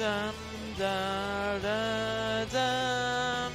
dum, da, da, dum.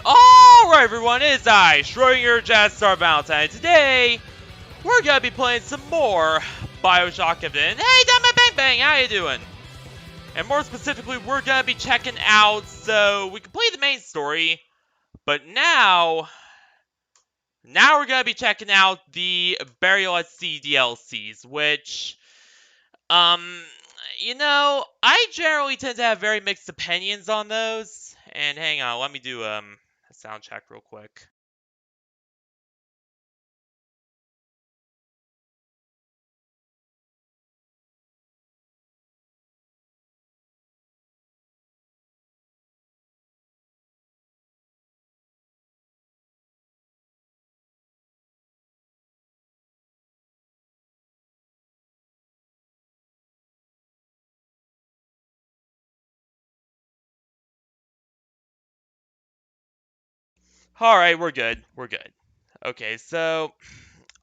Alright everyone, it's I, Schrodinger Jazz Star Valentine. Today, we're gonna be playing some more Bioshock Infinite. Hey, Diamond Bang Bang, how you doing? And more specifically, we're gonna be checking out, so we completed the main story, but now we're gonna be checking out the Burial at Sea DLCs, which, I generally tend to have very mixed opinions on those. And hang on, let me do, a sound check real quick. Alright, we're good. We're good. Okay, so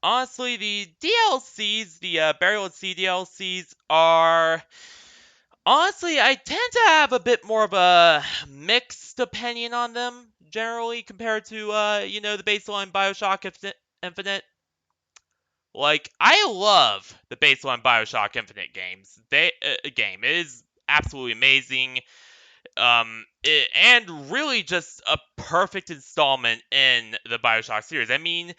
honestly, the DLCs, the Burial at Sea DLCs, are honestly, I tend to have a bit more of a mixed opinion on them generally compared to the baseline Bioshock Infinite. Like, I love the baseline Bioshock Infinite game. It is absolutely amazing. And really just a perfect installment in the Bioshock series. I mean,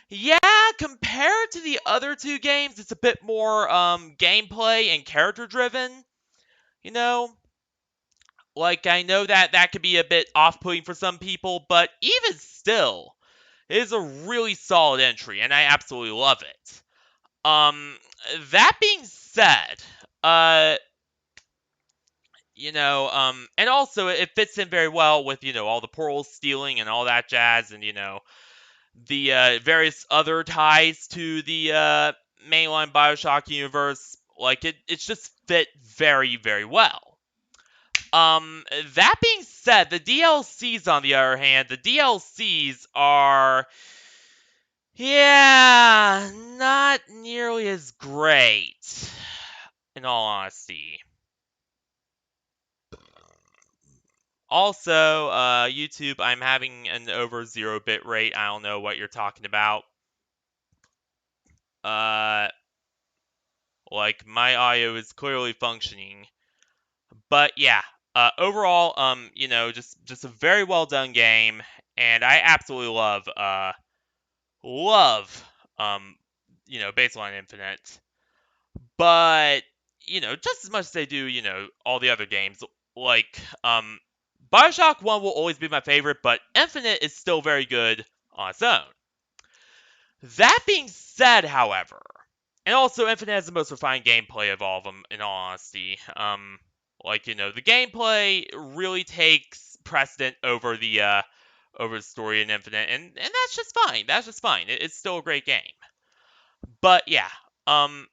yeah, compared to the other two games, it's a bit more gameplay and character driven. You know, like I know that could be a bit off-putting for some people, but even still, it is a really solid entry, and I absolutely love it. Um, that being said, uh, and also it fits in very well with, all the portal stealing and all that jazz, and, the various other ties to the mainline Bioshock universe. Like, it's just fit very, very well. That being said, the DLCs, on the other hand, the DLCs are, yeah, not nearly as great, in all honesty. Also, YouTube, I'm having an over 0 bit rate. I don't know what you're talking about. Like, my audio is clearly functioning. But yeah, overall, just a very well done game, and I absolutely love, Baseline Infinite. But, just as much as they do, all the other games, like, Bioshock 1 will always be my favorite, but Infinite is still very good on its own. That being said, however, and also Infinite has the most refined gameplay of all of them, in all honesty. The gameplay really takes precedent over the story in Infinite, and that's just fine. That's just fine. It's still a great game. But yeah, um,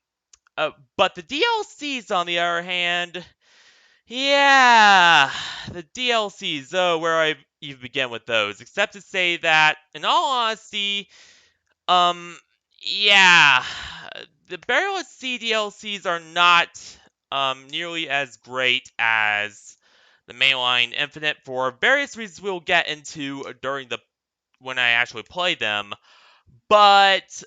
but the DLCs, on the other hand, yeah, the DLCs. Oh, where I even begin with those? Except to say that, in all honesty, um, yeah, the Burial at Sea DLCs are not nearly as great as the mainline Infinite for various reasons we'll get into during the when I actually play them. But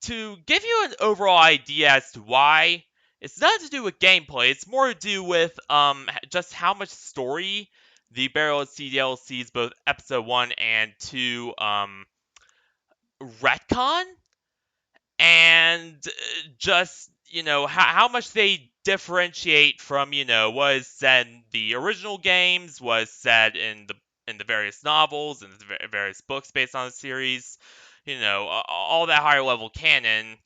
to give you an overall idea as to why, it's not to do with gameplay. It's more to do with just how much story the Burial at Sea DLCs, both Episode 1 and 2, retcon, and just, how much they differentiate from, what is said in the original games, what is said in the various novels and the various books based on the series, all that higher level canon,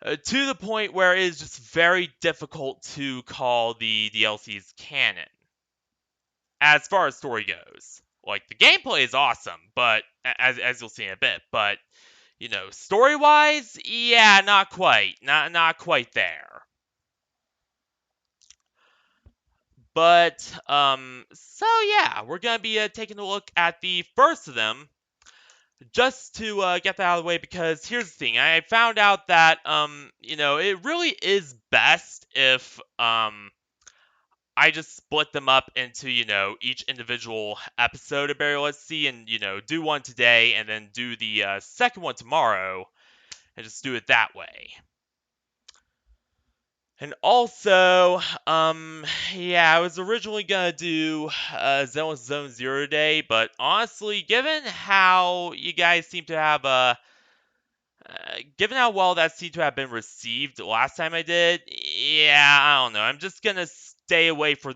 to the point where it is just very difficult to call the DLCs canon as far as story goes. Like, the gameplay is awesome, but as you'll see in a bit, but story wise, yeah, not quite, not quite there. But so yeah, we're gonna be taking a look at the first of them, just to get that out of the way, because here's the thing. I found out that it really is best if I just split them up into, each individual episode of Burial at Sea, and do one today and then do the second one tomorrow, and just do it that way. And also, yeah, I was originally gonna do Zone Zero today, but honestly, given how you guys seem to have given how well that seemed to have been received last time I did, yeah, I don't know. I'm just gonna stay away from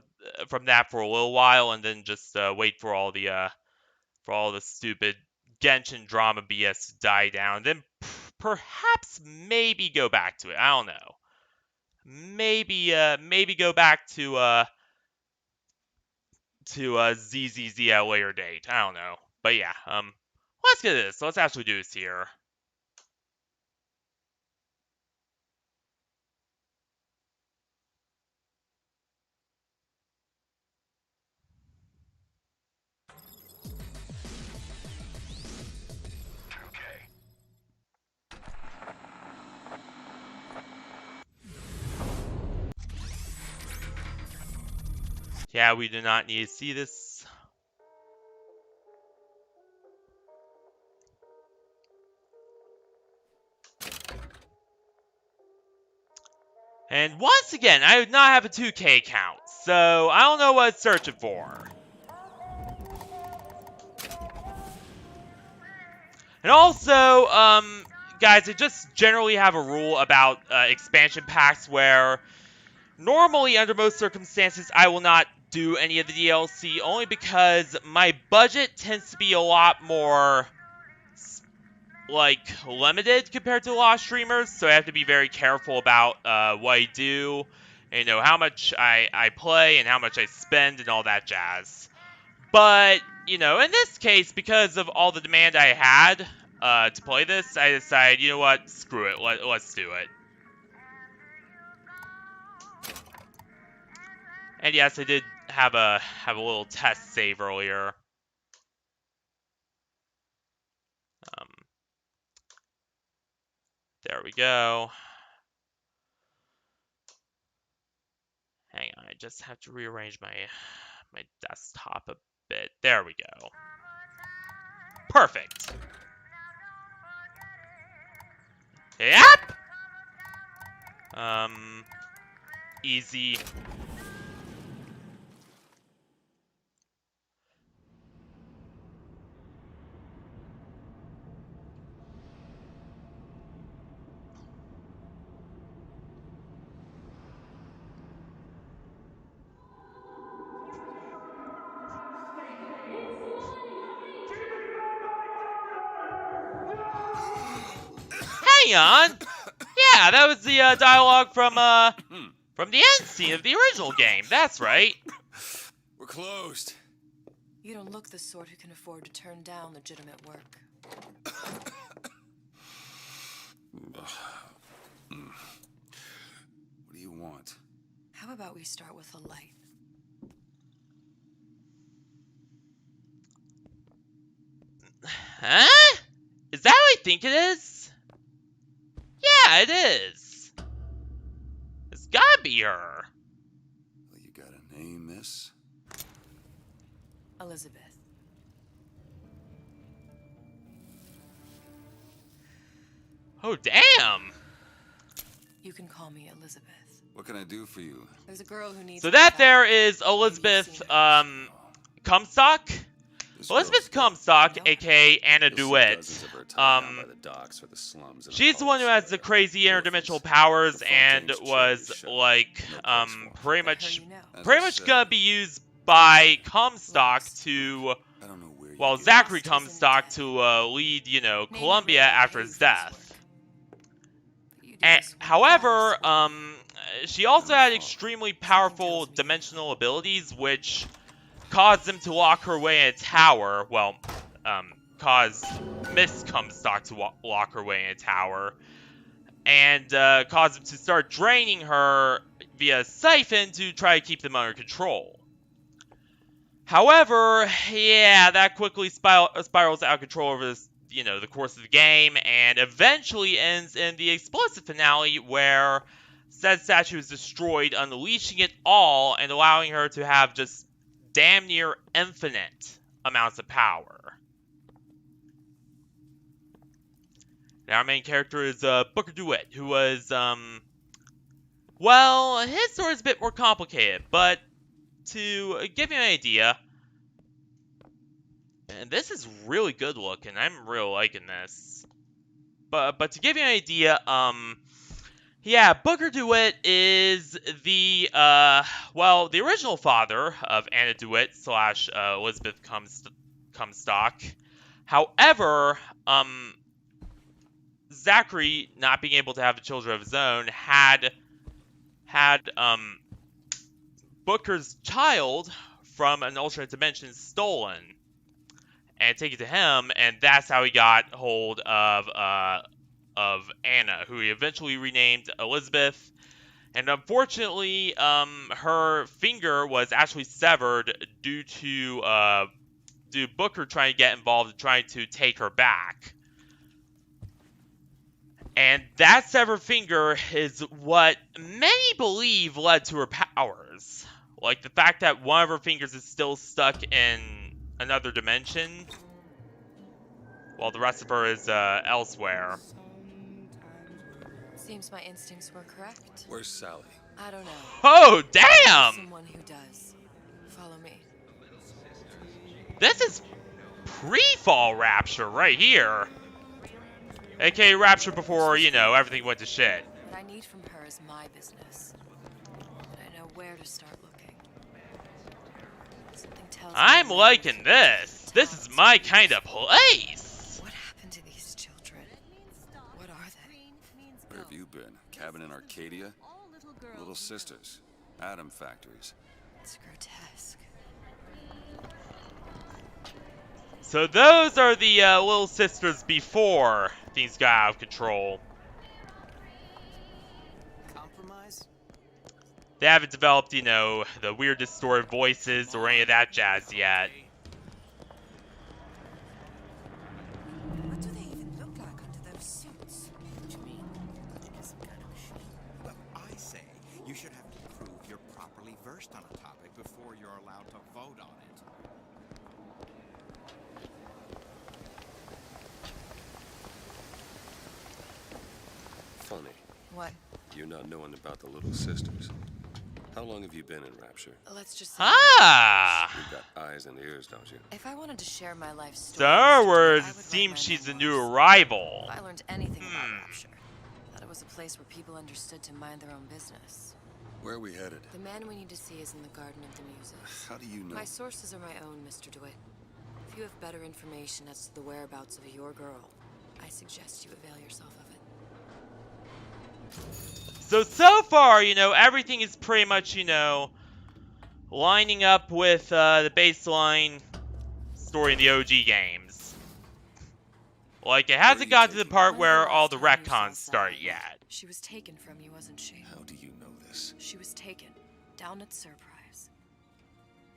that for a little while, and then just wait for all the stupid Genshin drama BS to die down. Then perhaps maybe go back to it. I don't know. Maybe go back to ZZZ at a later date. I don't know. But yeah, let's get this. Let's actually do this here. Yeah, we do not need to see this. And once again, I do not have a 2K account, so I don't know what it's searching for. And also, guys, I just generally have a rule about expansion packs where normally, under most circumstances, I will not do any of the DLC, only because my budget tends to be a lot more, limited compared to a lot of streamers, so I have to be very careful about what I do, and, how much I play and how much I spend and all that jazz. But, in this case, because of all the demand I had to play this, I decided, you know what, screw it, let's do it. And yes, I did have a little test save earlier. There we go. Hang on, I just have to rearrange my desktop a bit. There we go. Perfect. Yep. Easy. Hang on. Yeah, that was the dialogue from the end scene of the original game. That's right. We're closed. You don't look the sort who can afford to turn down legitimate work. What do you want? How about we start with a light? Huh? Is that what I think it is? Yeah, it is. It's gotta be her. Well, you gotta name this. Elizabeth. Oh, damn! You can call me Elizabeth. What can I do for you? There's a girl who needs So my that help. there is Maybe you've Elizabeth, seen her. Comstock? This Elizabeth girl's Comstock, I know her. aka Anna You'll see DeWitt. dozens of her tied down by the docks or the slums in She's the one who has the crazy interdimensional powers and was like, pretty I heard you know. gonna be used by Comstock Lost. to, I don't know where you well, get Zachary Lost isn't Comstock dead. to lead, you know, Maybe Columbia we'll after pay his you for this death. work. But you do And, this work however, better, so she also Don't had follow. extremely Something powerful tells me you dimensional abilities, which caused them to lock her away in a tower. Well, caused Miss Comstock to lock her away in a tower. And caused them to start draining her via siphon to try to keep them under control. However, yeah, that quickly spirals out of control over this, you know, the course of the game, and eventually ends in the explicit finale where said statue is destroyed, unleashing it all and allowing her to have just damn near infinite amounts of power. Now our main character is Booker DeWitt, who was, well, his story is a bit more complicated, but to give you an idea, and this is really good looking, I'm really liking this. But to give you an idea, yeah, Booker DeWitt is the, well, the original father of Anna DeWitt slash Elizabeth Comstock. However, Zachary, not being able to have children of his own, had Booker's child from an alternate dimension stolen and taken to him, and that's how he got hold of Anna, who he eventually renamed Elizabeth. And unfortunately, her finger was actually severed due to Booker trying to get involved and trying to take her back. And that severed finger is what many believe led to her powers. Like the fact that one of her fingers is still stuck in another dimension, while the rest of her is elsewhere. seems my instincts were correct. Where's Sally? I don't know. Oh, I know damn! someone who does. Follow me. This is pre-fall Rapture right here. AKA Rapture before, you know, everything went to shit. What I need from her is my business. And I know where to start looking. Something tells me I'm I liking need this. This is my kind of place. What happened to these children? What are they? Where have you been? Cabin in Arcadia? Little sisters. Atom factories. It's grotesque. So those are the little sisters before things got out of control. Compromise? They haven't developed, you know, the weird distorted voices or any of that jazz yet. What do they even look like under those suits? What do you mean? Some kind of machine. Well, I say you should have to prove you're properly versed on a topic before you're allowed to vote on it. Funny. What? You not knowing about the little sisters. How long have you been in Rapture? Let's just say Ah! You've got eyes and ears, don't you? if I wanted to share my life story, So in other Mr. words, Dwight, I it would write seems my she's a memoirs. new arrival. If I learned anything about Rapture, that it was a place where people understood to mind their own business. Where are we headed? The man we need to see is in the Garden of the Muses. How do you know? My sources are my own, Mr. DeWitt. If you have better information as to the whereabouts of your girl, I suggest you avail yourself of it. So far, you know, everything is pretty much, you know, lining up with the baseline story in the OG games. Like, it hasn't got to the part where all the retcons start yet. She was taken from you, wasn't she? How do you know this? She was taken, down at Surprise.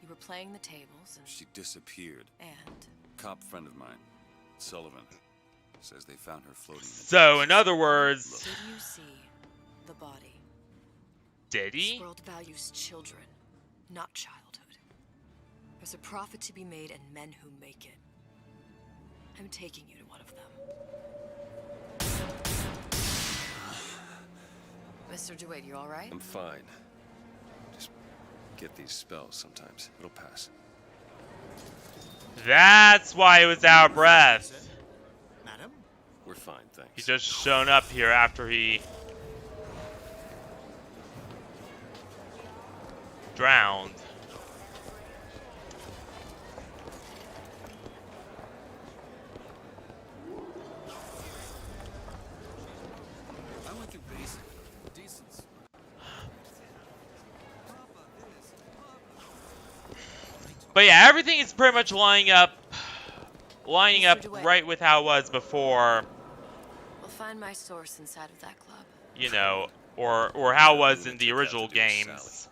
You were playing the tables and... She disappeared. And? Cop friend of mine, Sullivan, says they found her floating. So, in other words, Did you see the body? did This he? world values children, not childhood. There's a profit to be made and men who make it. I'm taking you to one of them. Mr. DeWitt, you alright? I'm fine. Just get these spells sometimes. It'll pass. That's why he was out of breath. Madam? We're fine, He's thanks. just shown up here after he drowned. I went through basic decency. But yeah, everything is pretty much lining up Mr. DeWitt. right with how it was before, We'll find my source inside of that club. you know, or how it was in the original games.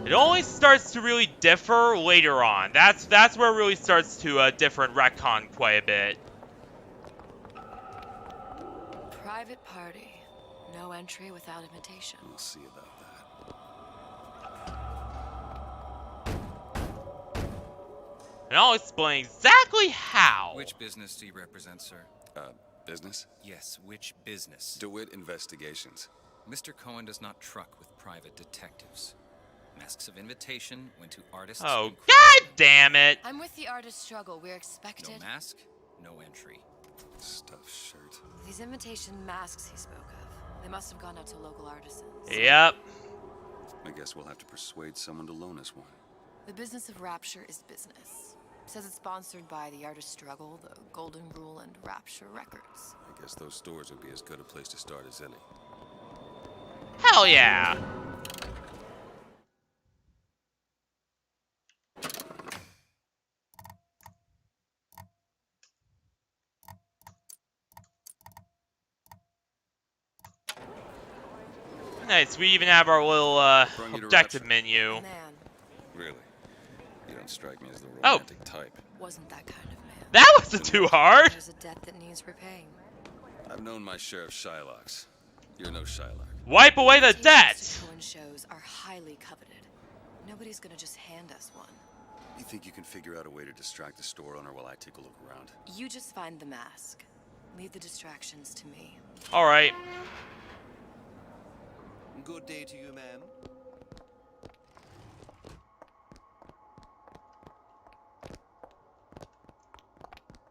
It only starts to really differ later on. That's where it really starts to differ and retcon quite a bit. Private party. No entry without invitation. We'll see about And I'll explain exactly how. Which business do you represent, sir? that. Business? Yes, which business? DeWitt Investigations. Mr. Cohen does not truck with private detectives. Masks of invitation went to artists. Oh, and god damn it. I'm with the artist struggle. We're No expected. mask, no entry. Stuffed shirt. These invitation masks he spoke of. They must have gone out to local artisans. Yep. I guess we'll have to persuade someone to loan us one. The business of Rapture is business. Says it's sponsored by the artist struggle, the Golden Rule, and Rapture Records. I guess those stores would be as good a place to start as any. Hell yeah. Nice, we even have our little Bring you to objective Rapture. menu. Man, Really? You don't strike me as the Oh. romantic type. wasn't that kind of man. That wasn't too hard. There's a debt that needs repaying. I've known my share of Shylocks. You're no Shylock. Wipe away the Invitations debt. to Cohen shows are highly coveted. Nobody's gonna just hand us one. You think you can figure out a way to distract the store owner while I take a look around? You just find the mask. Leave the distractions to me. All right. Good day to you, ma'am.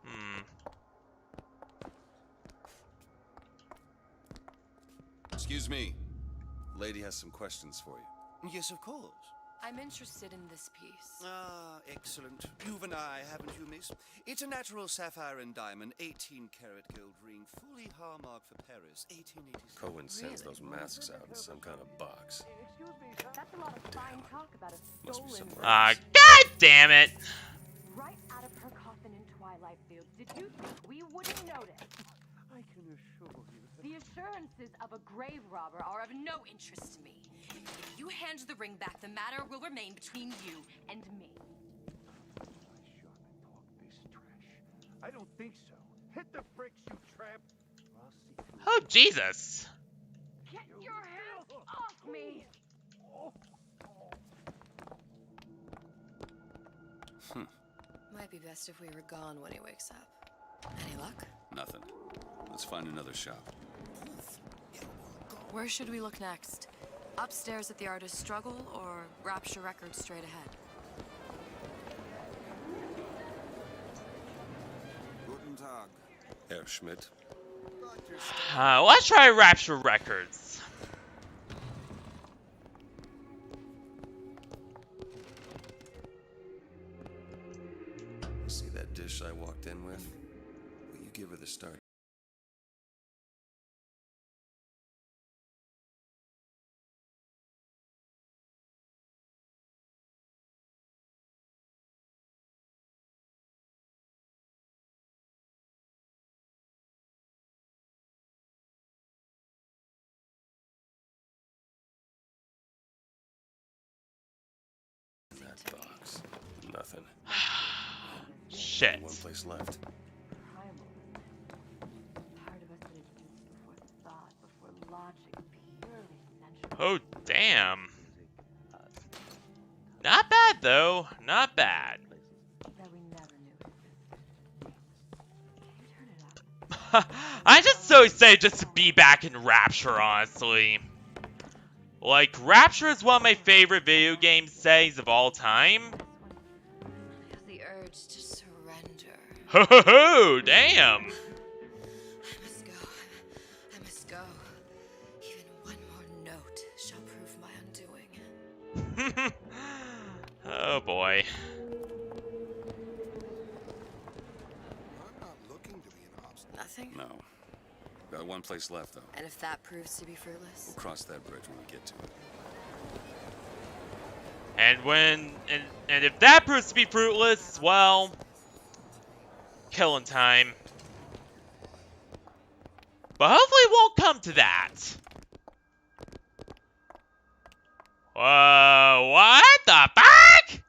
Hmm. Excuse me. Lady has some questions for you. Yes, of course. I'm interested in this piece. Ah, excellent. You've an eye, haven't you, miss? It's a natural sapphire and diamond, 18-karat gold ring, fully hallmarked for Paris, 1886. Cohen sends Really? those masks out in some kind of box. Excuse me, that's a lot of fine talk about a Must be stolen somewhere Ah, else. god damn it. right out of her coffin in Twilight Fields. Did you think we wouldn't notice? I can assure you that The assurances of a grave robber are of No interest to me. If you hand the ring back, the matter will remain between you and me. I sharp talk this trash. I don't think so. Hit the bricks, you tramp. I'll see through Oh, Jesus. Get your hands off me! Might be best if we were gone when he wakes up. Any luck? Nothing. Let's find another shop. Where should we look next? Upstairs at the artist struggle or Rapture Records straight ahead? Guten Tag. Herr Schmidt. Let's try Rapture Records. See that dish I walked in with? Will you give her the start? That box. Nothing. Shit. One place left. Primal. Part of us that exists before thought, before logic, purely sensual. Oh, damn. Not bad, though. Not bad. That we never knew existed. Can you turn it up? I'm just so excited just to be back in Rapture, honestly. Like, Rapture is one of my favorite video game settings of all time. The urge to surrender. Ho ho ho! Damn! I must go. I must go. Even one more note shall prove my undoing. Oh boy. I'm not looking to be an obstacle. Nothing? No. Got one place left, though. And if that proves to be fruitless? We'll cross that bridge when we get to it. And if that proves to be fruitless, well, killing time. But hopefully it won't come to that. What the fuck?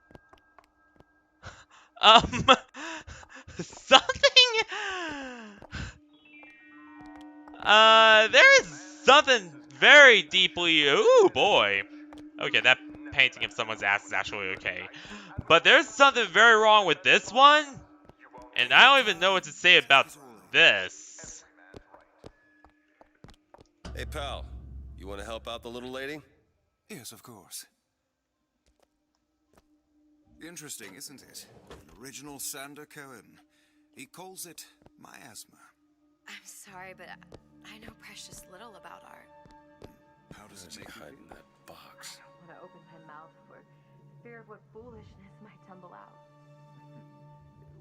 Something. There is something very deeply. Ooh boy. Okay, that painting of someone's ass is actually okay. But there's something very wrong with this one, and I don't even know what to say about this. Hey, pal. You want to help out the little lady? Yes, of course. Interesting, isn't it? An original Sander Cohen. He calls it miasma. I'm sorry, but I know precious little about art. How does it She make you hide feel? in that box. I don't want to open my mouth for fear of what foolishness might tumble out.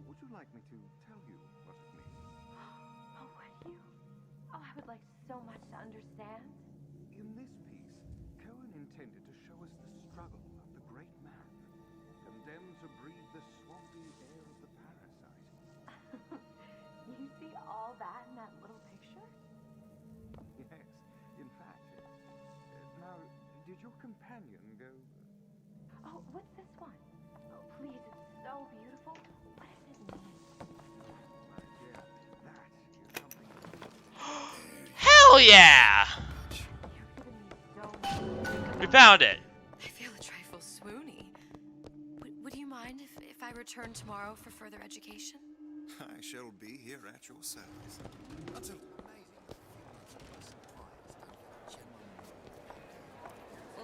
Would you like me to tell you what it means? Oh, would you? Oh, I would like so much to understand. In this piece, Cohen intended to show us the struggle of the great man, condemned to breathe the swampy air of the parasite. You see all that in that little picture? Yes, in fact. Now, did your companion go... Oh, what's this one? Oh, please, it's so beautiful. What does it mean? My dear, that is something... Hell yeah! You've given me so much. We found it. I feel a trifle swoony. Would you mind if I return tomorrow for further education? I shall be here at your service. Until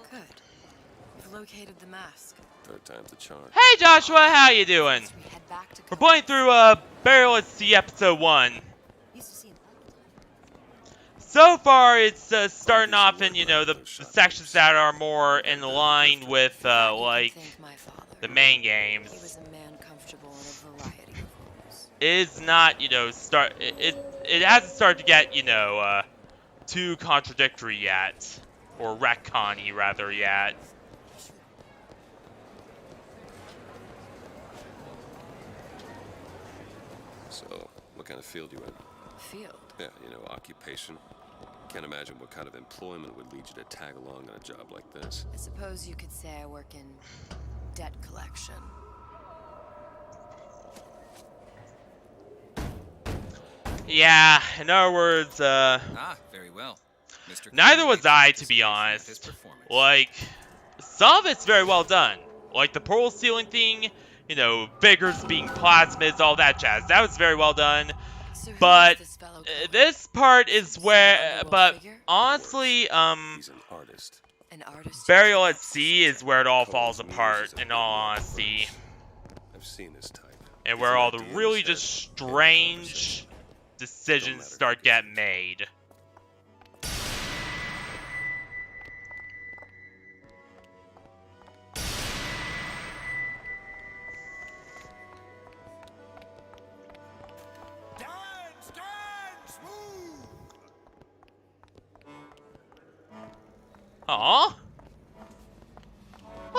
Good. We've located the mask. Third time's the charm. Hey Joshua, how you doing? As we head back to We're playing through Burial at Sea episode 1. Used to see So far, it's starting off in, you know, the sections that are more in line with, like, thank my father. the main He games. was a man comfortable in a variety of roles. It is not, you know, it hasn't started to get, you know, too contradictory yet. Or retcon-y, rather, yet. So, what kind of field you in? Field. Yeah, you know, occupation. Can't imagine what kind of employment would lead you to tag along on a job like this. I suppose you could say I work in debt collection. Yeah, in other words, Very well. Mr. neither was I, to be His honest. performance. Like, some of it's very well done. Like the portal ceiling thing, you know, figures being plasmids, all that jazz. That was very well done. So who But is this fellow called? this part is Some where, underworld but figure? honestly, He's an artist. An artist. Burial at Sea is where it all falls apart, in all honesty. I've seen this type. And where all the really just strange decisions start getting made. dance, dance, move. Aw.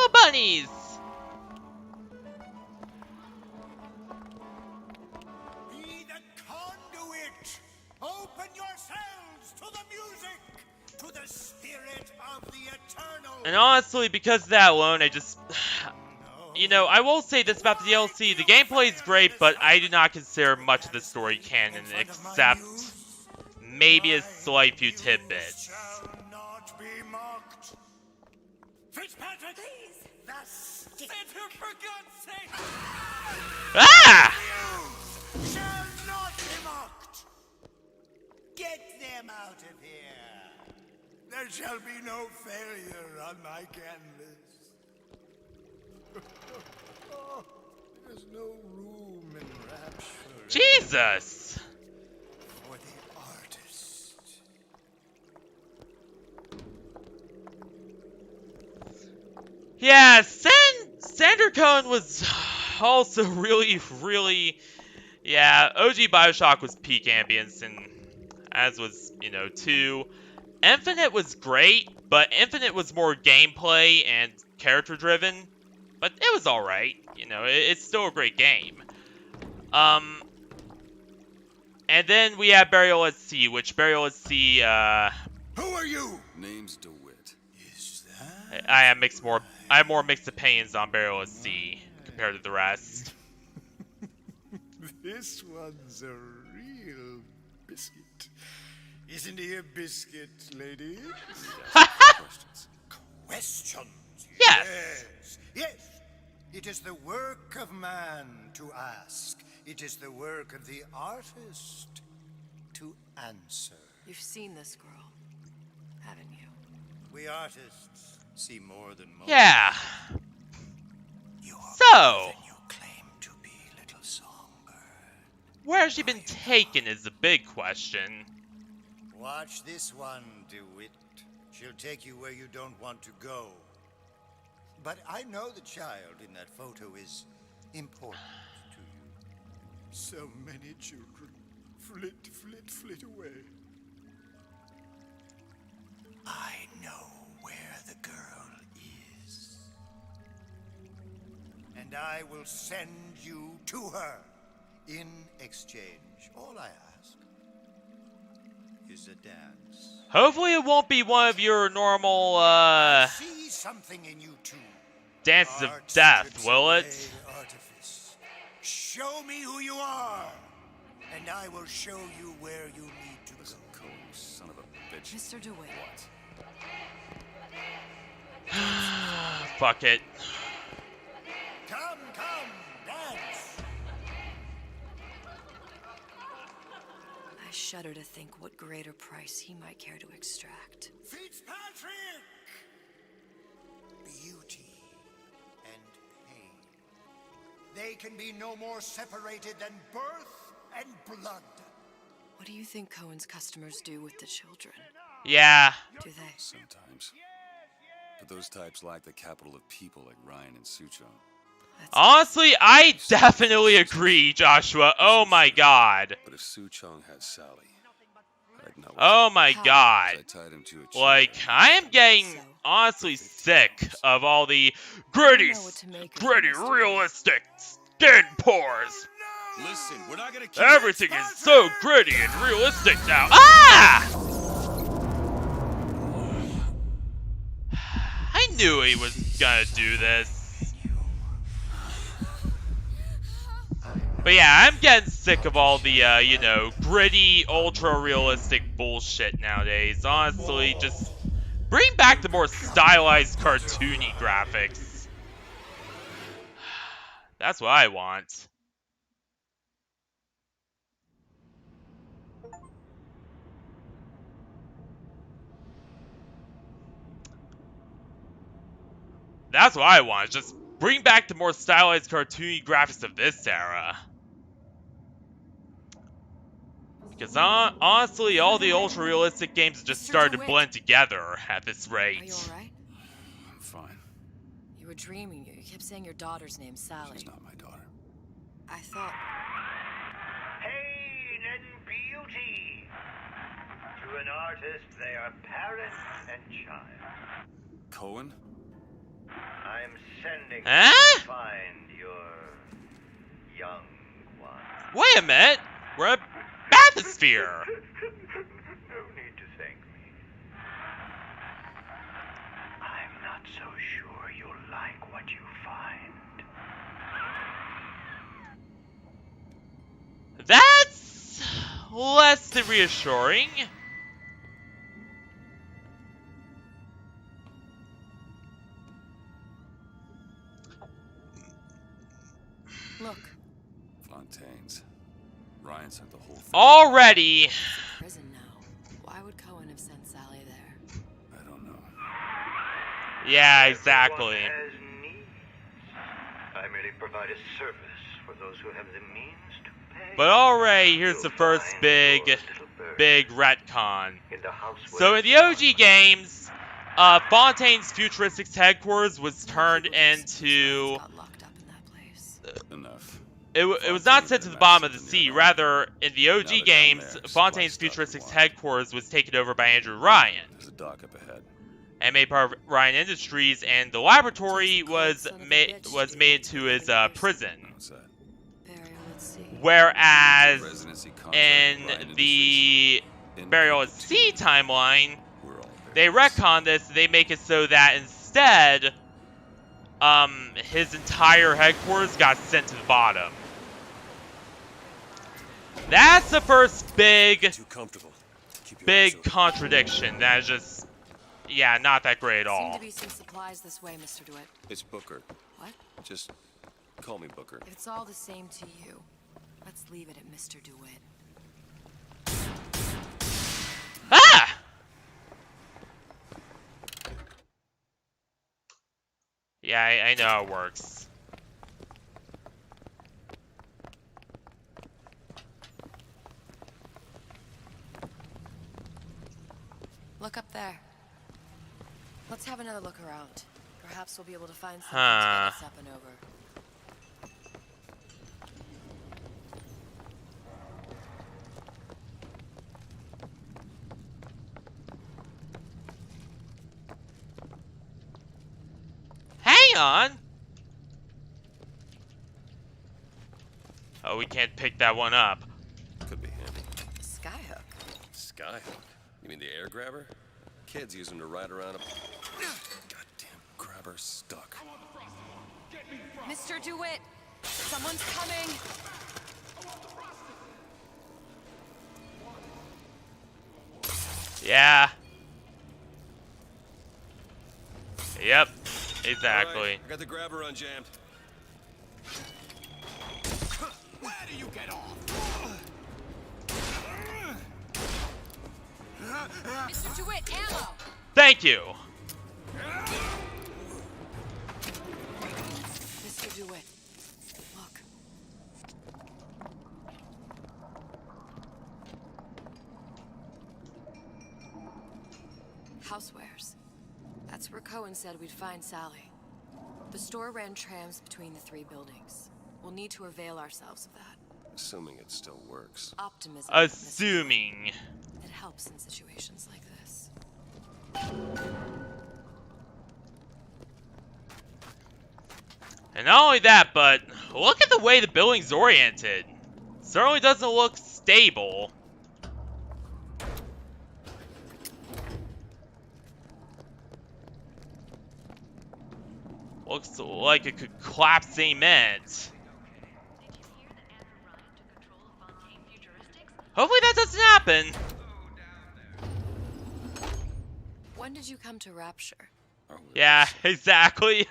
Oh, bunnies! Be the conduit. Open yourselves to the music, to the spirit of the eternal. And honestly, because of that alone, I just... You know, I will say this about the DLC. The gameplay is great, but I do not consider much of the story canon, except maybe a slight few tidbits. Shall not be mocked. Fitzpatrick, please. Thus, for God's sake. Ah! Youths shall not be mocked. Get them out of here. There shall be no failure on my canvas. Oh, there's no room in Rapture Jesus! for the artist. Yeah, Sandra Cohen was also really, yeah, OG Bioshock was peak ambience, and as was, 2. Infinite was great, but Infinite was more gameplay and character driven, but it was alright, it's still a great game. And then we have Burial at Sea, which Burial at Sea, Who are you? Name's DeWitt. Is that? I have more mixed opinions on Burial at Sea compared to the rest. This one's a real biscuit. Isn't he a biscuit, lady? Questions. Questions. Yes. Yes. It is the work of man to ask. It is the work of the artist to answer. You've seen this girl, haven't you? We artists see more than most. Yeah. You are So, more than you claim to be, little songbird. where has she been taken is the big question. Watch this one, DeWitt. She'll take you where you don't want to go. But I know the child in that photo is important to you. So many children flit away. I know where the girl is. And I will send you to her. In exchange, all I ask is a dance. Hopefully it won't be one of your normal, I see something in you too. dances of Art death, strips will away it? artifice. Show me who you are, and I will show you where you need to Listen, Cohen, you son of a bitch. Mr. DeWitt. What? Fuck it. Come, dance. I shudder to think what greater price he might care to extract. Fitzpatrick! Beauty and pain. They can be no more separated than birth and blood. What do you think Cohen's customers do with the children? Yeah. Do they? Sometimes. But those types lack the capital of people like Ryan and Suchong. That's Honestly, I definitely agree, Joshua. Oh my god. But if Suchong has Sally, I'd know it. Oh my How? god. 'Cause I tied him to a chair. Like, I am getting honestly sick of all the gritty, know what to make of it, gritty, Mr. realistic skin pores. Listen, we're not gonna kill Everything is so gritty and realistic now. Ah! I knew he was gonna do this. But yeah, I'm getting sick of all the, gritty, ultra-realistic bullshit nowadays. Honestly, just bring back the more stylized, cartoony graphics. That's what I want. That's what I want. Just bring back the more stylized, cartoony graphics of this era. Because honestly, all the ultra-realistic games just started to blend together at this rate. Are you alright? I'm fine. You were dreaming. You kept saying your daughter's name, Sally. She's not my daughter. I thought... Pain and beauty. To an artist, they are parent and child. Cohen? I'm sending Huh? you to find your young one. Wait a minute! We're at Bathysphere! No need to thank me. I'm not so sure you'll like what you find. That's less than reassuring. Look, Fontaine's. Ryan sent the whole thing. Already. it's a prison now. Why would Cohen have sent Sally there? Yeah, Everyone exactly. has needs. I merely provide a service for those who have the means to pay. But alright, here's the You'll first find big your little bird retcon. in the So in housewares the OG department. games, Fontaine's Futuristics headquarters was turned into... Got locked up in that place. Enough. It was not Fontaine's sent been to the a bottom of the massive sea. nearby. Rather, in the Now OG they're down games, there, Fontaine's spliced up and Futuristics wild. headquarters was taken over by Andrew Ryan, There's a dock up ahead. and made part of Ryan Industries, and the laboratory was made into his prison. What's that? Burial at sea. Whereas Residency contract in with Ryan the Industries. Burial at Sea timeline, We're all they bears. retcon this. They make it so that instead, his entire headquarters got sent to the bottom. That's the first big Too comfortable. Keep your eyes big open. contradiction. That is just, yeah, not that great at Seem all. to be some supplies this way, Mr. DeWitt. It's Booker. What? Just call me Booker. If it's all the same to you, let's leave it at Mr. DeWitt. Ah! Yeah, I know how it works. Look up there. Let's have another look around. Perhaps we'll be able to find something Huh. to get us up and over. Hang on! Oh, we can't pick that one up. Could be handy. A skyhook. Skyhook? You mean the air grabber? Kids use them to ride around a... Goddamn grabber stuck. Mr. DeWitt! Someone's coming! Yeah. Yep. Exactly. All right, I got the grabber unjammed. Where do you get off? Mr. DeWitt, ammo! Thank you. Mr. DeWitt, look. Housewares. That's where Cohen said we'd find Sally. The store ran trams between the three buildings. We'll need to avail ourselves of that. Assuming it still works. Optimism. Assuming. It helps in situations like this. And not only that, but look at the way the building's oriented. Certainly doesn't look stable. Looks like it could collapse any minute. Hopefully that doesn't happen. When did you come to Rapture? Are we Yeah, exactly.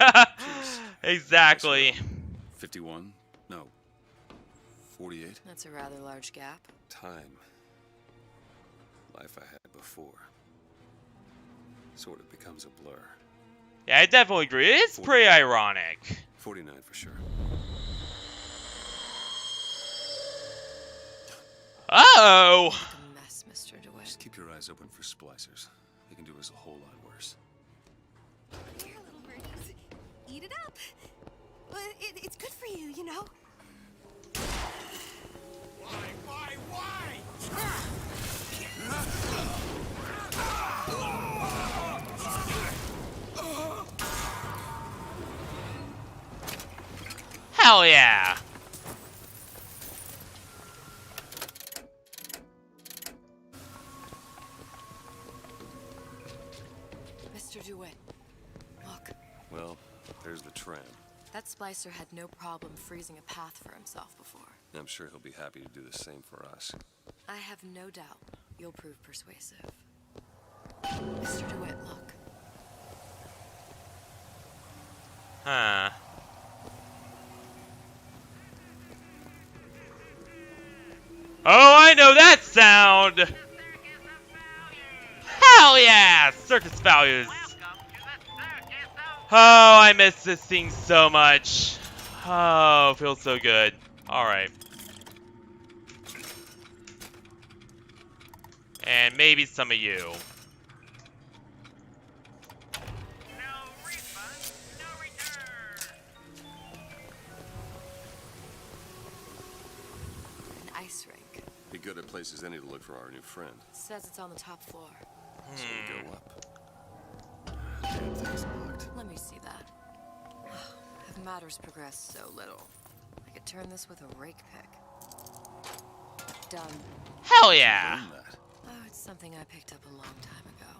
Exactly. 51? No. 48? That's a rather large gap. Time. Life I had before. Sort of becomes a blur. Yeah, I definitely agree. It's pretty ironic. 49 for sure. Uh-oh! A mess, Mr. DeWitt. Just keep your eyes open for splicers. They can do us a whole lot worse. Here, little birdies. Eat it up. Well, it's good for you, you know. Why? Hell yeah! Mr. DeWitt, look. Well, there's the tram. That splicer had no problem freezing a path for himself before. I'm sure he'll be happy to do the same for us. I have no doubt you'll prove persuasive. Mr. DeWitt, look. Huh. Oh, I know that sound! Hell yeah! Circus values. Oh, I miss this thing so much. Oh, feels so good. Alright. And maybe some of you. An ice rink. Be good at places any to look for our new friend. Says it's on the top floor. So we go up. Damn thing's locked. Let me see that. Have matters progressed so little, I could turn this with a rake pick. Done. Hell yeah! Learn that. Oh, it's something I picked up a long time ago.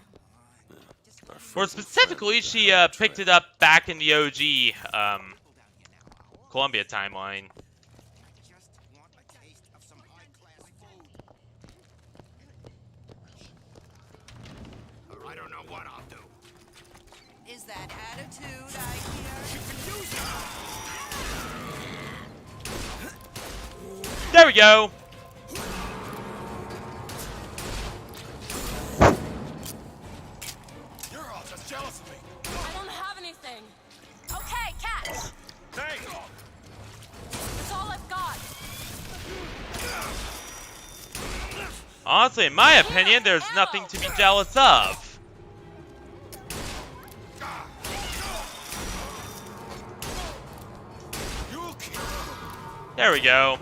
Our Or friends and specifically, friends she are picked it trail. up back in the OG Columbia timeline. Just want a taste of some high-class food. I don't know what I'll do. Is that attitude I hear? There we go! You're all just jealous of me. I don't have anything. Okay, catch. Thanks. That's all I've got. Honestly, in my opinion, there's nothing to be jealous of. There we go.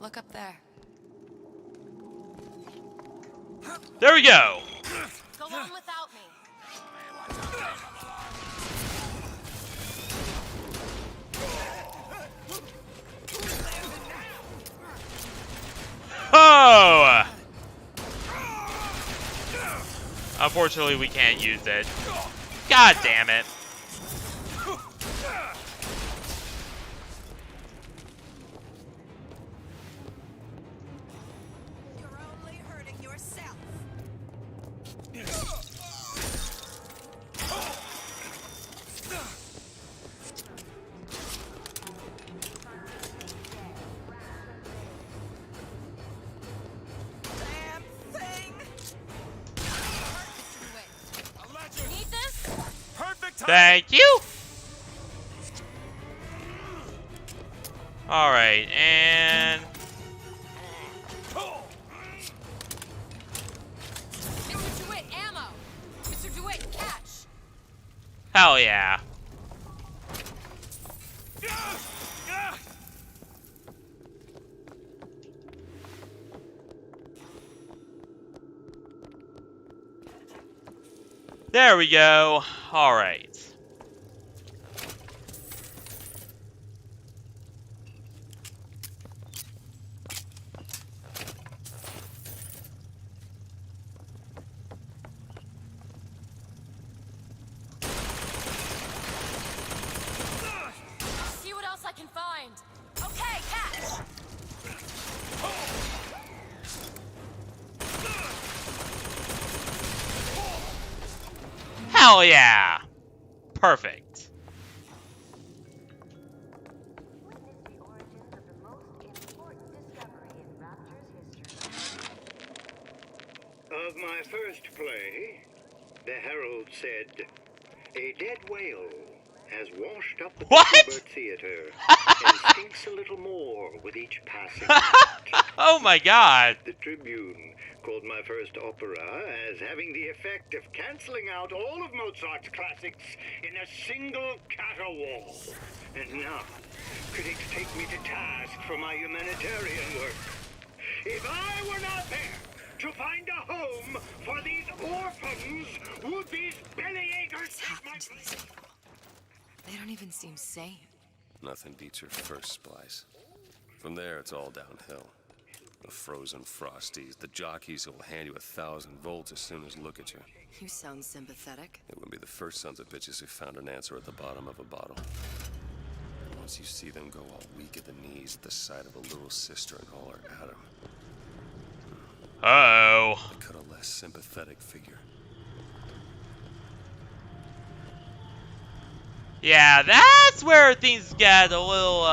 Look up there. There we go. Go on without me. Oh! Unfortunately, we can't use it. God damn it. You're only hurting yourself. Damn thing. Need this? Perfect time. Thank you. Alright, and... Mr. DeWitt, ammo. Mr. DeWitt, catch. Hell yeah. There we go. Alright. See what else I can find. Okay, catch. Hell yeah. Perfect. Witness the origins of the most important discovery in Rapture's history. Of my first play, the Herald said, "A dead whale has washed up the What? Pittsburgh Theater and stinks a little more with each passing night." Oh my god. The Tribune called my first opera as having the effect of canceling out all of Mozart's classics in a single caterwaul. And now, critics take me to task for my humanitarian work. If I were not there to find a home for these orphans, would-be bellyachers... What's happened to these people? They don't even seem sane. Nothing beats your first splice. From there, it's all downhill. The frozen frosties, the jockeys who will hand you 1,000 volts as soon as look at you. You sound sympathetic. They wouldn't be the first sons of bitches who found an answer at the bottom of a bottle. Once you see them go all weak at the knees at the sight of a little sister and all her Adam. Uh-oh. I cut a less sympathetic figure. Yeah, that's where things get a little,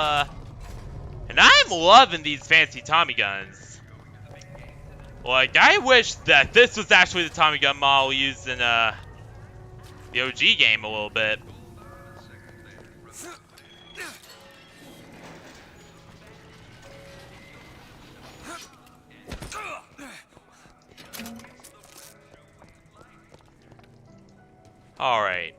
And I'm loving these fancy Tommy guns. Like, I wish that this was actually the Tommy gun model used in, the OG game a little bit. Alright.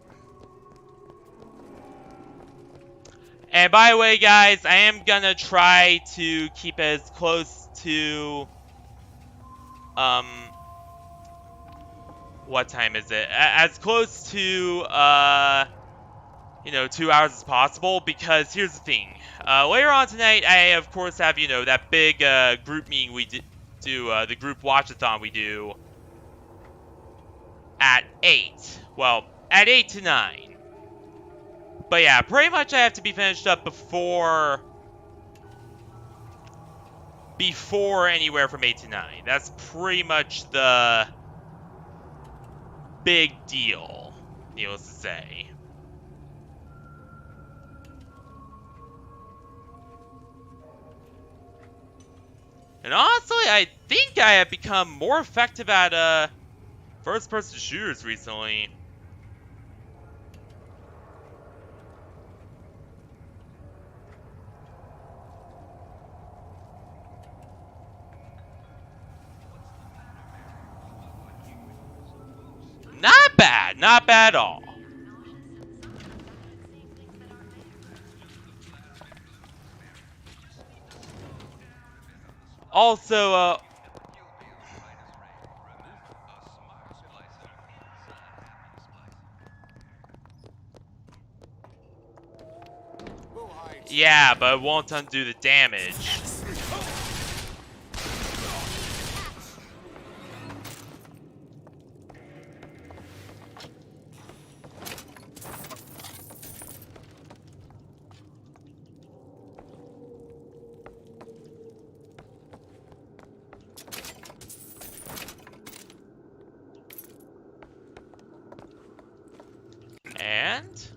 And by the way, guys, I am gonna try to keep as close to, what time is it? As close to, you know, 2 hours as possible, because here's the thing. Later on tonight, I, of course, have, you know, that big, group meeting we do, the group watch-a-thon we do at 8. Well, at 8 to 9. But yeah, pretty much I have to be finished up before anywhere from 8 to 9. That's pretty much the big deal, needless to say. And honestly, I think I have become more effective at first-person shooters recently. Not bad, not bad at all. Also, yeah, but it won't undo the damage. And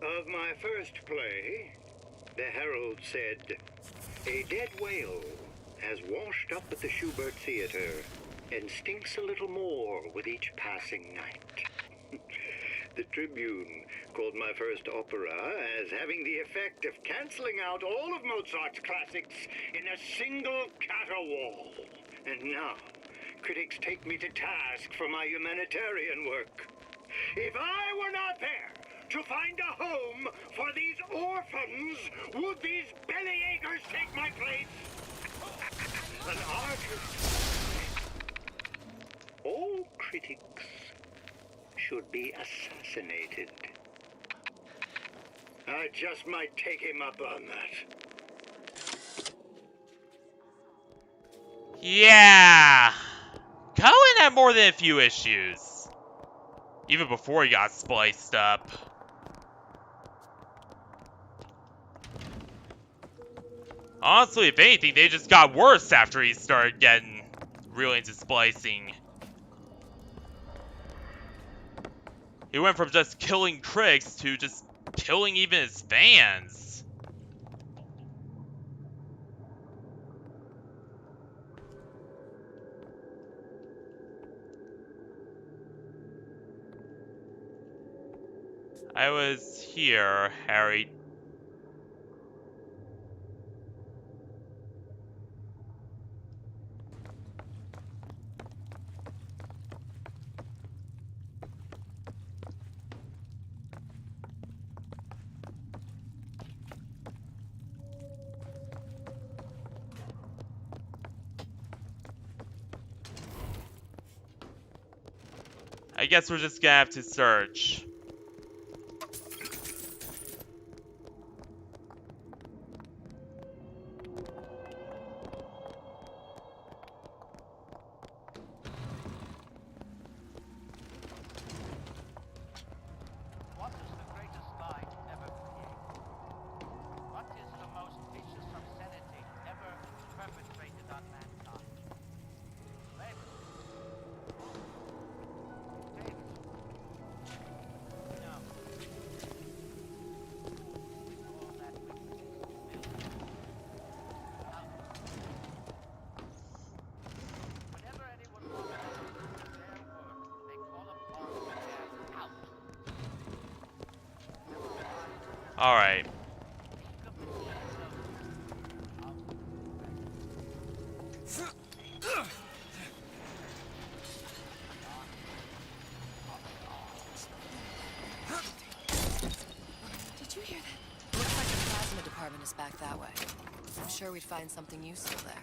Of my first play, the Herald said, "A dead whale has washed up at the Schubert Theater and stinks a little more with each passing night." The Tribune called my first opera as having the effect of canceling out all of Mozart's classics in a single caterwaul. And now, critics take me to task for my humanitarian work. If I were not there to find a home for these orphans, would these bellyachers take my place? An artist. All critics should be assassinated. I just might take him up on that. yeah, Cohen had more than a few issues, even before he got spliced up. Honestly, if anything, they just got worse after he started getting really into splicing. He went from just killing critics to just killing even his fans. I was here, Harry. I guess we're just gonna have to search. What is the greatest lie ever created? What is the most vicious obscenity ever perpetrated on mankind? Slavery. David. No. All that wickedness will out. Whenever anyone wants to do their work, they call upon their out. All right. Did you hear that? Looks like the plasma department is back that way. I'm sure we'd find something useful there.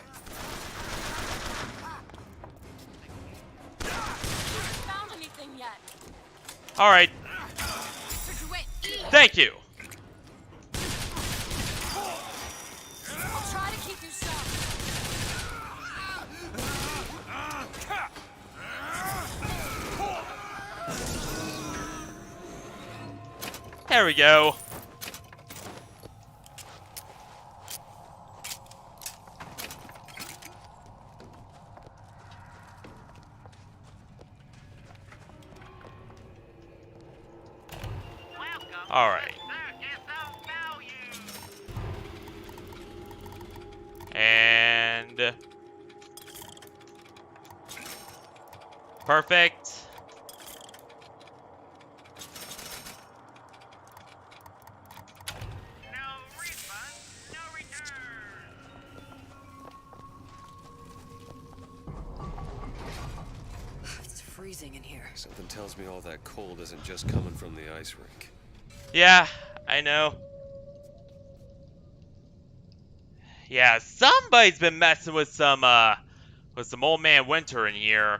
Haven't found anything yet. All right. Thank you. I'll try to keep you sharp. There we go. All right. And perfect. It's freezing in here. Something tells me all that cold isn't just coming from the ice rink. Yeah, I know. Yeah, somebody's been messing with some Old Man Winter in here.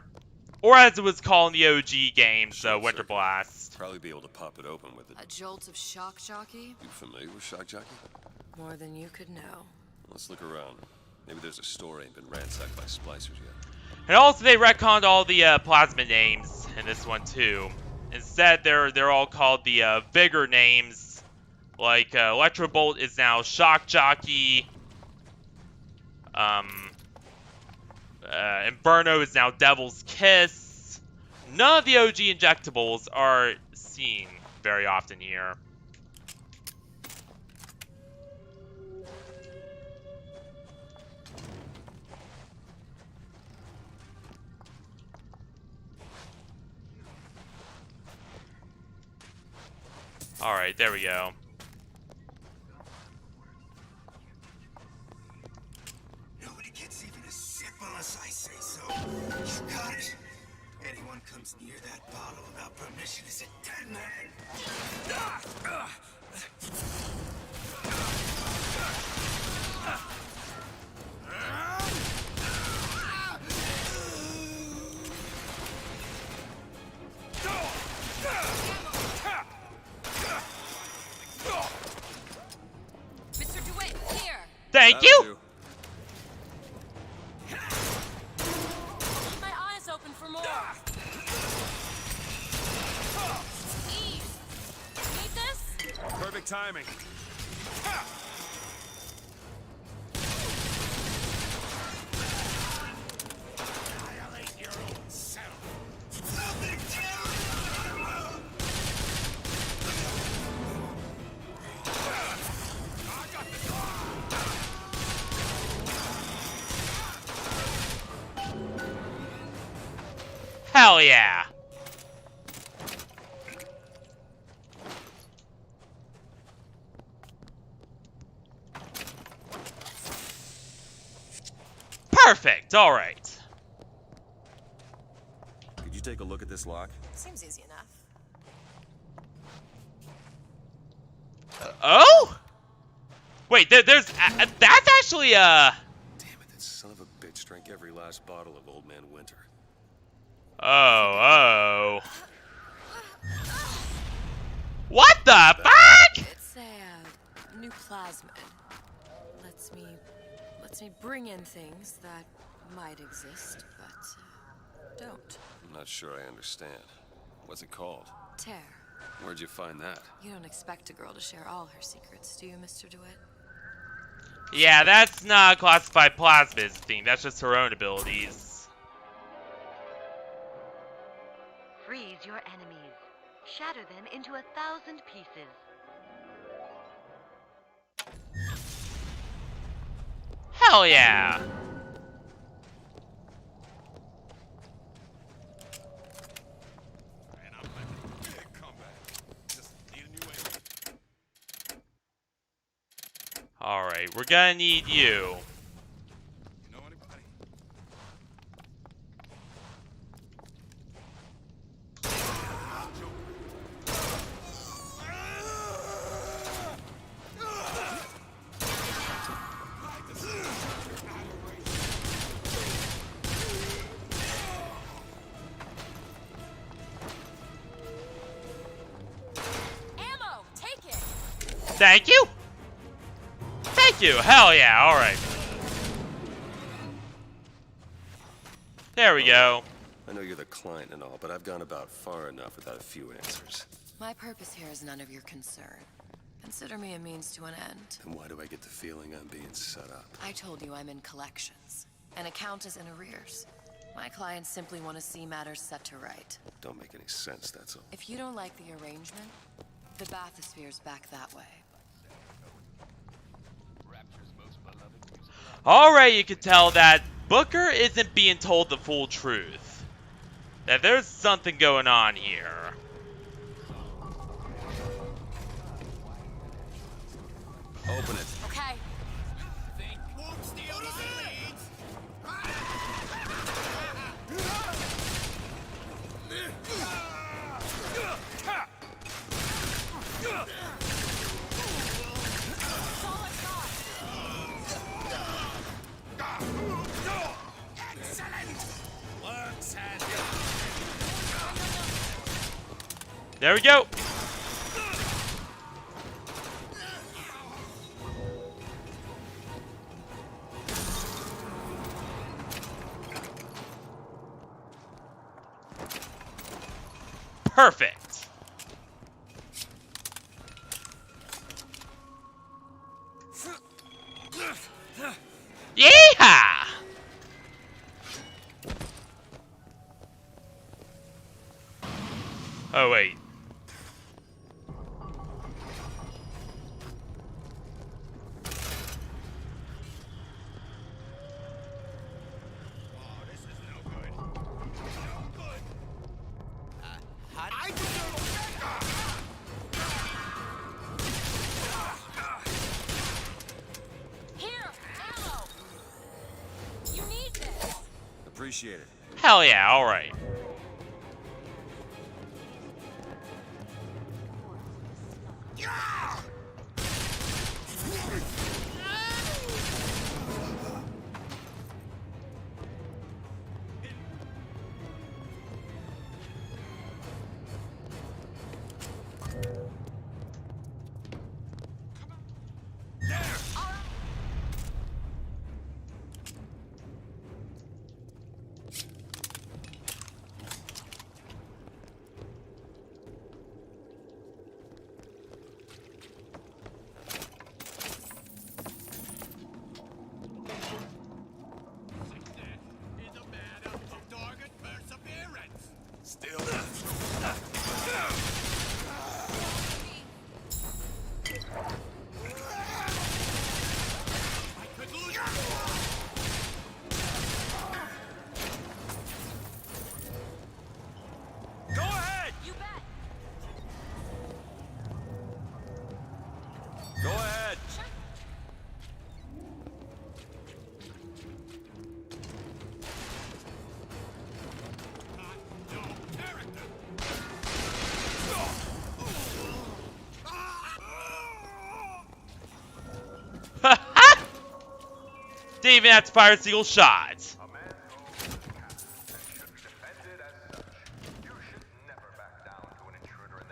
Or as it was called in the OG games, Short Winter circuit. Blast. Probably be able to pop it open with it. A jolt of shock jockey? You familiar with shock jockey? More than you could know. Let's look around. Maybe there's a store ain't been ransacked by splicers yet. And also they retconned all the plasma names in this one too. Instead, they're all called the bigger names. Like Electrobolt is now Shock Jockey. Inferno is now Devil's Kiss. None of the OG injectables are seen very often here. Alright, there we go. Nobody gets even a sip unless I say so. You got it. Anyone comes near that bottle without permission is a dead man. Mr. DeWitt, here! Thank you! Keep my eyes open for more. Eve, need this? Perfect timing. Violate your own self. Nothing terrible. I got the Hell yeah! Perfect, alright. Could you take a look at this lock? Seems easy enough. Oh? Wait, there's... that's actually, Damn it, that son of a bitch drank every last bottle of Old Man Winter. Oh. What the fuck? It's a new plasmid. Lets me bring in things that might exist, but don't. I'm not sure I understand. What's it called? Tear. Where'd you find that? You don't expect a girl to share all her secrets, do you, Mr. DeWitt? Yeah, that's not classified plasmid thing. That's just her own abilities. Freeze your enemies. Shatter them into 1,000 pieces. Hell yeah! And I'm like, come back. Just need a new aim. Alright, we're gonna need you. You know anybody? Ammo! Take it! Thank you! Thank you! Hell yeah, alright. There we go. I know you're the client and all, but I've gone about far enough without a few answers. My purpose here is none of your concern. Consider me a means to an end. And why do I get the feeling I'm being set up? I told you I'm in collections. An account is in arrears. My clients simply want to see matters set to right. Don't make any sense, that's all. If you don't like the arrangement, the bathysphere's back that way. Alright, you can tell that Booker isn't being told the full truth. That there's something going on here. Open it. Okay. There we go. Perfect. Yeehaw! Oh wait. Appreciate it. Hell yeah, alright. Didn't even have to fire a single shot.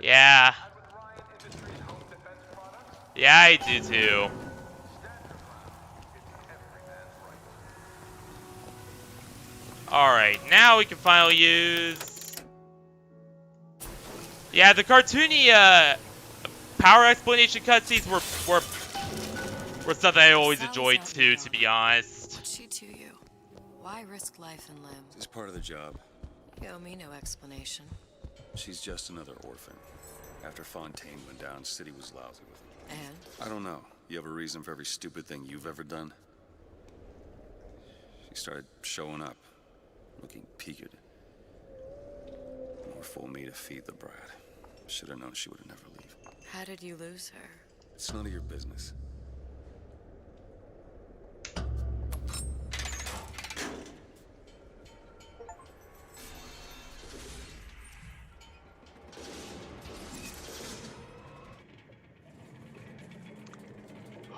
Yeah. Yeah, I do too. Alright, now we can finally use... Yeah, the cartoony, power explanation cutscenes were something I always enjoyed too, to be honest. What's she to you? Why risk life and limb? It's part of the job. You owe me no explanation. She's just another orphan. After Fontaine went down, City was lousy with him. And? I don't know. You have a reason for every stupid thing you've ever done? She started showing up, looking peaked. More fool me to feed the brat. Should have known she would never leave. How did you lose her? It's none of your business.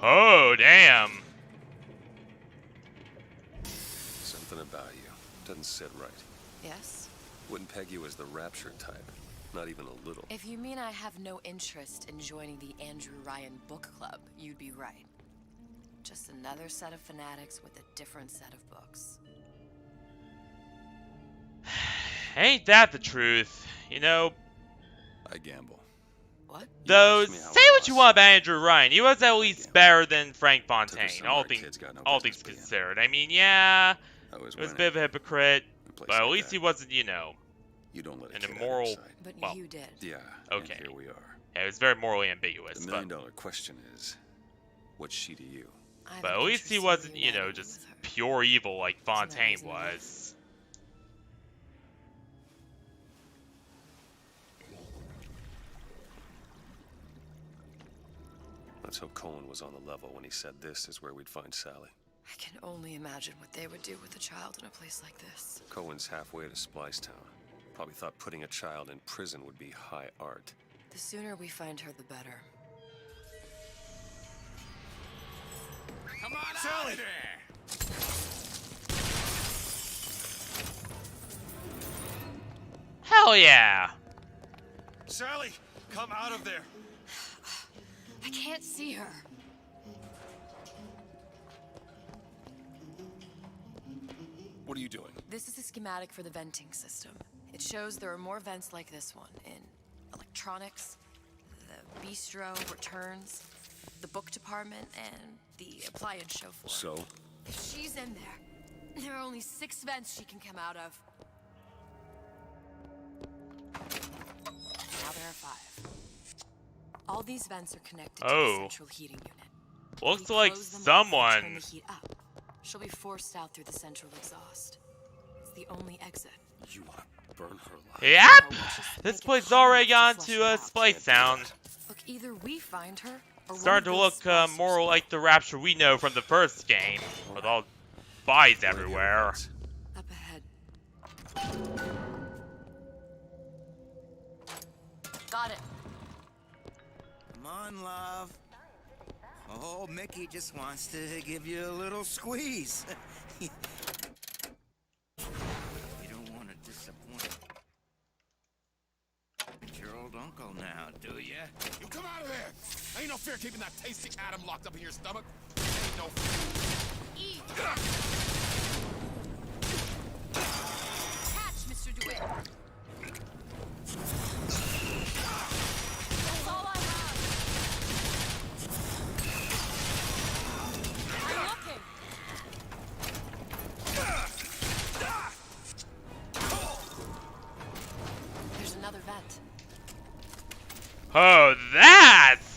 Oh, damn. Something about you doesn't sit right. Yes? Wouldn't peg you as the Rapture type. Not even a little. If you mean I have no interest in joining the Andrew Ryan book club, you'd be right. Just another set of fanatics with a different set of books. Ain't that the truth? You know, I gamble. What? though, asked me how say I what you lost. want about Andrew Ryan. He was at least gamble. better than Frank Took her Fontaine, somewhere all kids got no things business being. considered. I mean, yeah, I was he was a winning. bit of a hypocrite, A place but at like least that, he wasn't, you know, you don't let a an kid out of immoral... your sight. But Well, you did. Yeah. Okay. And here we are. Yeah, it was very morally ambiguous, The but, million-dollar question is, what's she to you? I have but an at least he interest in wasn't, you know, reuniting just with her. pure evil like Fontaine reason enough. was. Let's hope Cohen was on the level when he said this is where we'd find Sally. I can only imagine what they would do with a child in a place like this. Cohen's halfway to Splicetown. Probably thought putting a child in prison would be high art. The sooner we find her, the better. Come on, Sally! There! Hell yeah! Sally, come out of there! I can't see her. What are you doing? This is a schematic for the venting system. It shows there are more vents like this one in electronics, the bistro, returns, the book department, and the appliance show floor. So? If she's in there are only 6 vents she can come out of. Now there are 5. All these vents are connected to the Oh. central heating unit. Looks We like close them off and turn someone... the heat up. She'll be forced out through the central exhaust. It's the only exit. You want to burn her alive? Yep! No, let's just This make it place hot already enough gone to to flush a her out. splice sound. Look, either we find her, or Starting to one of look those splicers more like the Rapture we know from the first game, with all bodies everywhere. up ahead. Got it. Come on, love. Oh, Mickey just wants to give you a little squeeze. You don't want to disappoint your old uncle now, do you? You come out of there! Ain't no fear keeping that tasty atom locked up in your stomach. Ain't no fear. Catch, Mr. DeWitt. That's all I have. I'm looking. There's another vent. Oh, that's...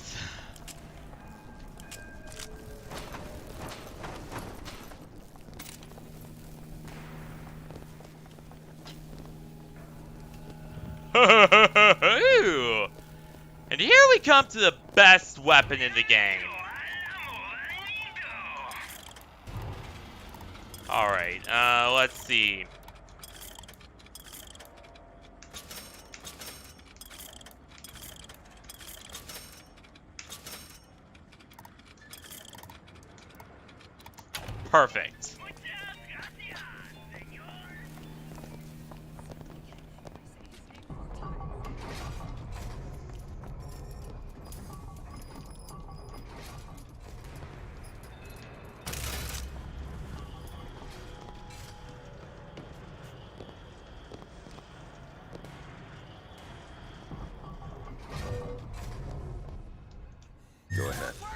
And here we come to the best weapon in the game. Alright, let's see. Perfect.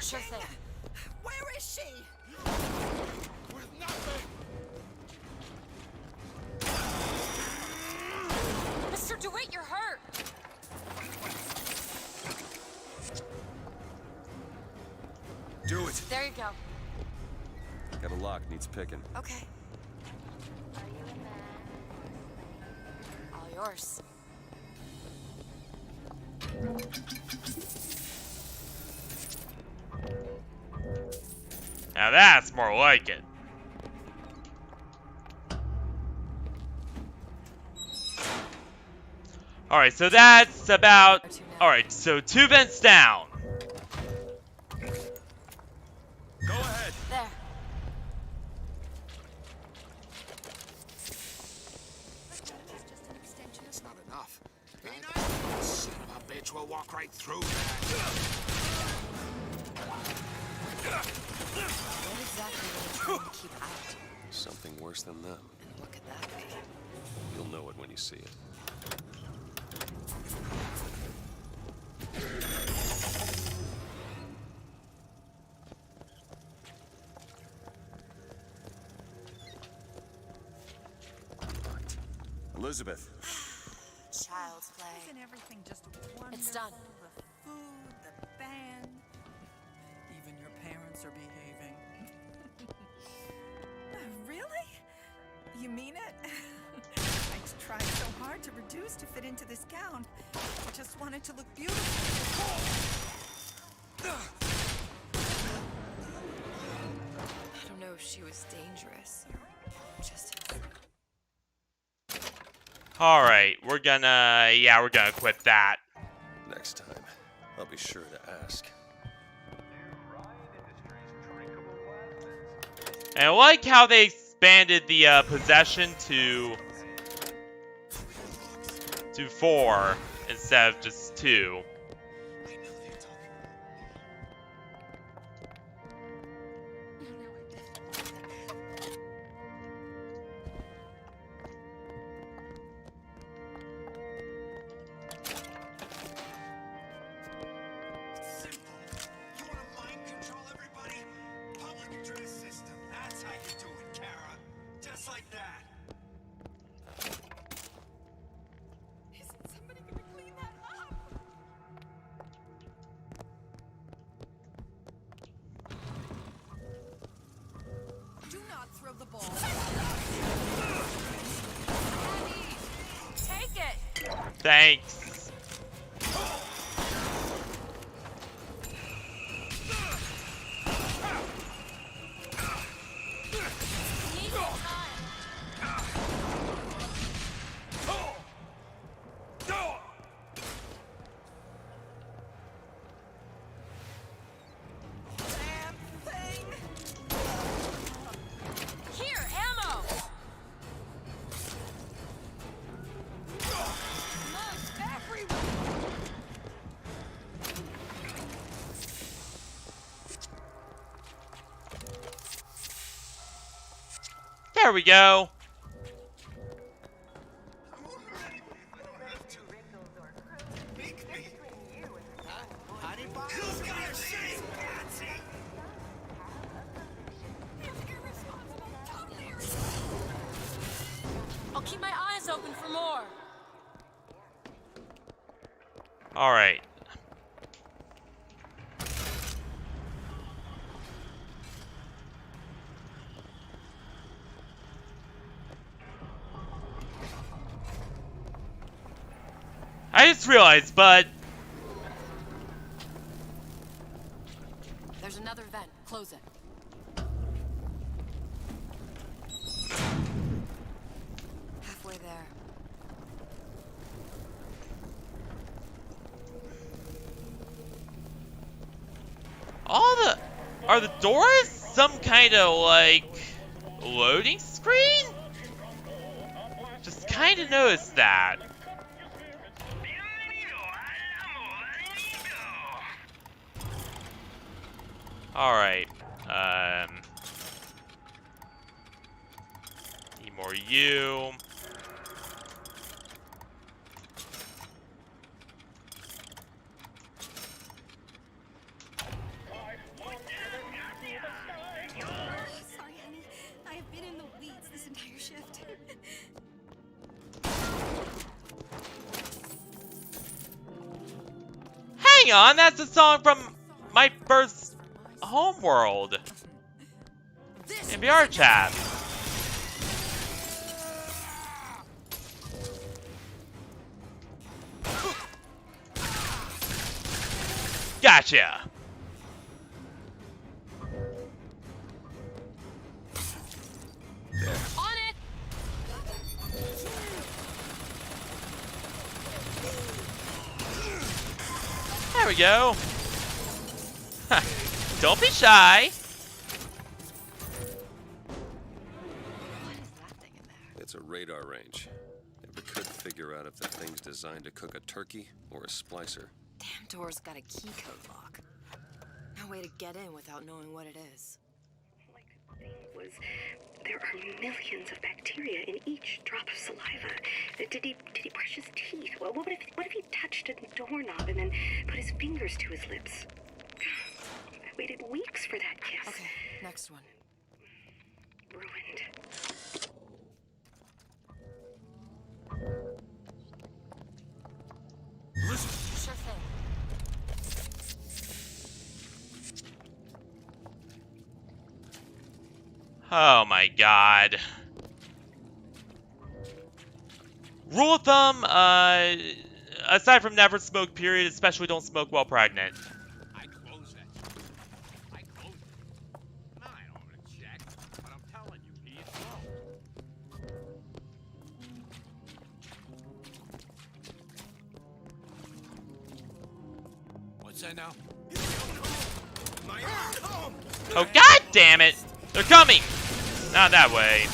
Sure thing. Where is she? With nothing. Mr. DeWitt, you're hurt. Do it. There you go. Got a lock, needs picking. Okay. All yours. Now that's more like it. Alright, so that's about... Alright, so 2 vents down. Go ahead. There. It's not enough. That son of a bitch will walk right through that. What exactly are they trying to keep out? Something worse than them. And what could that be? You'll know it when you see it. Elizabeth. Child's play. Isn't everything just wonderful? It's done. The food, the band. Even your parents are behaving. Really? You mean it? I tried so hard to reduce to fit into this gown. I just wanted to look beautiful. I don't know if she was dangerous or just... Alright, we're gonna equip that. Next time, I'll be sure to ask. And I like how they expanded the possession to 4 instead of just 2. The ball. Take it. Thanks. There we go. I'll keep my eyes open for more. All right. I just realized, but There's another vent. Close it. Halfway there. are the doors some kind of like loading screen? Just kind of noticed that. Alright, need more you. hang on, that's a song from my first homeworld. In VR chat. Gotcha. On it! There we go. Don't be shy. It's a radar range. Never could figure out if the thing's designed to cook a turkey or a splicer. Damn door's got a key code lock. No way to get in without knowing what it is. Was there are millions of bacteria in each drop of saliva. Did he brush his teeth? Well, what if he touched a doorknob and then put his fingers to his lips? I waited weeks for that kiss. Okay, next one. Ruined. Sure thing. Oh my god. Rule of thumb, aside from never smoke period, especially don't smoke while pregnant. I close it. I close it. Now I don't want to check, but I'm telling you, he is low. What's that now? Oh god damn it! They're coming! Not that way.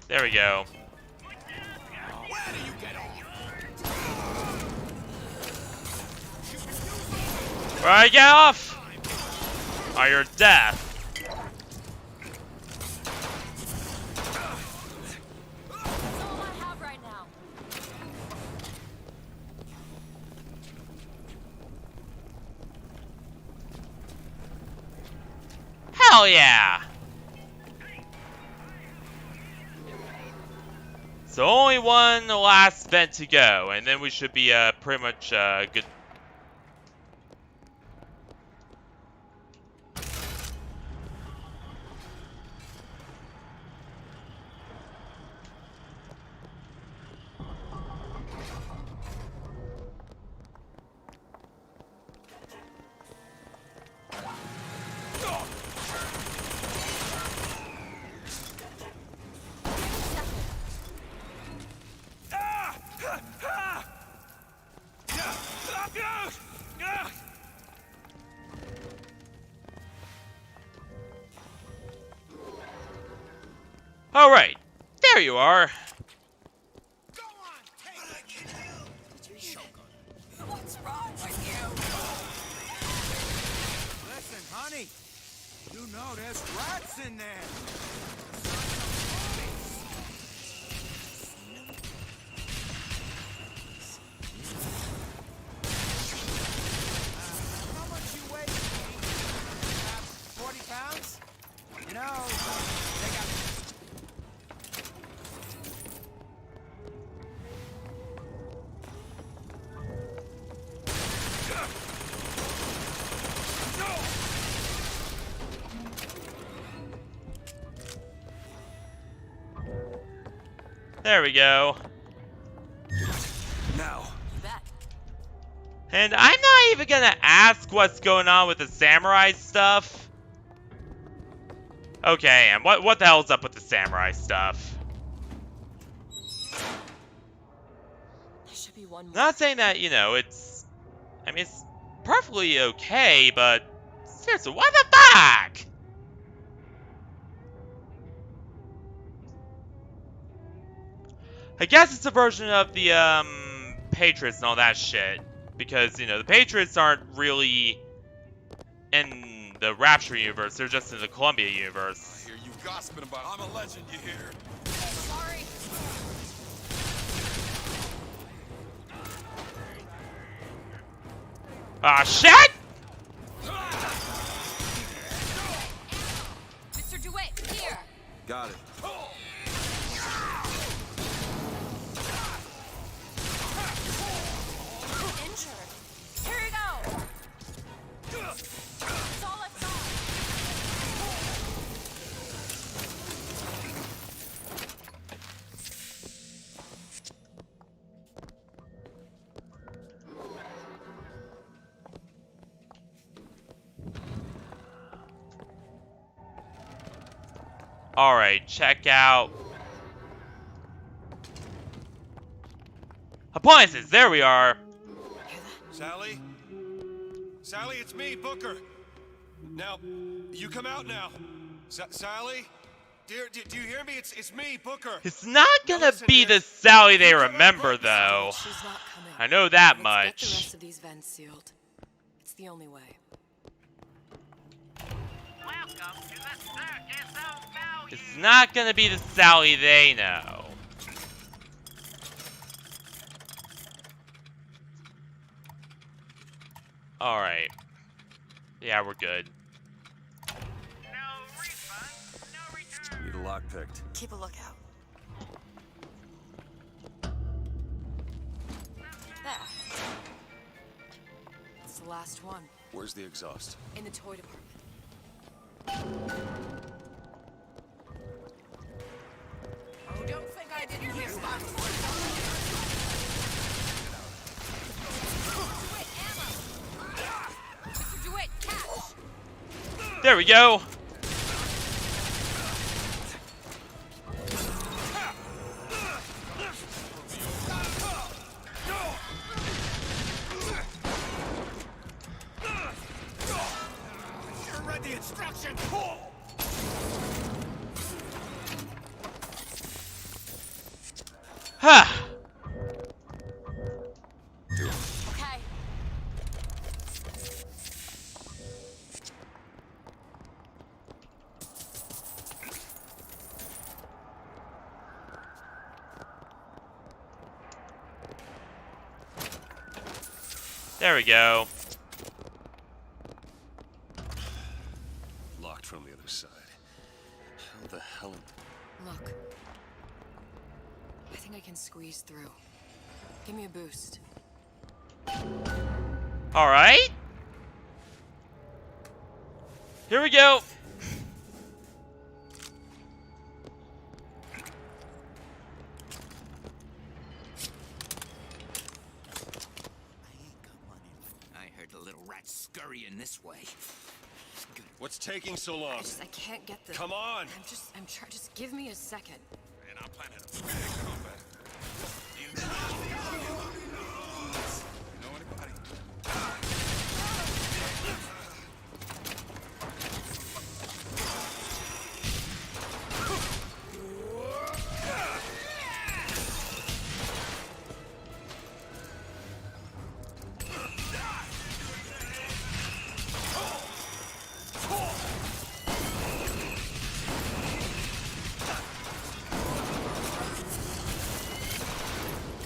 There we go. Where do you get off? Where I get off? Or your death. That's all I have right now. Hell yeah! So only one last vent to go, and then we should be pretty much good. Alright, there you are. What's wrong with you? Listen, honey. You know there's rats in there. How much you weigh? 40 pounds? You know, they got... There we go. Now. You bet. And I'm not even gonna ask what's going on with the samurai stuff. Okay, and what the hell's up with the samurai stuff? There should be one more. Not saying that, you know, it's... I mean, it's perfectly okay, but... Seriously, what the fuck? I guess it's a version of the, Patriots and all that shit. Because, you know, the Patriots aren't really in the Rapture universe. They're just in the Columbia universe. I hear you gossiping about I'm a legend, you hear? Sorry. Ah, shit! Mr. DeWitt, here. Got it. Injured. Here you go. That's all I've got. Alright, check out appliances. There we are. Sally? Sally, it's me, Booker. Now, you come out now. Sally? Dear, do you hear me? It's me, Booker. It's not gonna listen, be dear. the Sally they remember, though. She's not coming. I know that Let's much. get the rest of these vents sealed. It's the only way. Welcome to the circus of value. It's not gonna be the Sally they know. Alright. Yeah, we're good. No refund, no return. Need a lock picked. Keep a lookout. There. It's the last one. Where's the exhaust? In the toy department. Oh, don't think I didn't hear that. DeWitt, ammo! Mr. DeWitt, catch! There we go. You read the instructions. Huh. Okay. There we go. Locked from the other side. How the hell? Look. I think I can squeeze through. Give me a boost. Alright. Here we go. I heard the little rat scurrying this way. What's taking so long? I can't get the. Come on. I'm trying. Just give me a second. Man, I'm planning a big combat. You know anybody?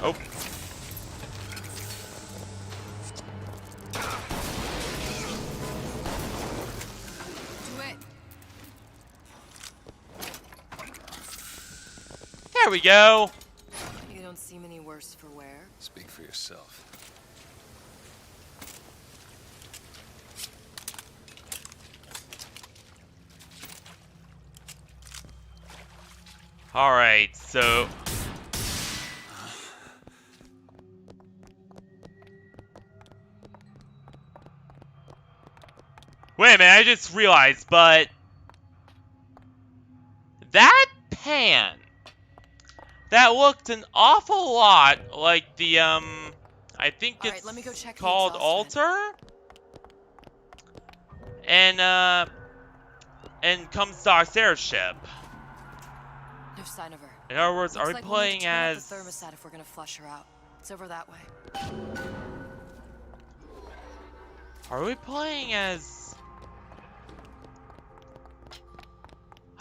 Oh. Do it. There we go. You don't seem any worse for wear. Speak for yourself. Alright, so wait a minute, I just realized, but that pan, that looked an awful lot like the, I think All right, it's let me go check the called exhaust vent. Altar? And comes to our Sarah ship. No sign of her. In other words, Looks are we like playing we'll need to turn up as... the thermostat if we're gonna flush her out. It's over that way. Are we playing as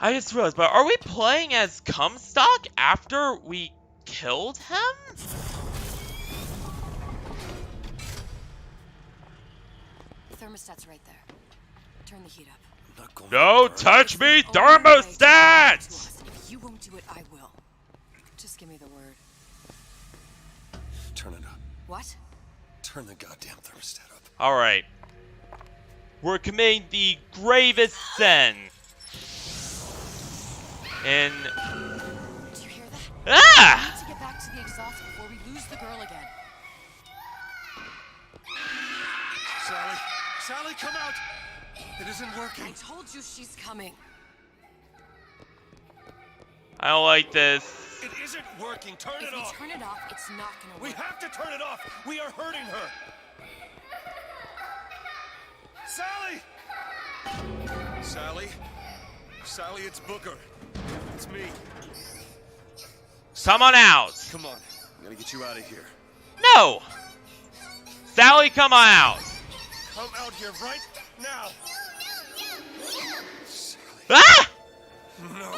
I just realized, but are we playing as Comstock after we killed him? Thermostat's right there. Turn the heat up. I'm not going No, to touch me, It's the only way to get it to thermostat! us. If you won't do it, I will. Just give me the word. Turn it up. What? Turn the goddamn thermostat up. Alright. We're committing the gravest sin. And... Do you hear that? Ah! We need to get back to the exhaust before we lose the girl again. Sally! Sally, come out! It isn't working. I told you she's coming. I don't like this. It isn't working. Turn If it we off. turn it off, it's not gonna work. We have to turn it off. We are hurting her. Sally! Sally? Sally, it's Booker. It's me. Come on out. Come on. I'm gonna get you out of here. No! Sally, come on out. Come out here right now. Ah! No.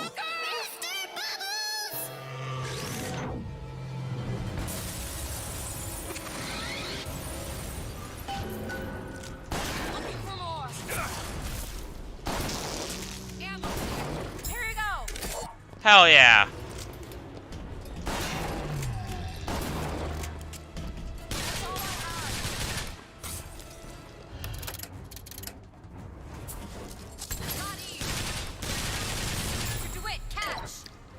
Looking for more. Ammo. Here you go. Hell yeah.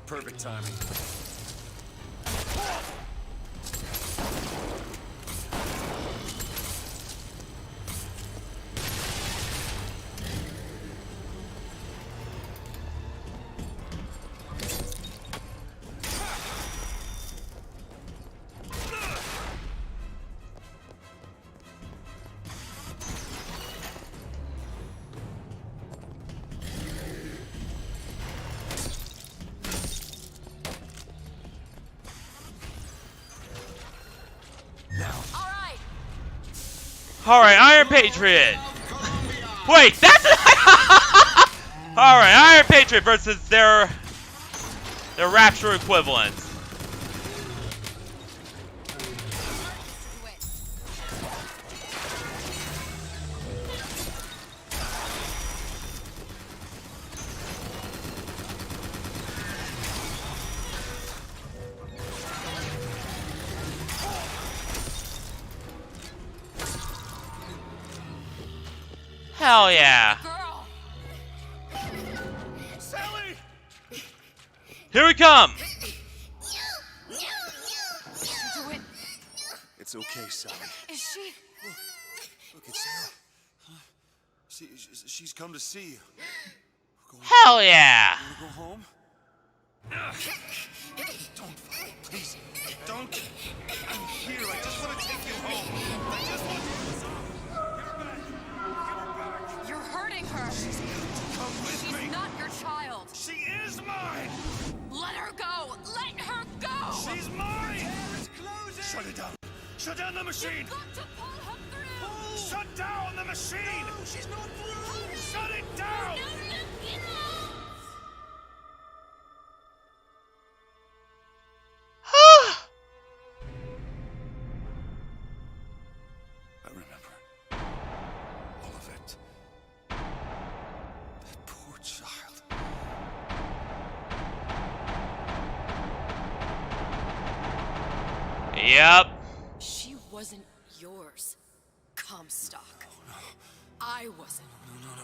Perfect timing. Alright, Iron Patriot. Wait, that's Alright, Iron Patriot versus their Rapture equivalent. Hell yeah. Sally! Here we come. Do it. It's okay, Sally. Is she? Look, it's Sarah. She's come to see you. Hell yeah. Wanna go home? Don't, please, don't. I'm here. I just want to take you home. I just want to. You're hurting her. Come with She's me. not your child. She is mine. Let her go. Let her go. She's mine. Shut it down. Shut down the machine. You've got to pull her through. Shut down the machine. No, she's not through. Shut it down. I remember all of it. That poor child. Yep. She wasn't yours, Comstock. No. I wasn't. No.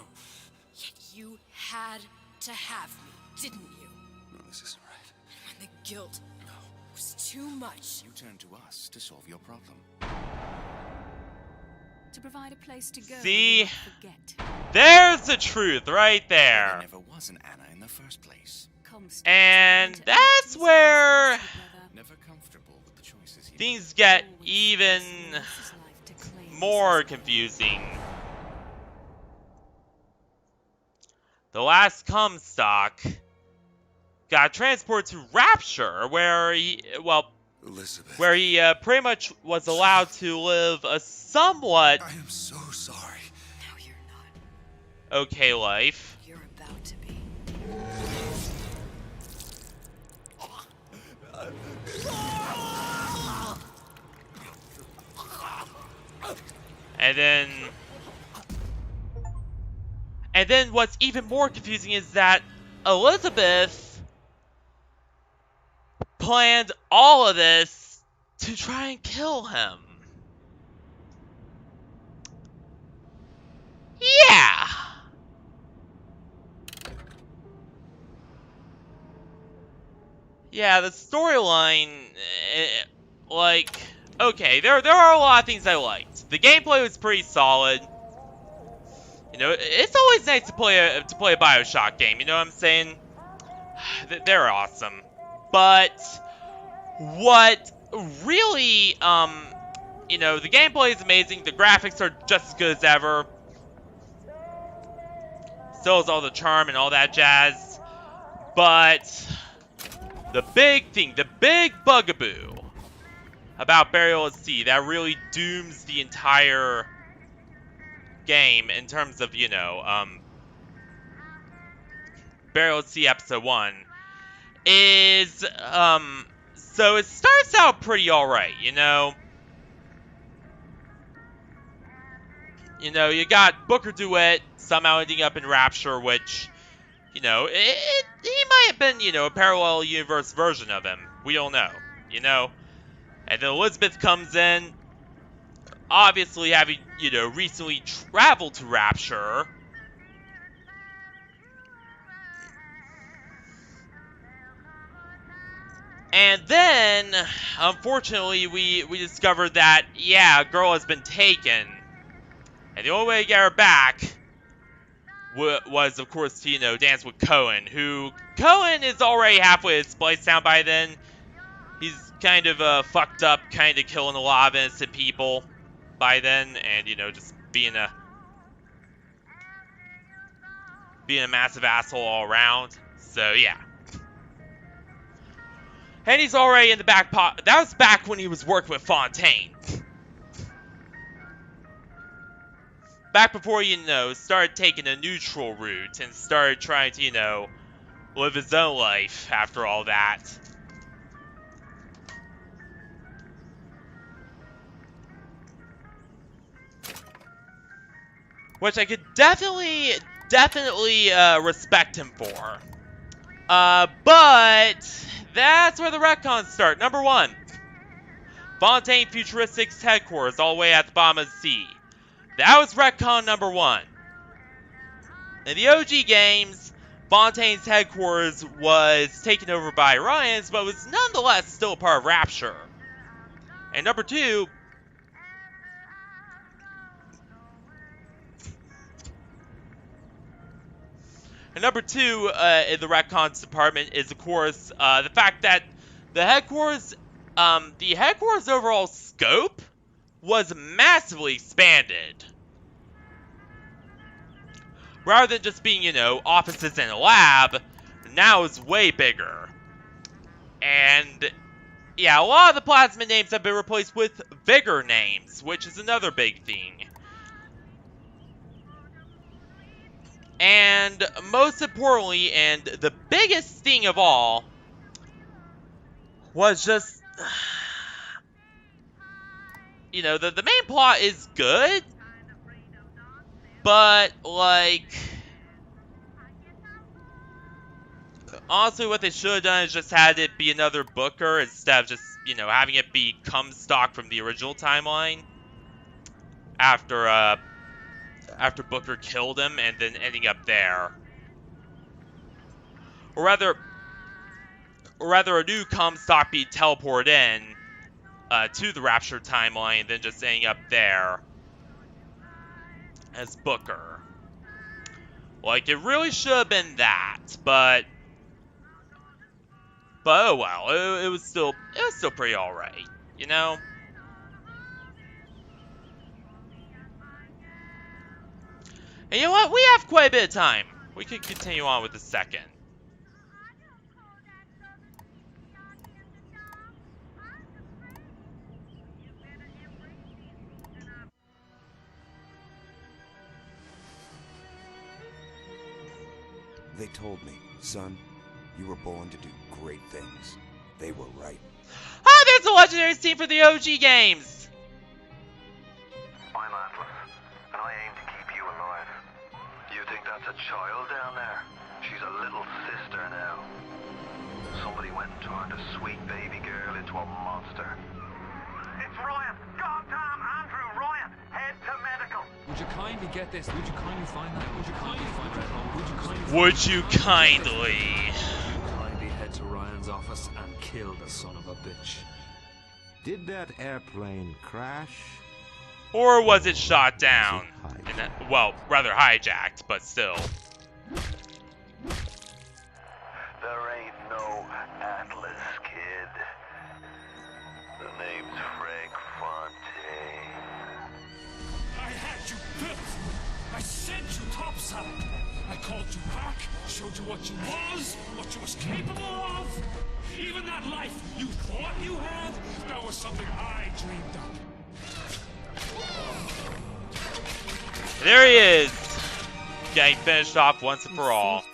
Yet you had to have me, didn't you? No, this isn't right. And when the guilt was too much. You turned to us to solve your problem. To provide a place to go. See? Forget. There's the truth right There there. never was an Anna in the first place. Comstock And to that's empty where spaces together. Never comfortable with the choices he things get Always even someone else's life to claim more as his own. confusing. The last Comstock got transported to Rapture, where he, Elizabeth. where he pretty much was allowed to live a somewhat I am so sorry. No, you're not. okay life. You're about to be. And then what's even more confusing is that Elizabeth planned all of this to try and kill him. Yeah. Yeah, the storyline, like, okay, there are a lot of things I liked. The gameplay was pretty solid. You know, it's always nice to play a Bioshock game. You know what I'm saying? They're awesome. But what really, you know, the gameplay is amazing. The graphics are just as good as ever. Still has all the charm and all that jazz. But the big thing, the big bugaboo about Burial at Sea that really dooms the entire game in terms of, you know, Burial at Sea Episode 1 is, so it starts out pretty alright, you know? You know, you got Booker DeWitt somehow ending up in Rapture, which, you know, he might have been, you know, a parallel universe version of him. We don't know, you know? And then Elizabeth comes in, obviously having, you know, recently traveled to Rapture. And then, unfortunately, we discovered that, yeah, a girl has been taken. And the only way to get her back was, of course, to, you know, dance with Cohen, who, Cohen is already halfway spliced down by then. He's kind of fucked up, kind of killing a lot of innocent people by then, and, you know, just being a massive asshole all around. So, yeah. And he's already in the back pot. That was back when he was working with Fontaine. Back before, you know, started taking a neutral route and started trying to, you know, live his own life after all that. Which I could definitely respect him for. But that's where the retcons start. Number 1, Fontaine Futuristics headquarters all the way at the bottom of the sea. That was retcon number 1. In the OG games, Fontaine's headquarters was taken over by Ryan's, but was nonetheless still a part of Rapture. And number 2, in the retcons department is, of course, the fact that the headquarters overall scope was massively expanded. Rather than just being, you know, offices and a lab, now it's way bigger. And, yeah, a lot of the plasma names have been replaced with Vigor names, which is another big thing. And most importantly, and the biggest thing of all, was just, you know, the main plot is good, but, like, honestly, what they should have done is just had it be another Booker instead of just, you know, having it be Comstock from the original timeline after Booker killed him and then ending up there. Or rather a new Comstock be teleported in to the Rapture timeline than just ending up there as Booker. Like, it really should have been that, but oh well, it was still pretty alright, you know? And you know what? We have quite a bit of time. We could continue on with the second. They told me, son, you were born to do great things. They were right. Ah, there's a legendary scene for the OG games! Spine Atlas. that's a child down there. She's a little sister now. Somebody went and turned a sweet baby girl into a monster. It's Ryan! Goddamn Andrew Ryan! Head to medical! Would you kindly get this? Would you kindly find that? Would you kindly find Red Hole? Would you kindly... Would you kindly? Kindly head to Ryan's office and kill the son of a bitch. Did that airplane crash? Or was it shot down? Well, rather hijacked, but still. There ain't no Atlas, kid. The name's Frank Fontaine. I had you built. I sent you topside. I called you back, showed you what you was, what you was capable of. Even that life you thought you had, that was something I dreamed up. There he is! Getting finished off once and for all.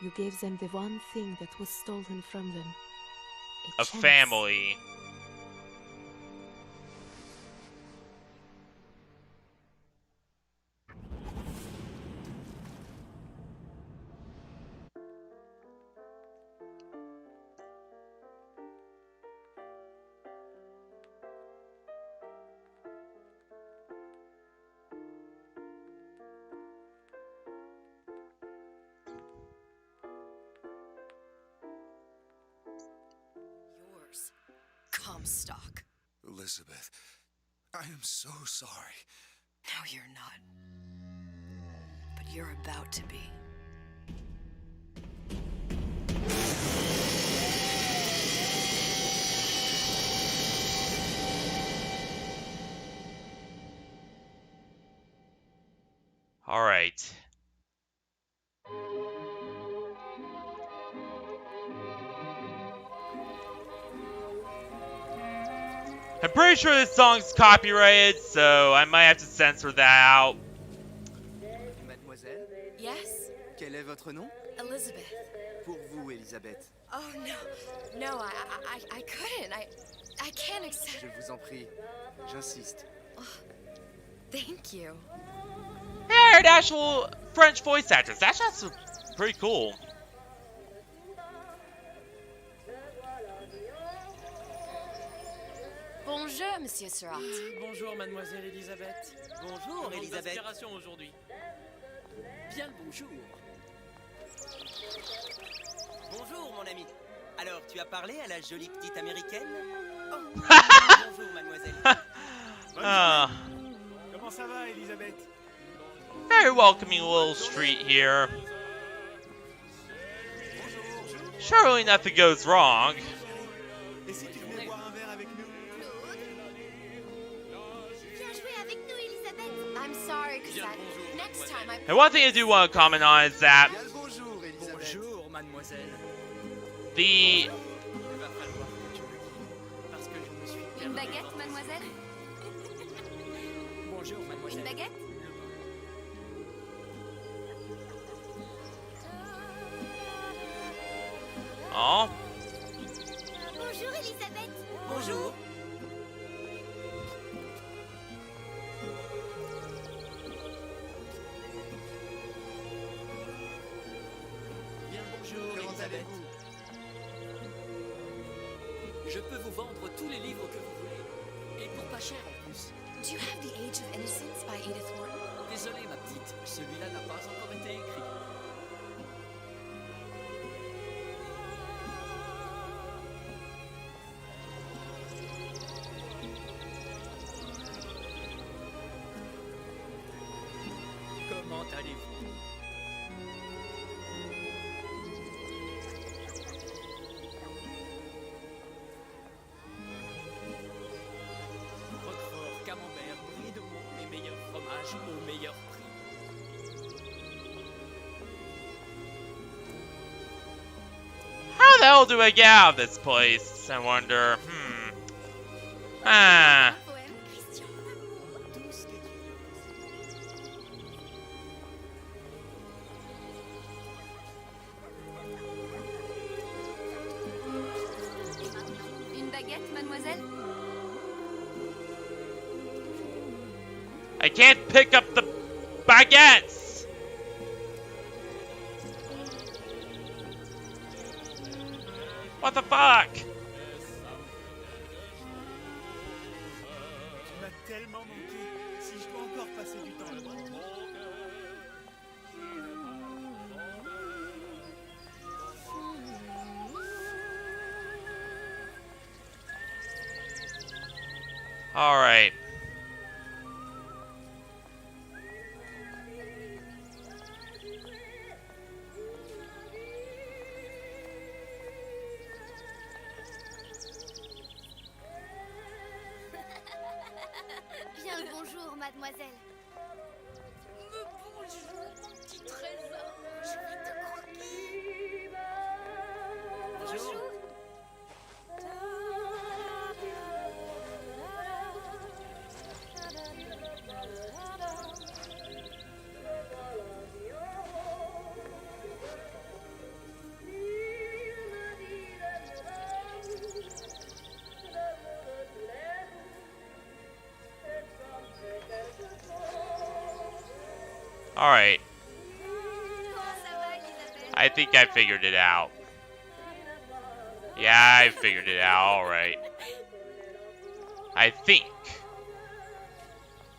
You gave them the one thing that was stolen from them. A family. Comstock. Elizabeth, I am so sorry. No, you're not. But you're about to be. All right. I'm pretty sure this song's copyrighted, so I might have to censor that out. Mademoiselle? Yes? Quel est votre nom? Elizabeth. Pour vous, Elisabeth. Oh, no. No, I couldn't. I can't accept... Je vous en prie. J'insiste. Oh, thank you. Yeah, I heard actual French voice actors. That's just pretty cool. Bonjour, Monsieur Surratt. Bonjour, Mademoiselle Elisabeth. Bonjour, Elisabeth. Inspiration aujourd'hui. Bien le bonjour. Bonjour, mon ami. Alors, tu as parlé à la jolie petite américaine? Oh, bonjour, mademoiselle. Comment ça va, Elisabeth? Very welcoming little street here. Surely nothing goes wrong. Et si tu venais boire un verre avec nous? Viens jouer avec nous, Elisabeth. I'm sorry, Cassette. Next time I... And one thing I do want to comment on is that Bonjour, Elisabeth. Bonjour, mademoiselle. the... Une baguette, mademoiselle? Bonjour, mademoiselle. Une baguette? Oh. Bonjour, Elisabeth. Bonjour. Bien le bonjour, Elisabeth. Je peux vous vendre tous les livres que vous voulez. Et pour pas cher en plus. Do you have The Age of Innocence by Edith Wharton? Désolé, ma petite. Celui-là n'a pas encore été écrit. Comment allez-vous? Roquefort, camembert, brie de Meaux, les meilleurs fromages au meilleur prix. How the hell do I get out of this place? I wonder. Ah. Une baguette, mademoiselle? I can't pick up the baguettes! What the fuck? Tu m'as tellement manqué. Si je dois encore passer du temps loin. All right. Bien le bonjour, mademoiselle. Bonjour, mon petit trésor. Je vais te croquer. Bonjour. All right. I think I figured it out. Yeah, I figured it out. All right. I think.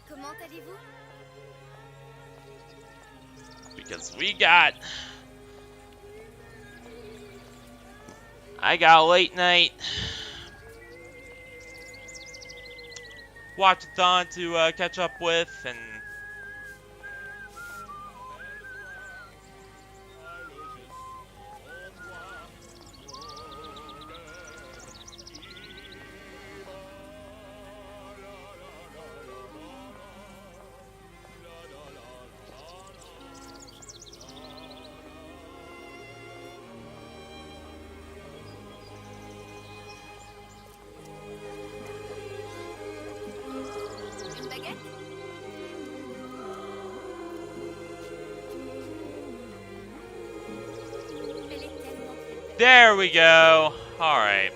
Comment allez-vous? Because I got a late night watch-a-thon to catch up with, and Une baguette? Elle est tellement très belle. there we go. All right.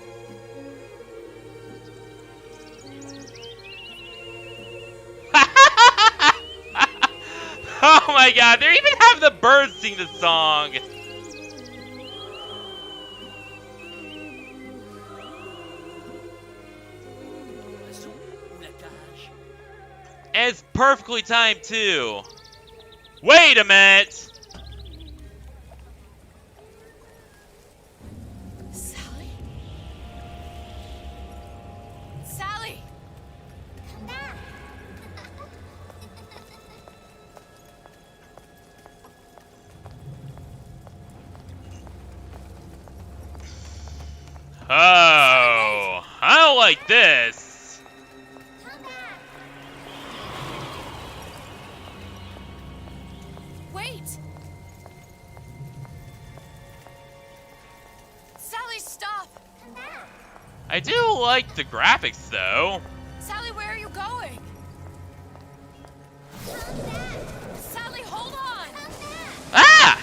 Oh my god, they even have the birds sing the song. And it's perfectly timed too. Wait a minute. Sally? Sally! Oh, I don't like this. Wait! Sally, stop! I do like the graphics though. Sally, where are you going? Sally, hold on! Ah!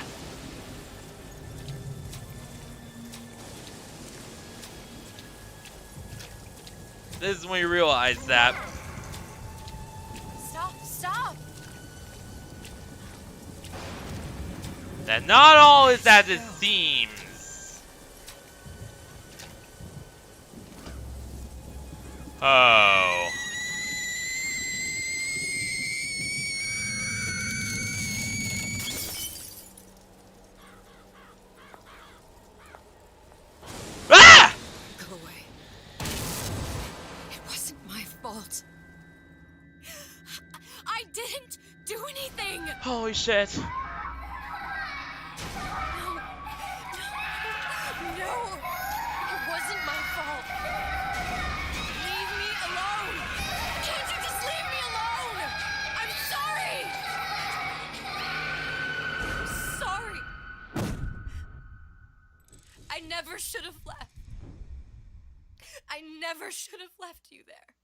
This is when you realize that. Stop, stop! That not all is as it seems. Oh. Ah! Go away. It wasn't my fault. I didn't do anything! Holy shit. No, it wasn't my fault. Leave me alone. Can't you just leave me alone? I'm sorry. I'm sorry. I never should have left. I never should have left you there.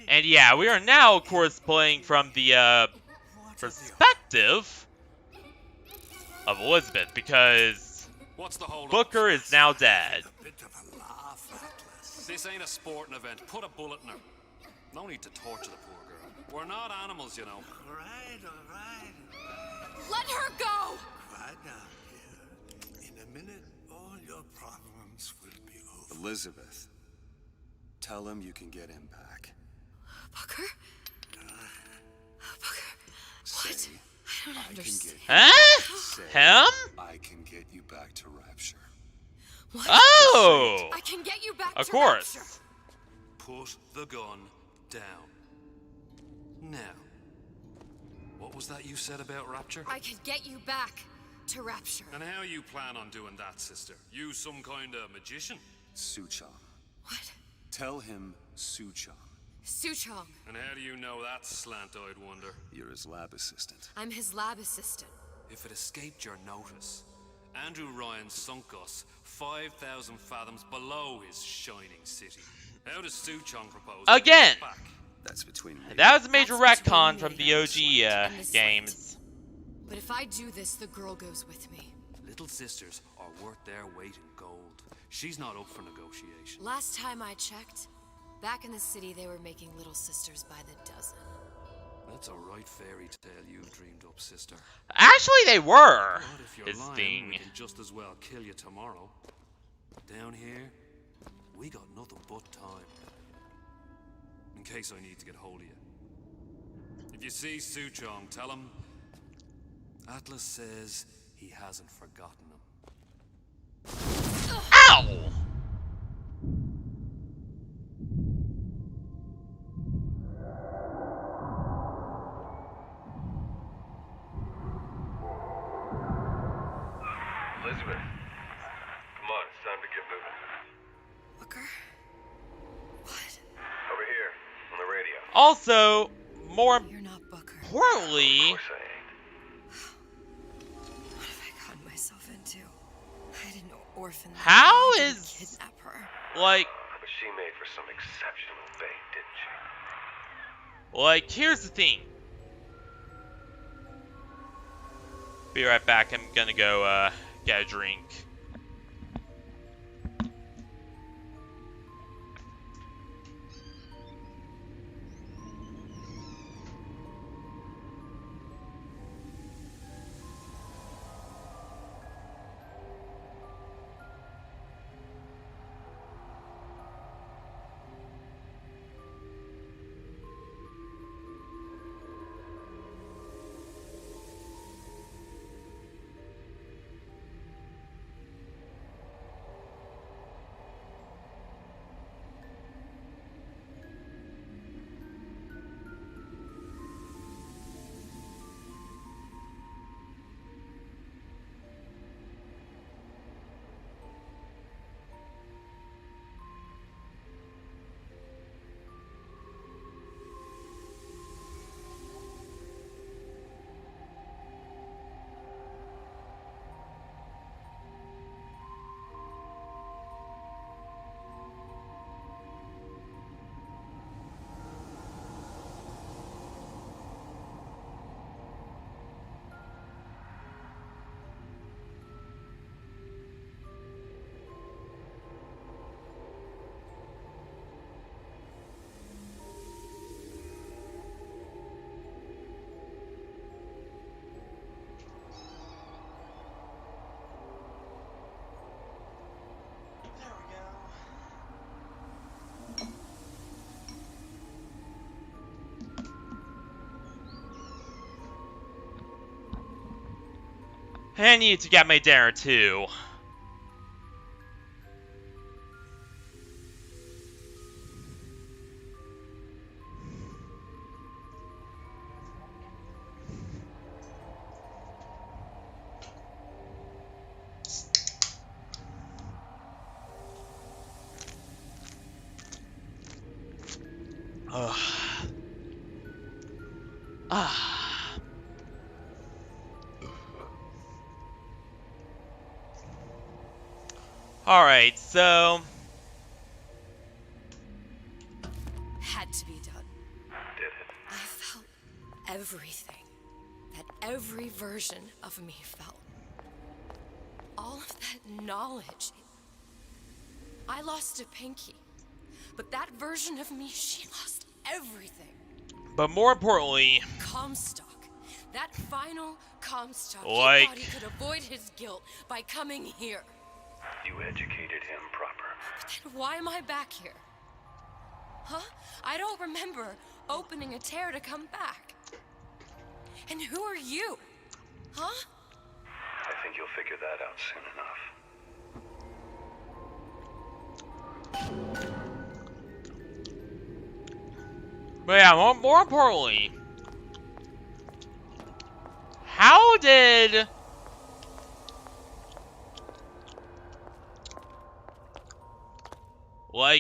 And yeah, we are now, of course, playing from the perspective of Elizabeth, because What's the hold Booker is now dead. This ain't a sporting event. Put a bullet in her. No need to torture the poor girl. We're not animals, you know. All right. Let her go! Quiet down, dear. In a minute, all your problems will be over. Elizabeth, tell him you can get him back. Booker? Booker, what? I don't understand. Huh? Him? I can get you back to Rapture. What? Oh! I can get you back Of to course. Rapture. Put the gun down. Now, what was that you said about Rapture? I can get you back to Rapture. And how you plan on doing that, sister? You some kind of magician? Suchong. What? Tell him Suchong. Suchong. And how do you know that, slant-eyed wonder? You're his lab assistant. I'm his lab assistant. If it escaped your notice, Andrew Ryan sunk us 5,000 fathoms below his shining city. How does Suchong propose to Again! get us back? That's between me. That was a major That's retcon between from me the and OG games. But if I do this, the girl goes with me. Little sisters are worth their weight in gold. She's not up for negotiation. Last time I checked, back in the city they were making little sisters by the dozen. That's a right fairy tale you've dreamed up, sister. Actually, they were. But if you're His lying, thing. we can just as well kill you tomorrow. Down here, we got nothing but time. In case I need to get hold of you. If you see Suchong, tell him Atlas says he hasn't forgotten him. Ow! Elizabeth, come on, it's time to get moving. Booker? What? Over here, on the radio. Also, more You're not Booker. importantly, Of course I ain't. What have I gotten myself into? I didn't orphan that how girl, I didn't is, kidnap her. like, But she made for some exceptional bait, didn't she? here's the thing. Be right back, I'm gonna go, get a drink. I need to get my dinner too. Ugh. Ah. Alright, so... Had to be done. Did it? I felt everything. that every version of me felt. All of that knowledge. I lost a pinky, but that version of me, she lost everything. But more importantly, Comstock, that final Comstock, like, he thought he could avoid his guilt by coming here. You educated him proper. But then why am I back here? Huh? I don't remember opening a tear to come back. And who are you? Huh? I think you'll figure that out soon enough. but yeah, more importantly, how did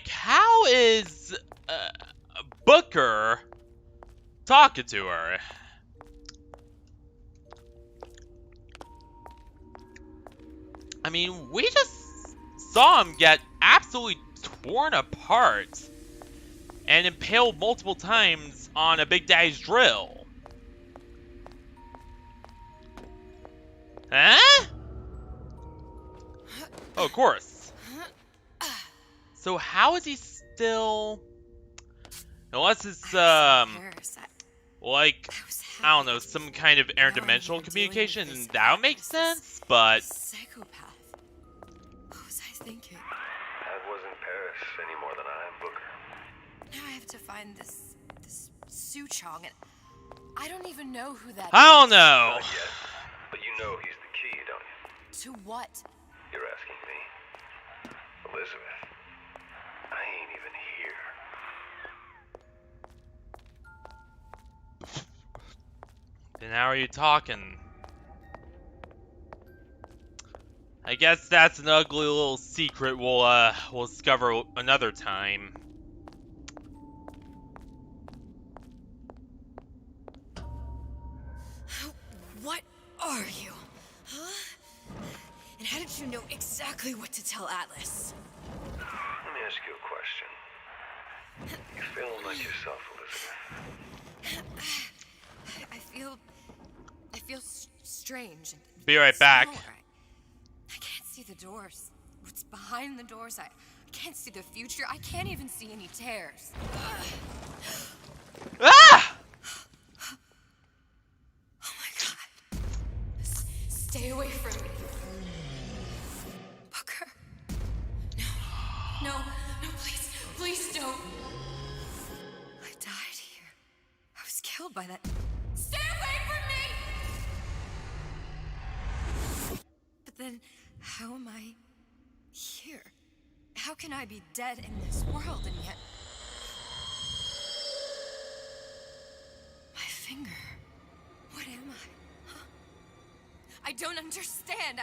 how is Booker talking to her? I mean, we just saw him get absolutely torn apart and impaled multiple times on a Big Daddy's drill. Huh? Oh, of course. So how is he still... Unless it's, like, I don't know, some kind of interdimensional communication, and that would make sense, but... Psychopath. What was I thinking? That wasn't Paris any more than I am Booker. Now I have to find this Suchong, and I don't even know who that I don't is. know. Not yet, but you know he's the key, don't you? To what? You're asking me. Elizabeth, I ain't even here. Then how are you talking? I guess that's an ugly little secret we'll discover another time. What are you? Huh? And how did you know exactly what to tell Atlas? Let me ask you a question. You feeling like yourself, Elizabeth? I feel strange. And Be right back. smaller. I can't see the doors. What's behind the doors? I can't see the future. I can't even see any tears. Ah! Oh my god. Stay away from me. Booker. No, please don't. I died here. I was killed by that. Stay away from me! But then, how am I here? How can I be dead in this world and yet... My finger. What am I? Huh? I don't understand.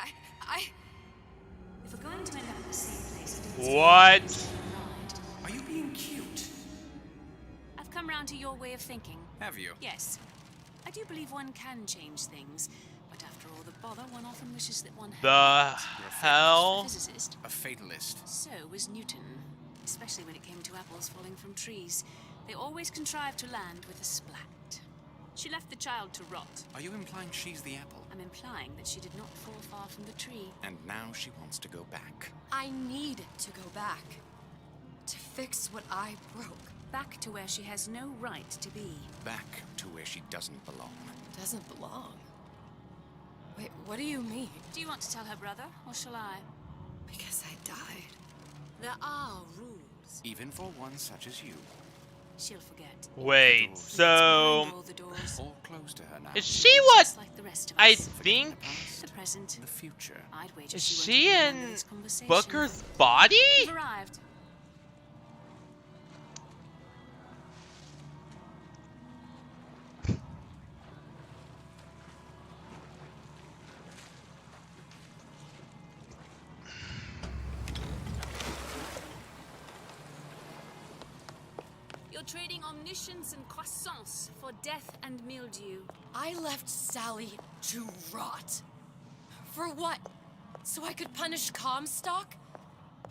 If we're going to end up in the same place... What? Are you being cute? I've come round to your way of thinking. Have you? Yes. I do believe one can change things, but after all the bother, one often wishes that one The hell? A physicist. A fatalist. So was Newton, especially when it came to apples falling from trees. They always contrived to land with a splat. She left the child to rot. Are you implying she's the apple? I'm implying that she did not fall far from the tree. And now she wants to go back. I need to go back. To fix what I broke. Back to where she has no right to be. Back to where she doesn't belong. Doesn't belong? Wait, what do you mean? Do you want to tell her brother, or shall I? Because I died. There are rules. Even for one such as you. She'll forget. Wait, so... All the doors. All close to her now. Is she what Like the rest of I us. think... The present. The future. I'd wager Is she she won't in remember this conversation. Booker's body? We've arrived. You're trading omniscience and croissance for death and mildew. I left Sally to rot. For what? So I could punish Comstock?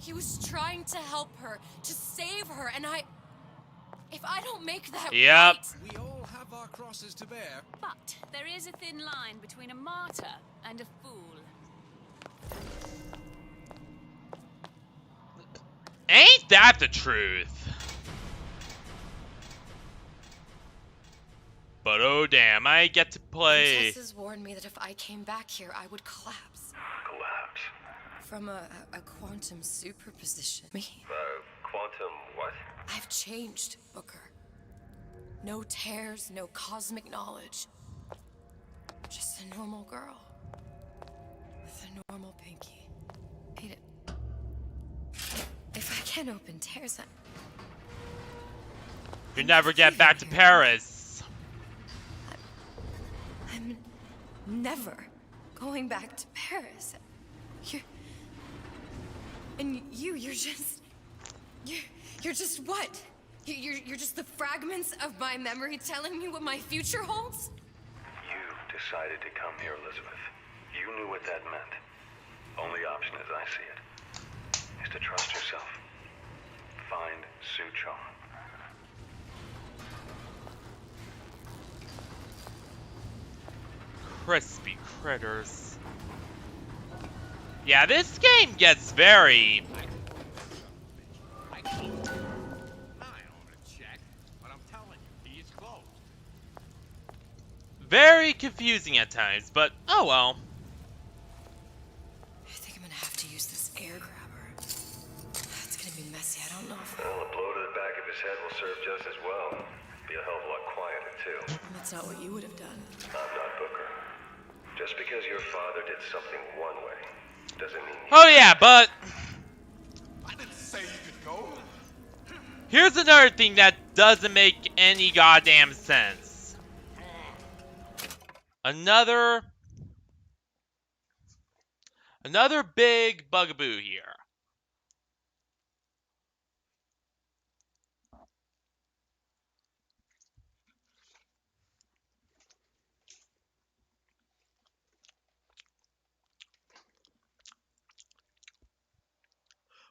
He was trying to help her, to save her, and if I don't make that Yep. right... We all have our crosses to bear. But there is a thin line between a martyr and a fool. Ain't that the truth? But oh damn, I get to play. Princesses warned me that if I came back here, I would collapse. Collapse. From a quantum superposition. Me. Quantum what? I've changed, Booker. No tears, no cosmic knowledge. Just a normal girl. With a normal pinky. Hate it. If I can't open tears, You never get back to Paris. I'm never going back to Paris. You're just what? You're just the fragments of my memory telling me what my future holds? You decided to come here, Elizabeth. You knew what that meant. Only option, as I see it, is to trust yourself. Find Suchong. Crispy critters. Yeah, this game gets very... very confusing at times, but oh well. I think I'm gonna have to use this air grabber. It's gonna be messy, I don't know if... Well, a blow to the back of his head will serve just as well. Be a hell of a lot quieter, too. That's not what you would have done. I'm not Booker. Just because your father did something one way, doesn't mean... Oh yeah, but... I didn't say you could go. here's another thing that doesn't make any goddamn sense. Another big bugaboo here.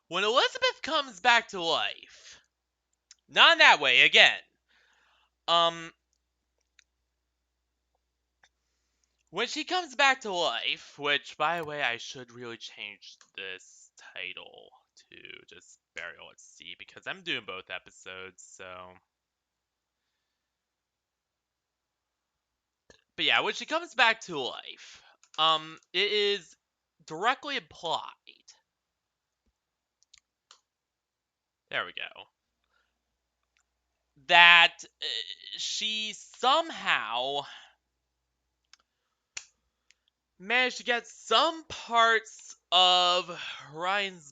When Elizabeth comes back to life, not in that way, again. When she comes back to life, which, by the way, I should really change this title to just Burial at Sea, because I'm doing both episodes, so... But yeah, when she comes back to life, it is directly implied. There we go. That she somehow managed to get some parts of Ryan's,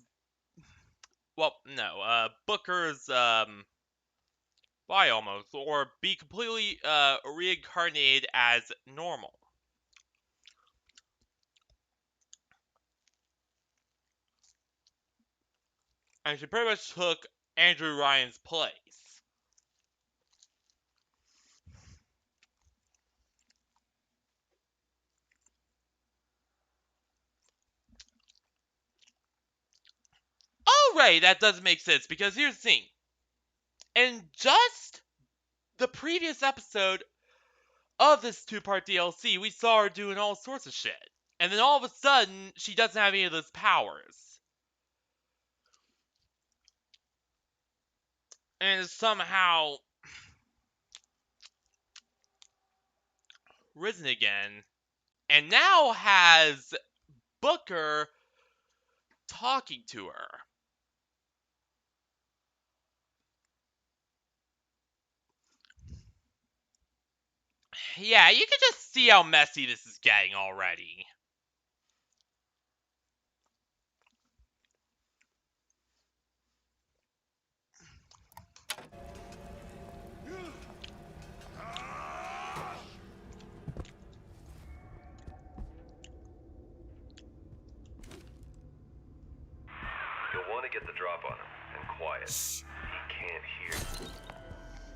well, no, Booker's, body almost, or be completely, reincarnated as normal. And she pretty much took Andrew Ryan's place. Alright, that doesn't make sense, because here's the thing. In just the previous episode of this two-part DLC, we saw her doing all sorts of shit. And then all of a sudden, she doesn't have any of those powers. And is somehow risen again. And now has Booker talking to her. Yeah, you can just see how messy this is getting already. You'll want to get the drop on him, and quiet. He can't hear.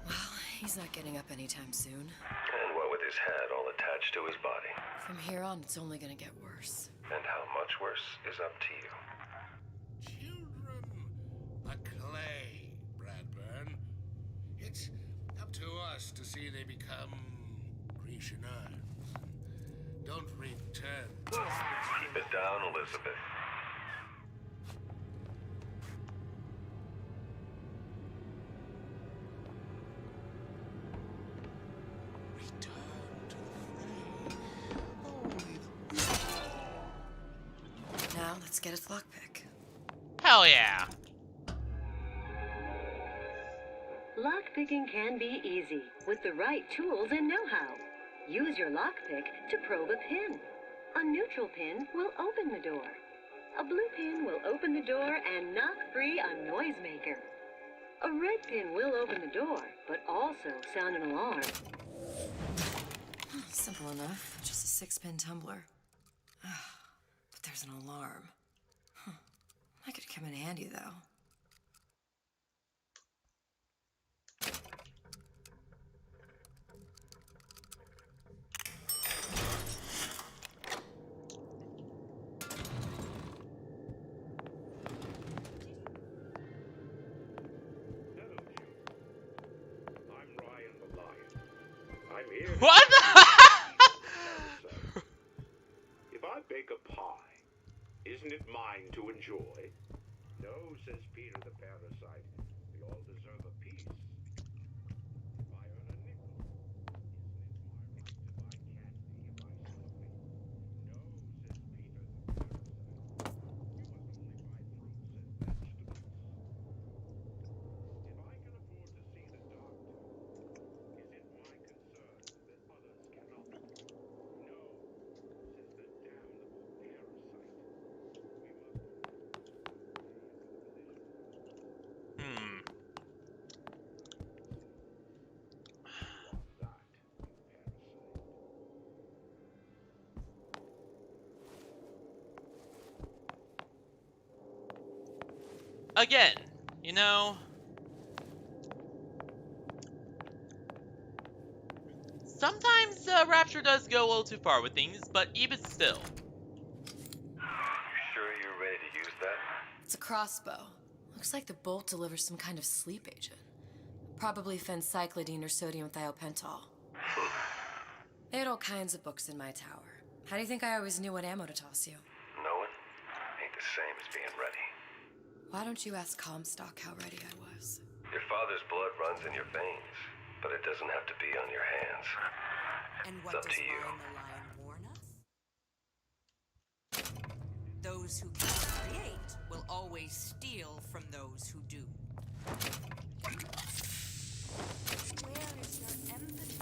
Well, he's not getting up anytime soon. And what with his head all attached to his body. From here on, it's only gonna get worse. And how much worse is up to you. Children, a clay, Bradburn. It's up to us to see they become Richelieu. Don't pretend. Keep it down, Elizabeth. Now let's get its lockpick. Hell yeah. Lockpicking can be easy with the right tools and know-how. Use your lockpick to probe a pin. A neutral pin will open the door. A blue pin will open the door and knock free a noisemaker. A red pin will open the door, but also sound an alarm. Simple enough. Just a 6-pin tumbler. But there's an alarm. That could come in handy, though. What? If I bake a pie, isn't it mine to enjoy? No, says Peter the parasite. We all deserve a piece. If I earn a nickel, isn't it my right to buy candy if I slowly? No, says Peter the parasite. You must only buy fruits and vegetables. If I can afford to see the doctor, is it my concern that others cannot? No, says the damnable parasite. Hmm. Again, you know, sometimes Rapture does go a little too far with things, but even still. You sure you're ready to use that? It's a crossbow. Looks like the bolt delivers some kind of sleep agent. Probably phencyclidine or sodium thiopental. They had all kinds of books in my tower. How do you think I always knew what ammo to toss you? Knowing ain't the same as being ready. Why don't you ask Comstock how ready I was? Your father's blood runs in your veins, but it doesn't have to be on your hands. And It's what up does to you. Lion the Lion warn us? Those who cannot create will always steal from those who do. Where is your empathy?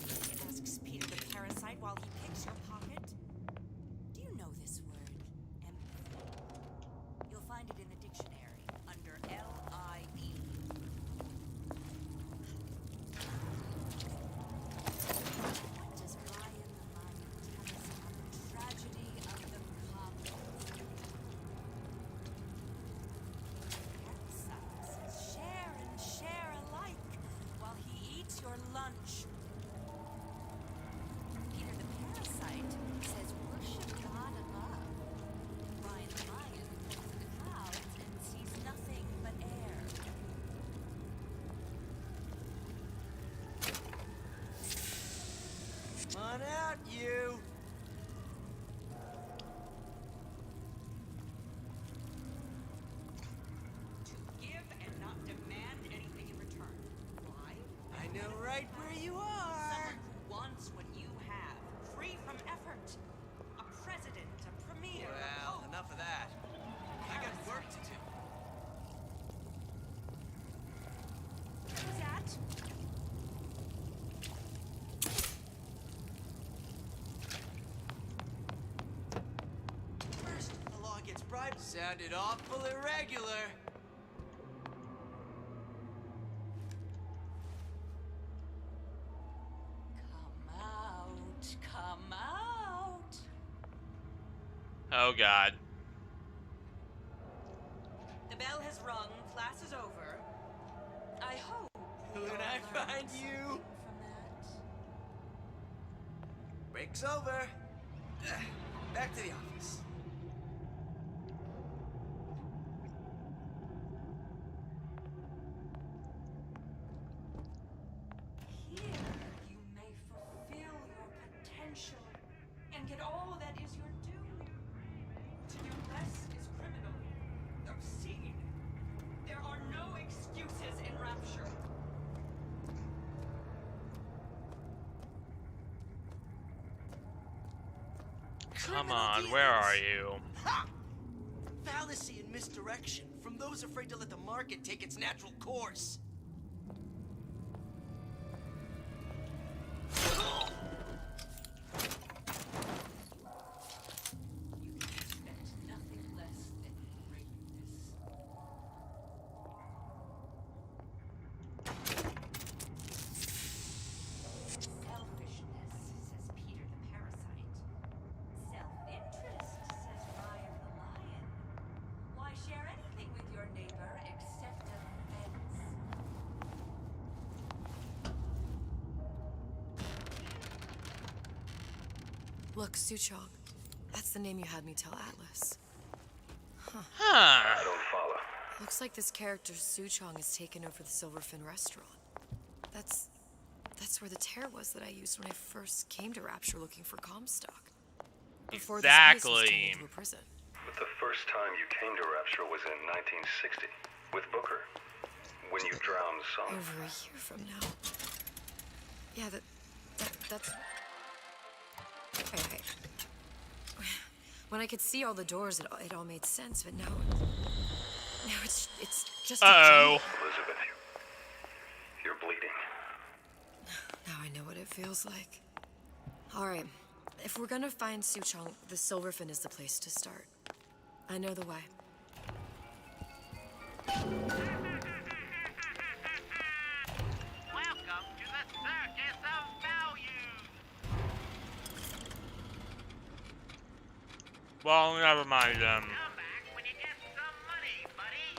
Asks Peter the parasite while he picks your pocket. Do you know this word, empathy? You'll find it in the dictionary under L-I-E. What does Ryan the Lion tell us about the tragedy of the commons? Parasite says share and share alike while he eats your lunch. Peter the parasite says worship God above. Ryan the Lion looks at the clouds and sees nothing but air. Come on out, you! To give and not demand anything in return. Why? I know right where you are. Someone who wants what you have, free from effort. A president, a premier. Well, enough of that. I got work to do. Who's that? First, the law gets bribed. Sounded awful irregular. Come out, come out. Oh god. The bell has rung, class is over. I hope. When I find you. From that. Break's over. Back to the office. Here you may fulfill your come on, where are you? Ha! Fallacy and misdirection from those afraid to let the market take its natural course. Look, Suchong. That's the name you had me tell Atlas. Huh. Huh. I don't follow. Looks like this character Suchong has taken over the Silverfin restaurant. That's where the tear was that I used when I first came to Rapture looking for Comstock. Before this place was turned into a prison. But the first time you came to Rapture was in 1960 with Booker. When you drowned Son. Over a year from now. Yeah, that's... Hey. When I could see all the doors, it all made sense, but now it's just a Uh-oh. Elizabeth, you're bleeding. Now I know what it feels like. Alright, if we're gonna find Suchong, the Silverfin is the place to start. I know the way. Welcome to the Circus of Values! Well, never mind, Come back when you get some money, buddy!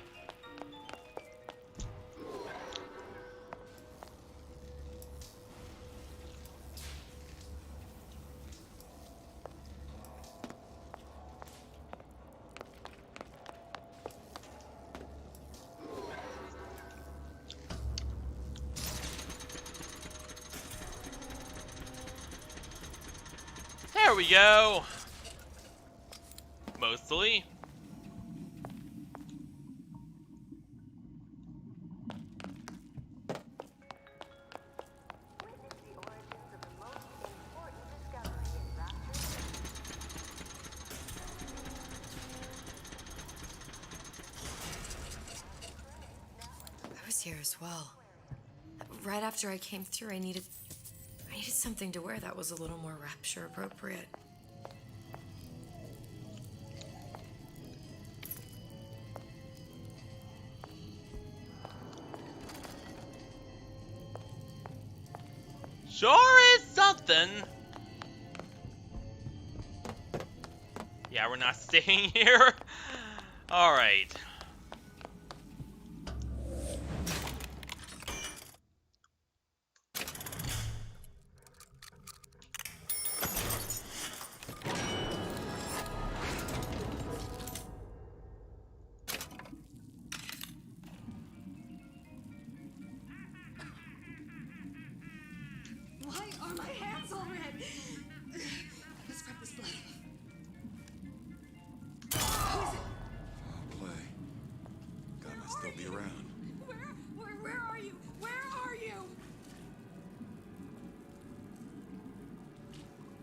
There we go. Mostly. I was here as well. Right after I came through, I needed something to wear that was a little more Rapture appropriate. Sure is something. Yeah, we're not staying here. Alright. Why are my hands all red? Let's scrub this blood off. Who is it? Play. God might still be around. Where are you? Where are you?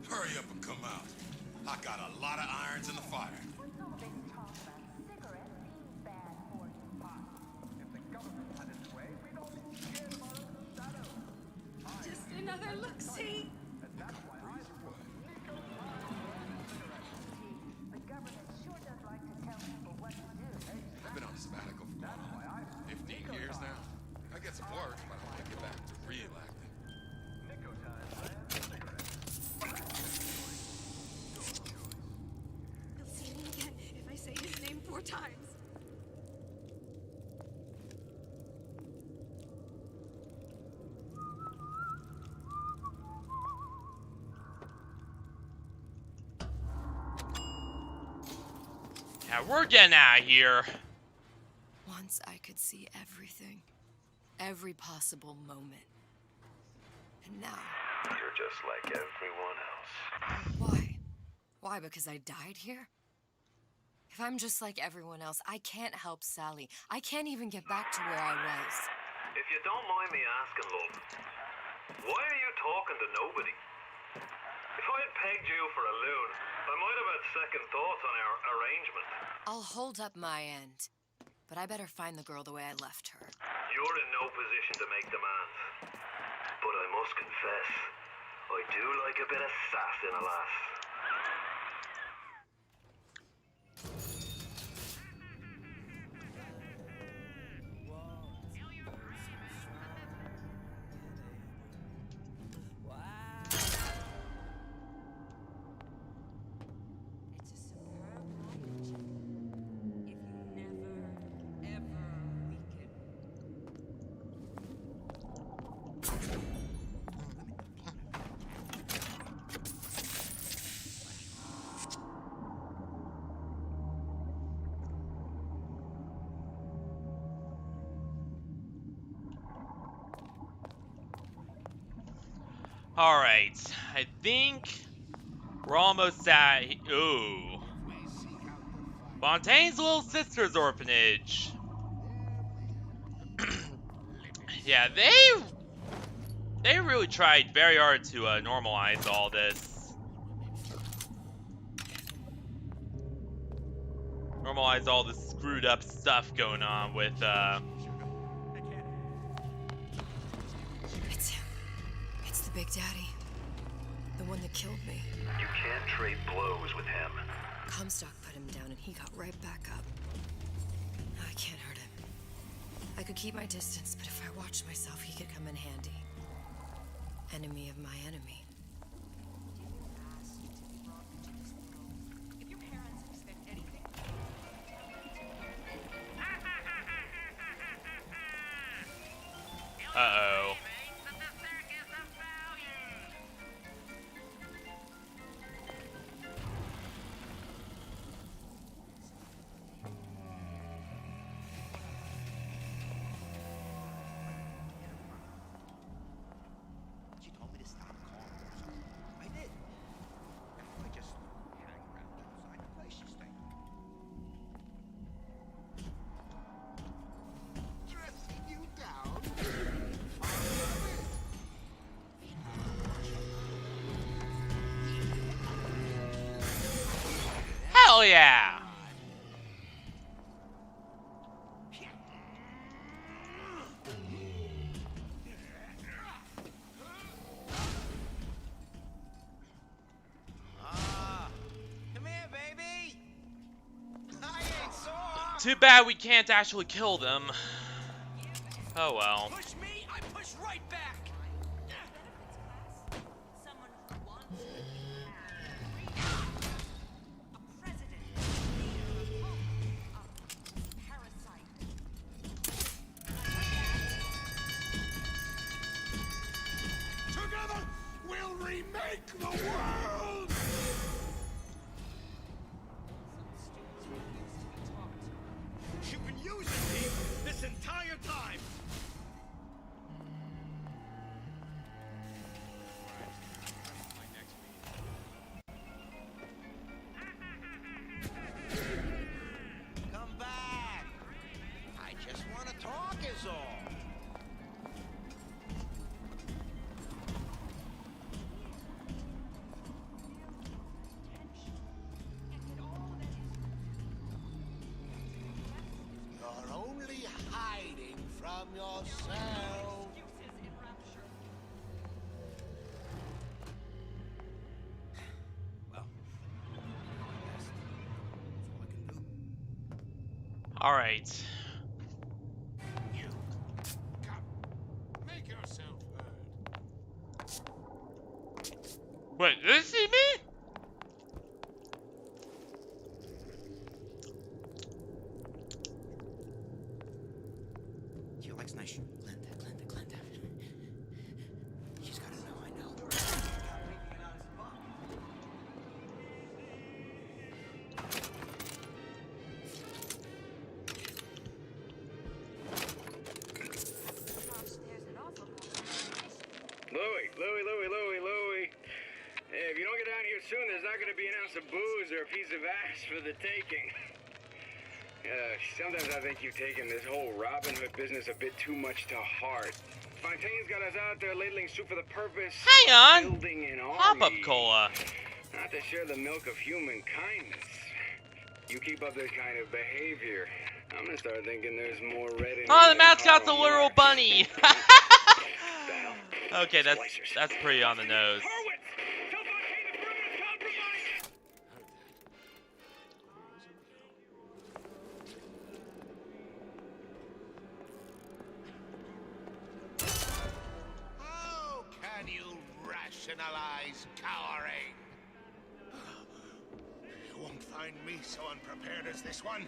Hurry up and come out. I got a lot of irons in the fire. Just another look-see. I've been on sabbatical for about 15 years now. I get some work, but I want to get back to real acting. You'll see me again if I say his name 4 times. Yeah, we're getting out of here. Once I could see everything. Every possible moment. And now... You're just like everyone else. Why? Why, because I died here? If I'm just like everyone else, I can't help Sally. I can't even get back to where I was. If you don't mind me asking, love, why are you talking to nobody? If I had pegged you for a loon, I might have had second thoughts on our arrangement. I'll hold up my end, but I better find the girl the way I left her. You're in no position to make demands. But I must confess, I do like a bit of sass in a lass. Alright, I think we're almost at... Ooh. Fontaine's little sister's orphanage. Yeah, they really tried very hard to normalize all this. Normalize all this screwed up stuff going on with It's the Big Daddy. The one that killed me. You can't trade blows with him. Comstock put him down and he got right back up. I can't hurt him. I could keep my distance, but if I watched myself, he could come in handy. Enemy of my enemy. Uh-oh. She told me to stop calling her. I did. I just hang around outside the place she's staying. Dressing you down. Hell yeah! Come here, baby. I ain't sore. Too bad we can't actually kill them. Oh well. Push me, I push right back. Together, we'll remake the world! You've been using me this entire time! Come back. I just want to talk is all. You're only hiding from yourself. Alright. Make yourself heard. Wait, did it see me? She likes nice Glenda. She's gotta know I know. Louie. Hey, if you don't get down here soon, there's not gonna be an ounce of booze or a piece of ass for the taking. Sometimes I think you've taken this whole Robin Hood business a bit too much to heart. Fontaine's got us out there ladling soup for the purpose Hang on. of building an Pop up army. cola. Not to share the milk of human kindness. You keep up this kind of behavior, I'm gonna start thinking there's more red in Oh, you the than mascot's a Karl literal Marx. bunny. Okay, that's pretty on the nose. How can you rationalize cowering? You won't find me so unprepared as this one.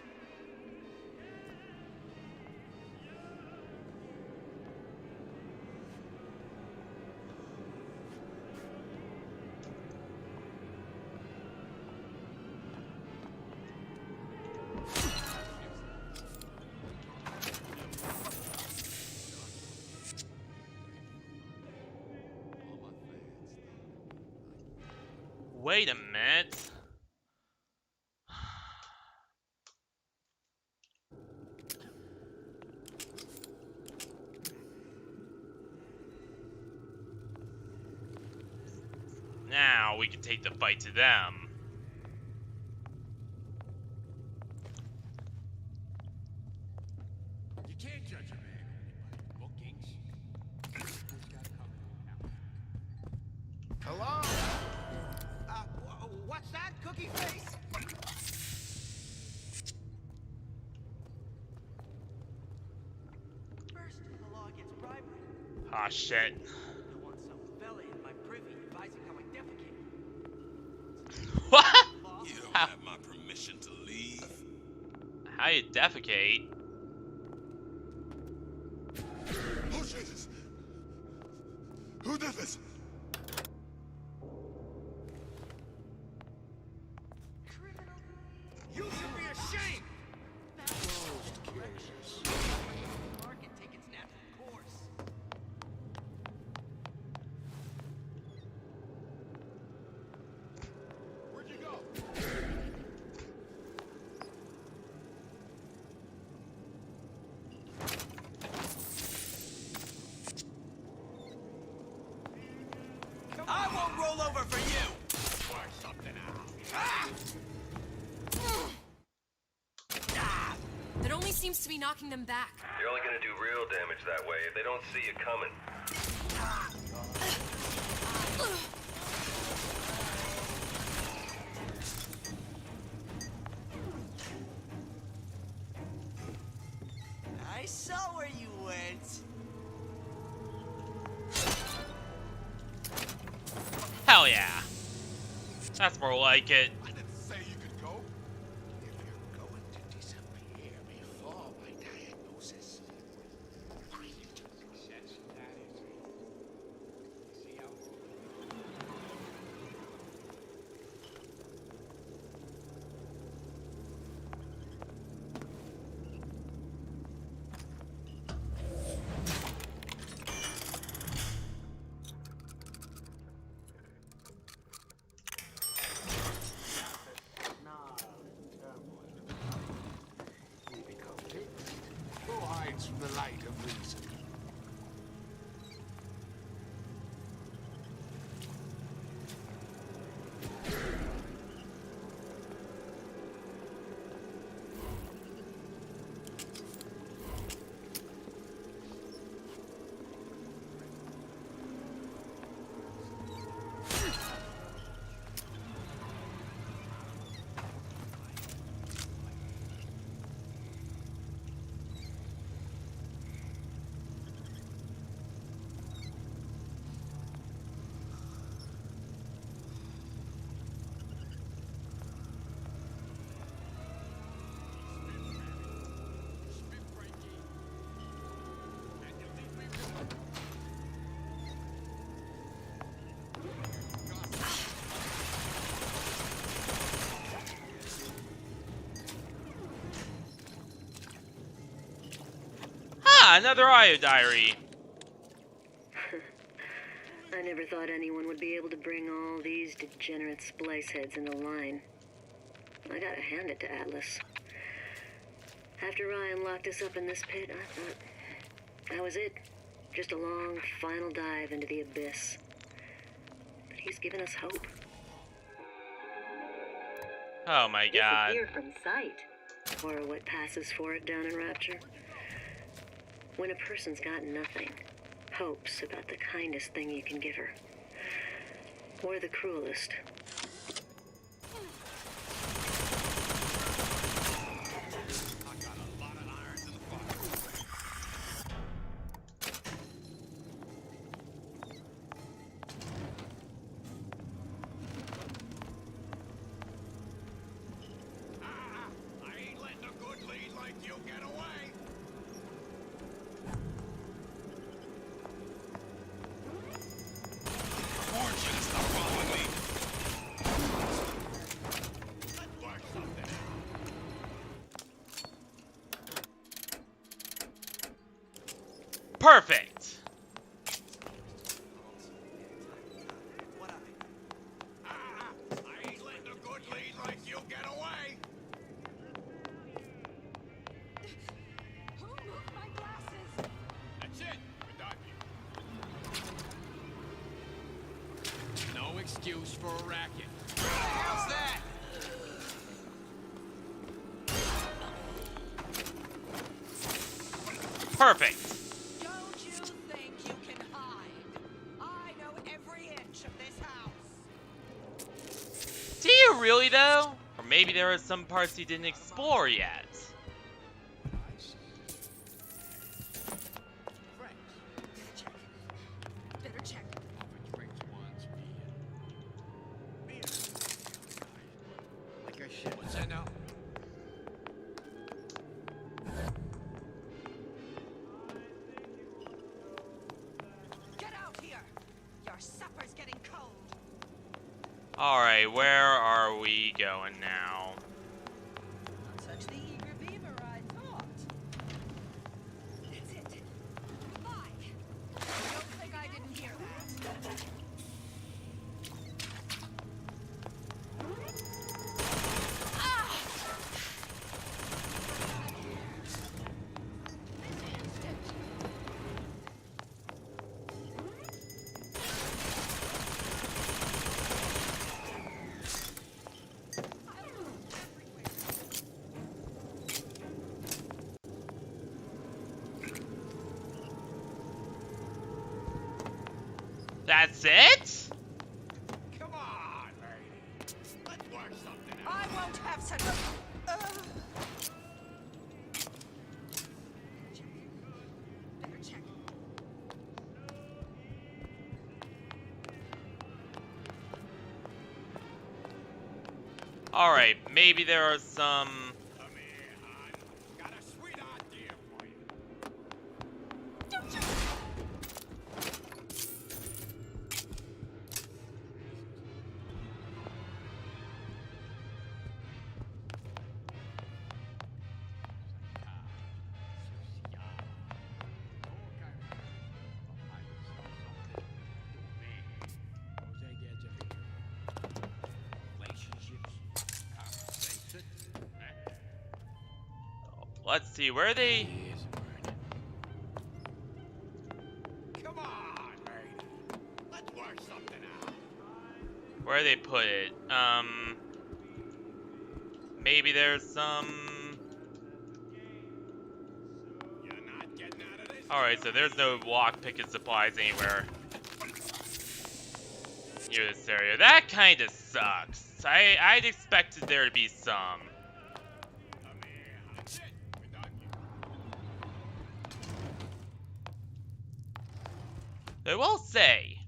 Wait a minute. Now we can take the fight to them. You can't judge a man only by bookings. Hello? What's that, Cookie Face? First, the law gets bribery. Ah, shit. I want some fella in my privy advising how I defecate. What? You don't have my permission to leave. How you defecate? Oh, Jesus! Who did this? You should be ashamed! Market take its natural course. Where'd you go? I won't roll over for you! Try something out. It only seems to be knocking them back. You're only gonna do real damage that way if they don't see you coming. I saw where you went. Hell yeah. That's more like it. I didn't say you could go. If you're going to disappear before my diagnosis, why you took success that is. See how we become fixed. Who hides from the light of reason? Ah, another audio diary. I never thought anyone would be able to bring all these degenerate splice heads into line. I gotta hand it to Atlas. After Ryan locked us up in this pit, I thought that was it. Just a long, final dive into the abyss. But he's given us hope. Oh my god. Disappear from sight. Or what passes for it down in Rapture. When a person's got nothing, hope's about the kindest thing you can give her. Or the cruelest. Perfect. That's it. We're done. No excuse for a racket. How's that? Perfect. Don't you think you can hide? I know every inch of this house. Do you really though? Or maybe there are some parts you didn't explore yet. Better check. Like I should. What's that now? Get out here. Your supper's getting cold. Alright, where are we going now? Not such the eager beaver I thought. That's it. Goodbye. Don't think I didn't hear that. That's it? Come on, lady. Let's work something out. I won't have such. Better check. Alright, maybe there are some... Come here, hon. Got a sweet idea for you. Let's see, where are they? Come on, lady. Let's work something out. Where they put it? Maybe there's some... You're not getting out of this. Alright, so there's no lockpicking supplies anywhere near this area. That kinda sucks. I'd expected there to be some. Come here, hon. That's it. We're done. I will say,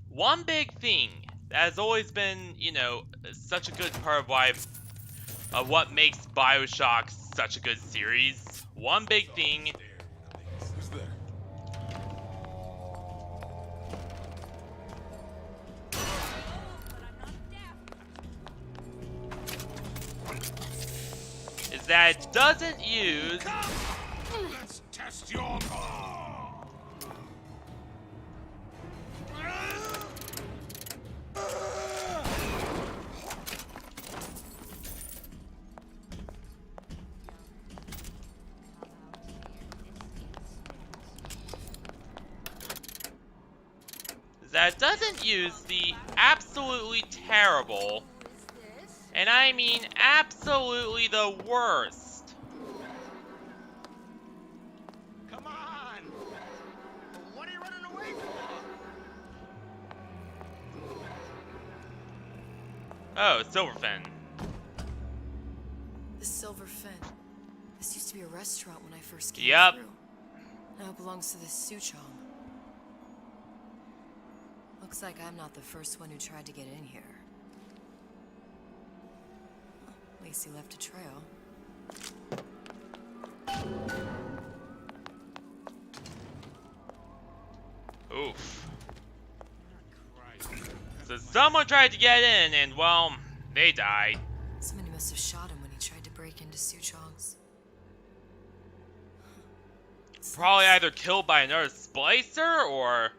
one big thing that has always been, you know, such a good part of what makes Bioshock such a good series. One big thing. Who's there? Is that it doesn't use. Let's test your law. that doesn't use the absolutely terrible, and I mean absolutely the worst. Come on! What are you running away for? Oh, Silverfin. The Silver Fin. This used to be a restaurant when I first came Yep. through. Now it belongs to this Suchong. Looks like I'm not the first one who tried to get in here. Well, Lacey left a trail. Oof. So someone tried to get in, and well, they died. Somebody must have shot him when he tried to break into Suchong's. Probably either killed by another splicer, or...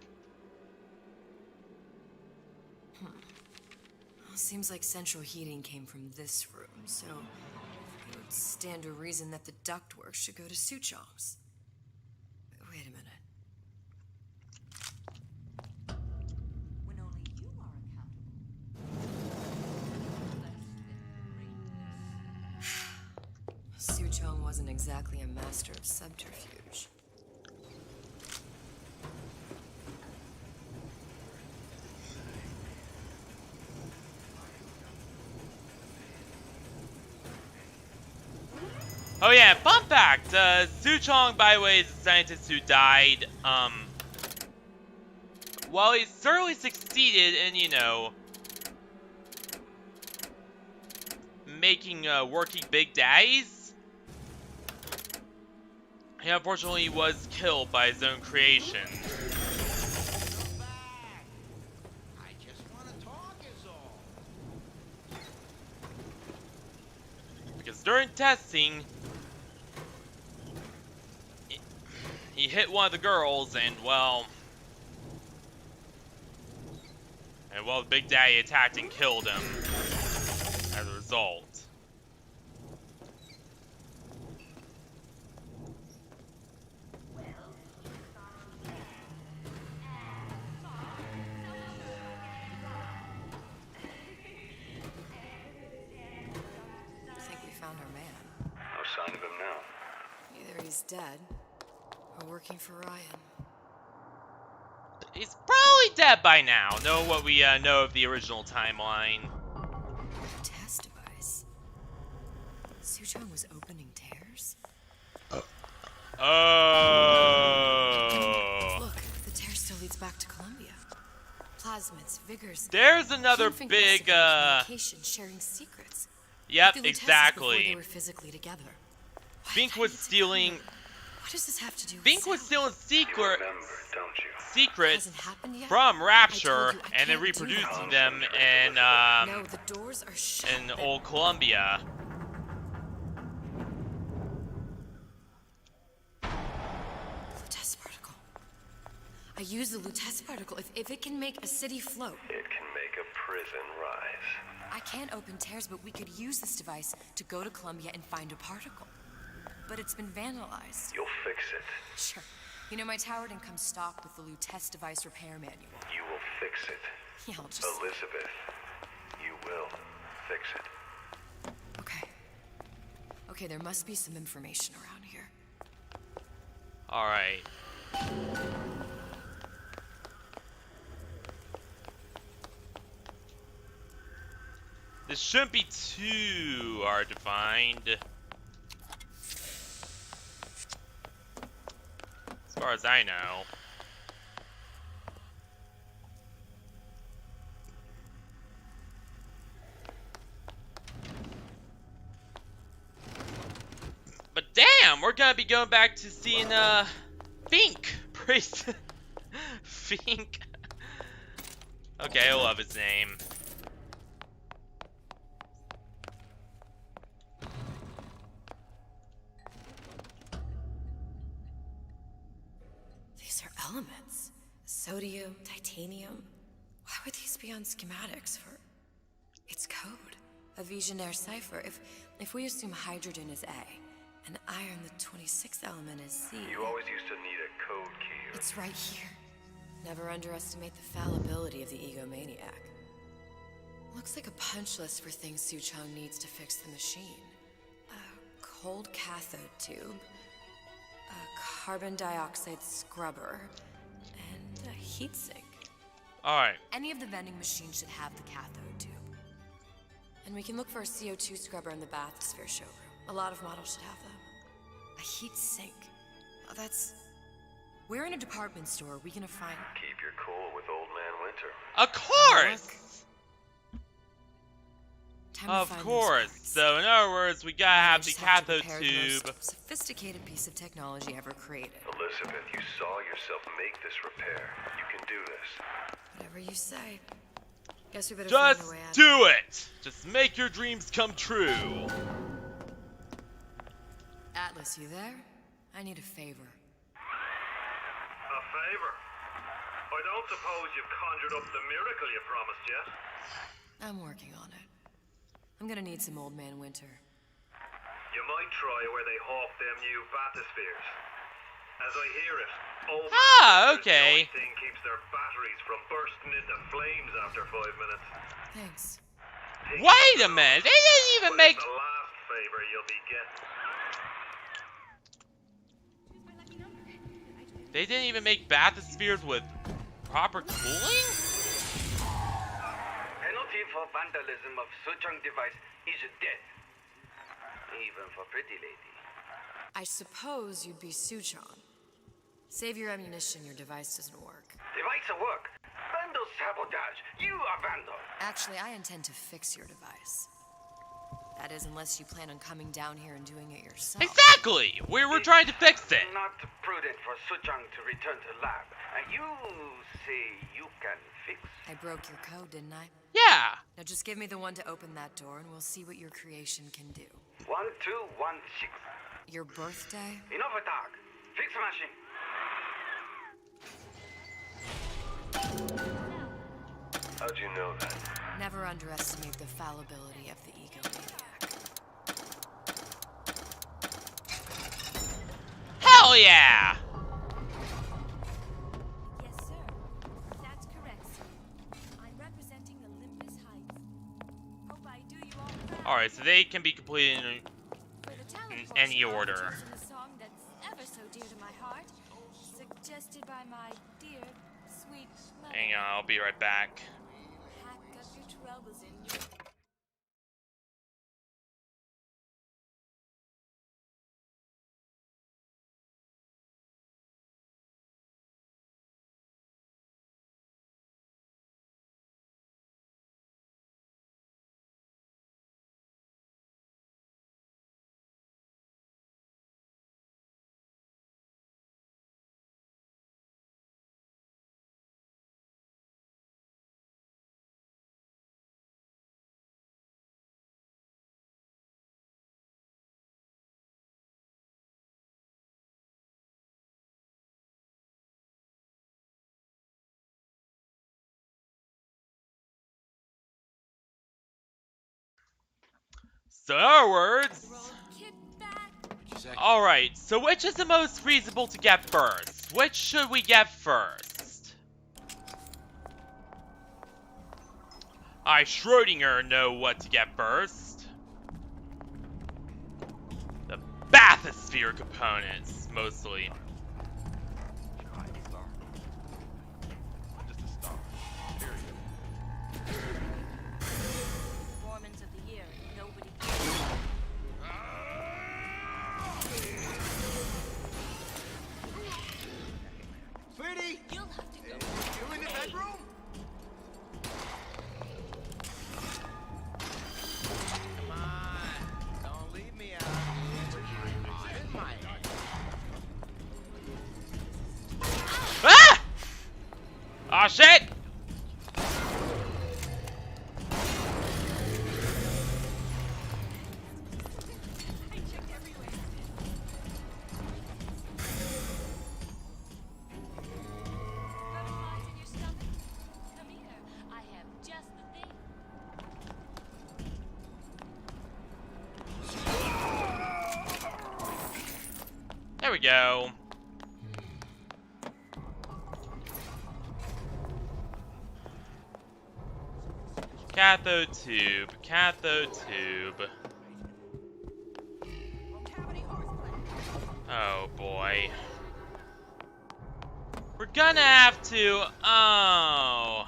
Well, seems like central heating came from this room, so it would stand to reason that the ductwork should go to Suchong's. Wait a minute. Suchong wasn't exactly a master of subterfuge. Oh yeah, fun fact, Suchong, by the way, is a scientist who died, while he certainly succeeded in, you know, making, working big daddies, he unfortunately was killed by his own creation. I just want to talk is all. Because during testing, he hit one of the girls, and well, the Big Daddy attacked and killed him as a result. I think we found our man. No sign of him now. Either he's dead, or working for Ryan. He's probably dead by now, knowing what we know of the original timeline. Test device. Suchong was opening tears? Oh. Look, the tear still leads back to Columbia. Plasmids, vigors. There's another big, communication, sharing secrets. Yep, They were tested exactly. before they were physically together. Fink was stealing. What does this have to do with Fink was Sally? stealing You remember, don't you? secrets Hasn't happened yet? from Rapture I told you, I and then can't do reproducing that. them in No, the doors are shut. in old Columbia. Lutece particle. I use the Lutece particle. If it can make a city float. It can make a prison rise. I can't open tears, but we could use this device to go to Columbia and find a particle. But it's been vandalized. You'll fix it. Sure. You know, my tower didn't come stocked with the Lutece device repair manual. You will fix it. Yeah, I'll just... Elizabeth, you will fix it. Okay. Okay, there must be some information around here. Alright. This shouldn't be too hard to find. As far as I know. But damn, we're gonna be going back to seeing, Fink! Priest. Fink. Okay, I love his name. These are elements. Sodium, titanium. Why would these be on schematics for... It's code. A Visionaire cipher. If we assume hydrogen is A, and iron, the 26th element, is C... You always used to need a code key. It's right here. Never underestimate the fallibility of the egomaniac. Looks like a punch list for things Suchong needs to fix the machine. A cold cathode tube, a carbon dioxide scrubber, and a heatsink. Alright. Any of the vending machines should have the cathode tube. And we can look for a CO2 scrubber in the bathysphere showroom. A lot of models should have them. A heat sink. Oh, that's... Where in a department store are we gonna find... Keep your cool with Old Man Winter. Of course! Time to Of find those course. parts. So in other words, we gotta have the just have to cathode prepare the most tube. sophisticated piece of technology ever created. Elizabeth, you saw yourself make this repair. You can do this. Whatever you say. Guess we better Just find a way out. do it! Just make your dreams come true. Atlas, you there? I need a favor. A favor? I don't suppose you've conjured up the miracle you promised yet? I'm working on it. I'm gonna need some Old Man Winter. You might try where they hawk them new bathyspheres. As I hear it, Old Ah, Winter's okay. joint thing keeps their batteries from bursting into flames after 5 minutes. Thanks. Wait a minute! They didn't even make... The last favor you'll be getting. They didn't even make bathyspheres with proper cooling? Penalty for vandalism of Suchong device is death. Even for pretty lady. I suppose you'd be Suchong. Save your ammunition, your device doesn't work. Device at work. Vandal sabotage. You are vandal. Actually, I intend to fix your device. That is, unless you plan on coming down here and doing it yourself. Exactly! We were trying to fix it! Not prudent for Suchong to return to lab. You say you can fix? I broke your code, didn't I? Yeah! Now just give me the one to open that door and we'll see what your creation can do. 1216. Your birthday? Enough attack. Fix machine. How'd you know that? Never underestimate the fallibility of the egomaniac. Hell yeah! Yes, sir. That's correct, sir. I'm representing Olympus Heights. Hope I do you all proud. Alright, so they can be completed For the talent in portion, any I've order. chosen a song that's ever so dear to my heart, suggested by my dear, sweet mother. Hang on, I'll be right back. Pack up your troubles in your... So in other words... Alright, so which is the most feasible to get first? Which should we get first? I Schrodinger know what to get first. The bathysphere components, mostly. Performance of the year. Nobody. Sweetie! You'll have to go. You in the bedroom? Come on. Don't leave me out here. In my head. Ah! Aw, shit! Butterflies in your stomach? Come here. I have just the thing. There we go. Cathode tube. Cathode tube. Oh boy. We're gonna have to. Oh.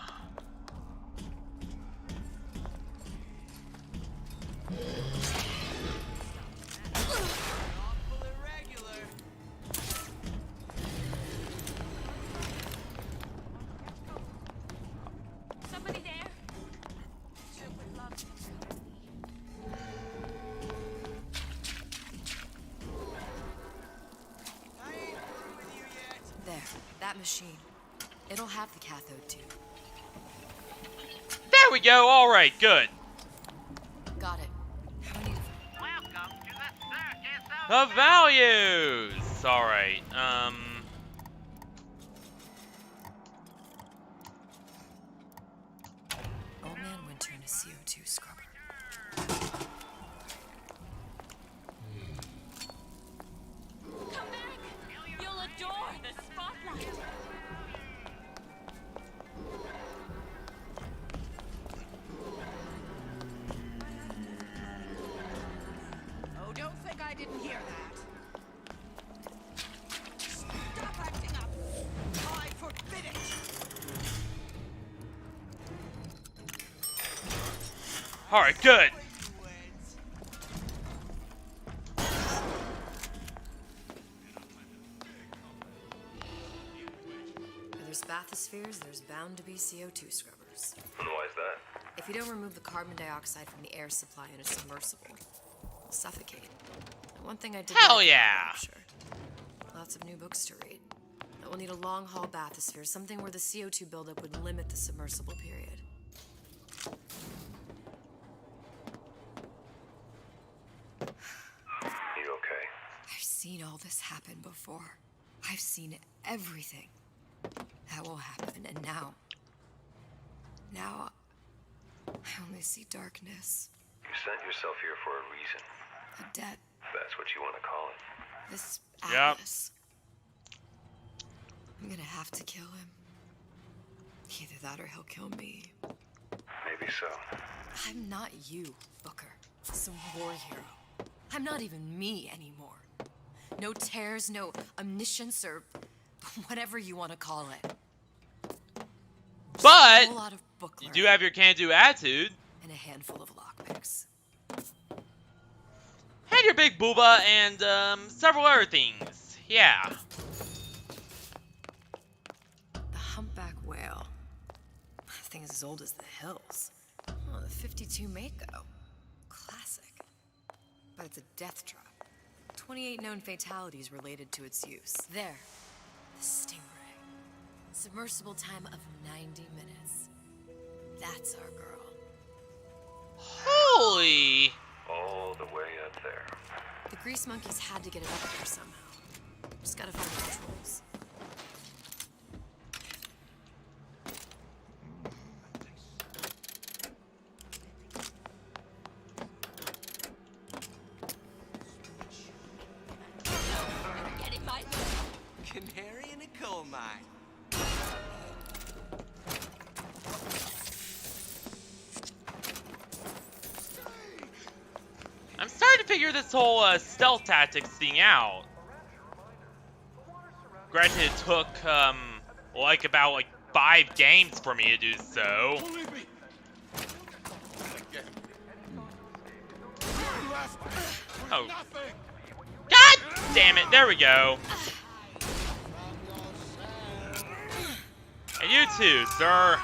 Somebody there? Sure would love some company. There, that machine. It'll have the cathode tube. There we go. All right, good. Got it. Welcome to the circus The values. All right. Old Man Winter in a CO2 scrubber. Come back! You'll adore the spotlight. Oh, don't think I didn't hear that. Stop acting up. I forbid it. All right, good. Where there's bathyspheres, there's bound to be CO2 scrubbers. And why is that? If you don't remove the carbon dioxide from the air supply in a submersible, it'll suffocate. And one thing I did Hell like yeah. about Rapture, lots of new books to read. But we'll need a long haul bathysphere, something where the CO2 buildup would limit the submersible period. You okay? I've seen all this happen before. I've seen everything. That will happen, and now I only see darkness. You sent yourself here for a reason. A debt. That's what you want to call it. This Yep. Atlas. I'm gonna have to kill him. Either that or he'll kill me. Maybe so. I'm not you, Booker. Some war hero. I'm not even me anymore. No tears, no omniscience, or whatever you want to call it. Just But a whole lot of book you learning do have your can-do attitude. and a handful of lockpicks. And your big booba and several other things. Yeah. The humpback whale. That thing is as old as the hills. Oh, the 52 Mako. Classic. But it's a death trap. 28 known fatalities related to its use. There. The Stingray. Submersible time of 90 minutes. That's our girl. Holy. All the way up there. The grease monkeys had to get it up there somehow. Just gotta find the controls. Getting my canary in a coal mine. I'm starting to figure this whole stealth tactics thing out. Granted, it took about 5 games for me to do so. Oh. God damn it, there we go. And you too, sir.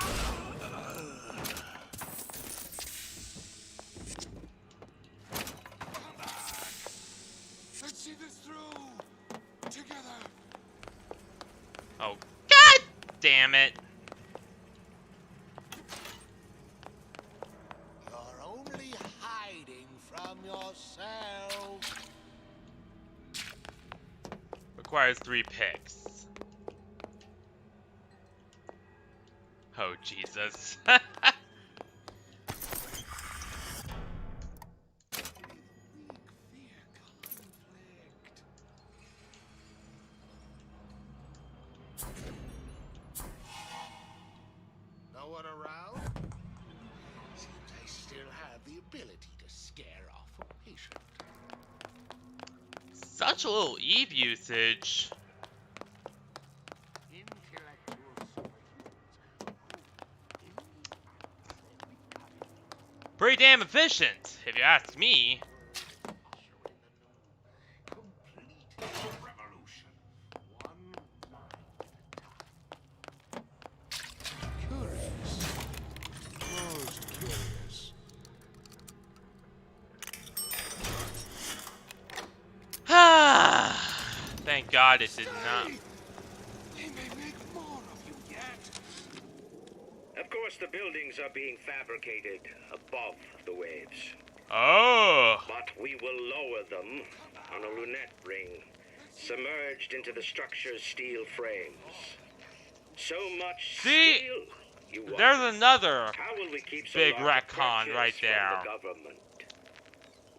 Let's see this through. Together. Oh, God damn it. You're only hiding from yourself. Requires 3 picks. Oh, Jesus. No one around? Seems such a little Eve usage. Pretty damn efficient, if you ask me. Most curious. Thank God it did not. They may make more of you yet. Of course, the buildings are being fabricated above the waves. Oh. But we will lower them on a lunette ring, submerged into the structure's steel frames. So much steel, you want. There's another How will we keep so big large a retcon purchase right from there. the government?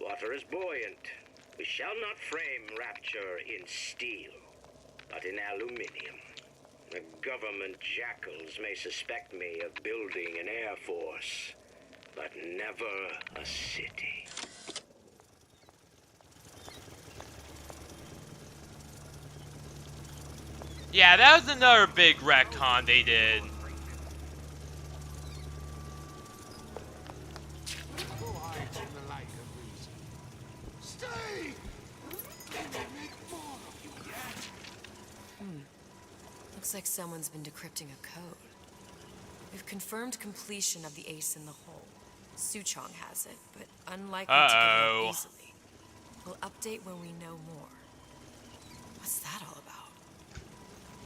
Water is buoyant. We shall not frame Rapture in steel, but in aluminium. The government jackals may suspect me of building an air force, but never a city. Yeah, that was another big retcon they did. Who hides in the light of reason? Stay! They may make more of you yet. Looks like someone's been decrypting a code. We've confirmed completion of the ace in the hole. Suchong has it, but unlikely to give up easily. We'll update when we know more. What's that all about?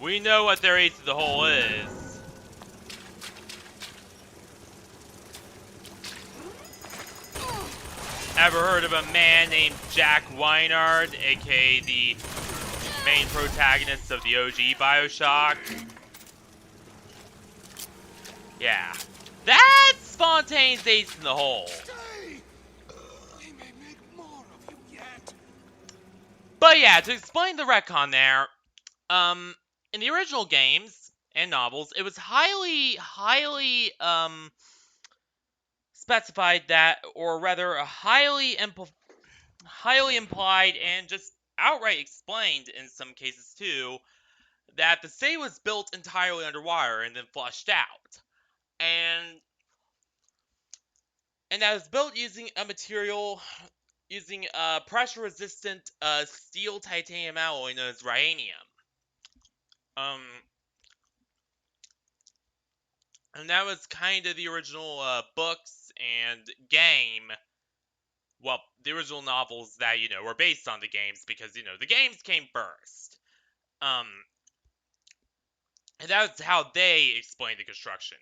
We know what their ace of the hole is. Ever heard of a man named Jack Weinard, aka the main protagonist of the OG Bioshock? Yeah. That's Fontaine's ace in the hole. They may make more of you yet. But yeah, to explain the retcon there, in the original games and novels, it was highly specified that, or rather, highly implied and just outright explained in some cases too, that the city was built entirely underwater and then flushed out, and that was built using a material using a pressure-resistant steel titanium alloy known as rhenium. And that was kind of the original books and game. Well, the original novels that, were based on the games because, the games came first. And that's how they explained the construction.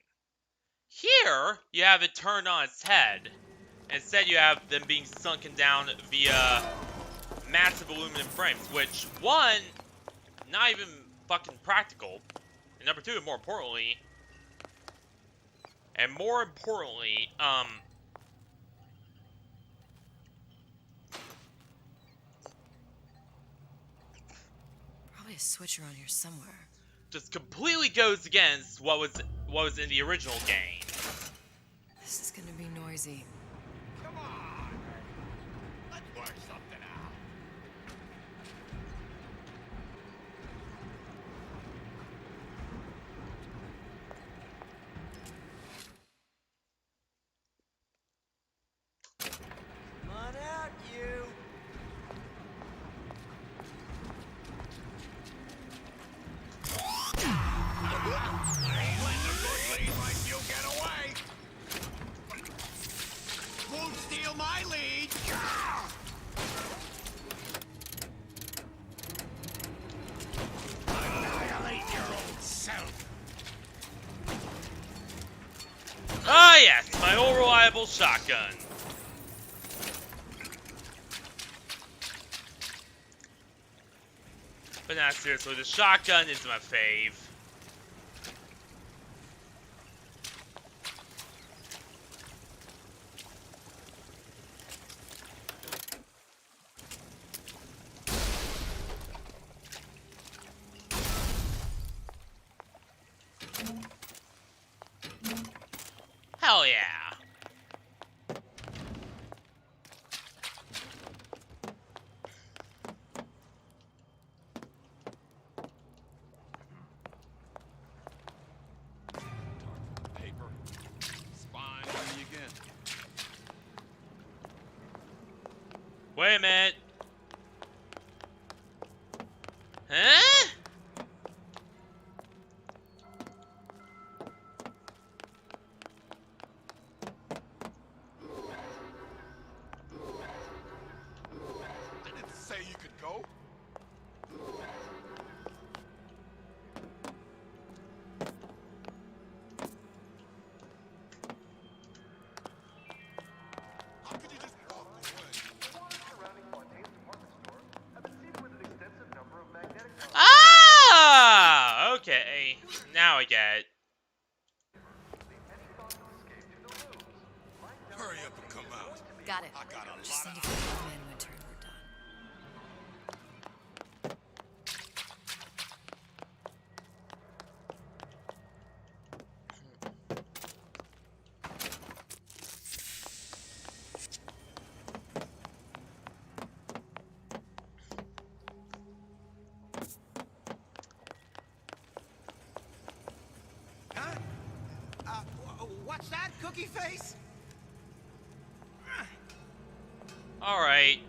Here, you have it turned on its head. Instead, you have them being sunken down via massive aluminum frames, which, one, not even fucking practical. And number two, more importantly, Probably a switch around here somewhere. just completely goes against what was in the original game. This is gonna be noisy. Come on! Let's work something out. Come on out, you. I ain't letting a good lead like you get away. Won't steal my lead. Annihilate your old self. Ah yes, my old reliable shotgun. But not seriously, the shotgun is my fave. Hell yeah. Wait a minute. Huh? I didn't say you could go. How could you just walk away? Ah! Okay. Now I get it. Hurry up and come out. Got it. I got a Just lot need of... to find Old Man Winter and we're done. Huh? What's that, Cookie Face? Alright.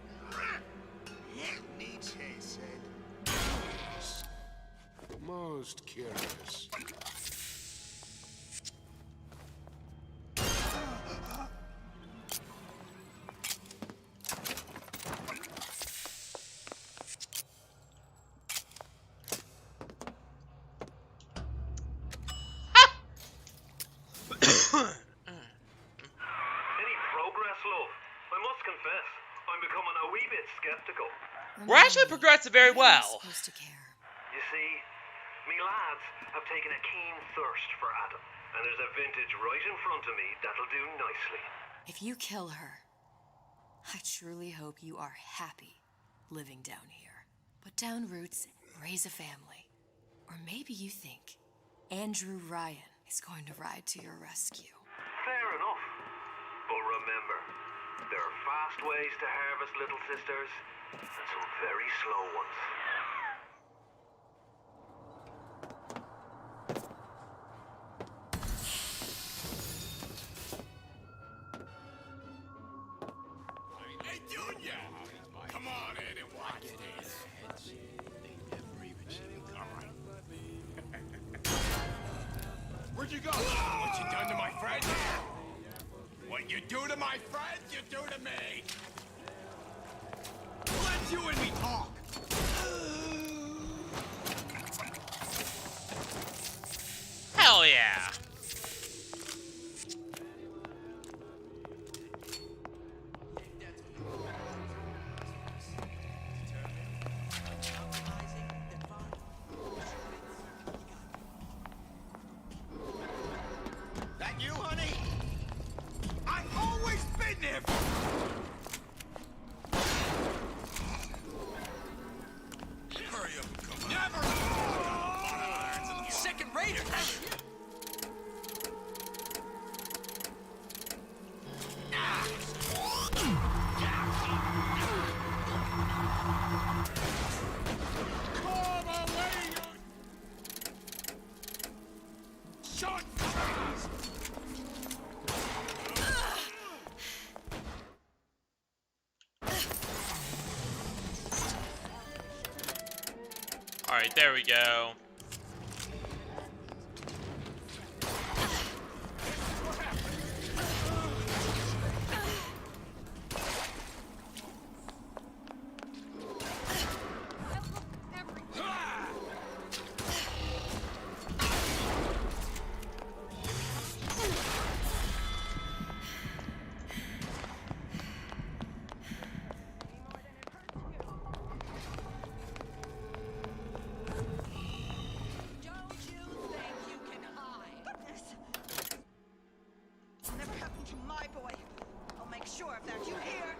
Nietzsche said. Most curious. Any progress, love? I must confess, I'm becoming a wee bit skeptical. We're actually progressing very Why am I well. supposed to care? You see, me lads have taken a keen thirst for Adam, and there's a vintage right in front of me that'll do nicely. If you kill her, I truly hope you are happy living down here. Put down roots, raise a family. Or maybe you think Andrew Ryan is going to ride to your rescue. Fair enough. But remember, there are fast ways to harvest little sisters, and some very slow ones. Hey, Junior! Come on in and watch this. Where'd you go? What you done to my friend? What you do to my friend, you do to me. Let you and me talk. Hell yeah. That you, honey? I've always been there for you. Hurry up and come Never! Second rater! Come away, you... Shut traitors! Alright, there we go. Never happened to my boy. I'll make sure of that. You hear?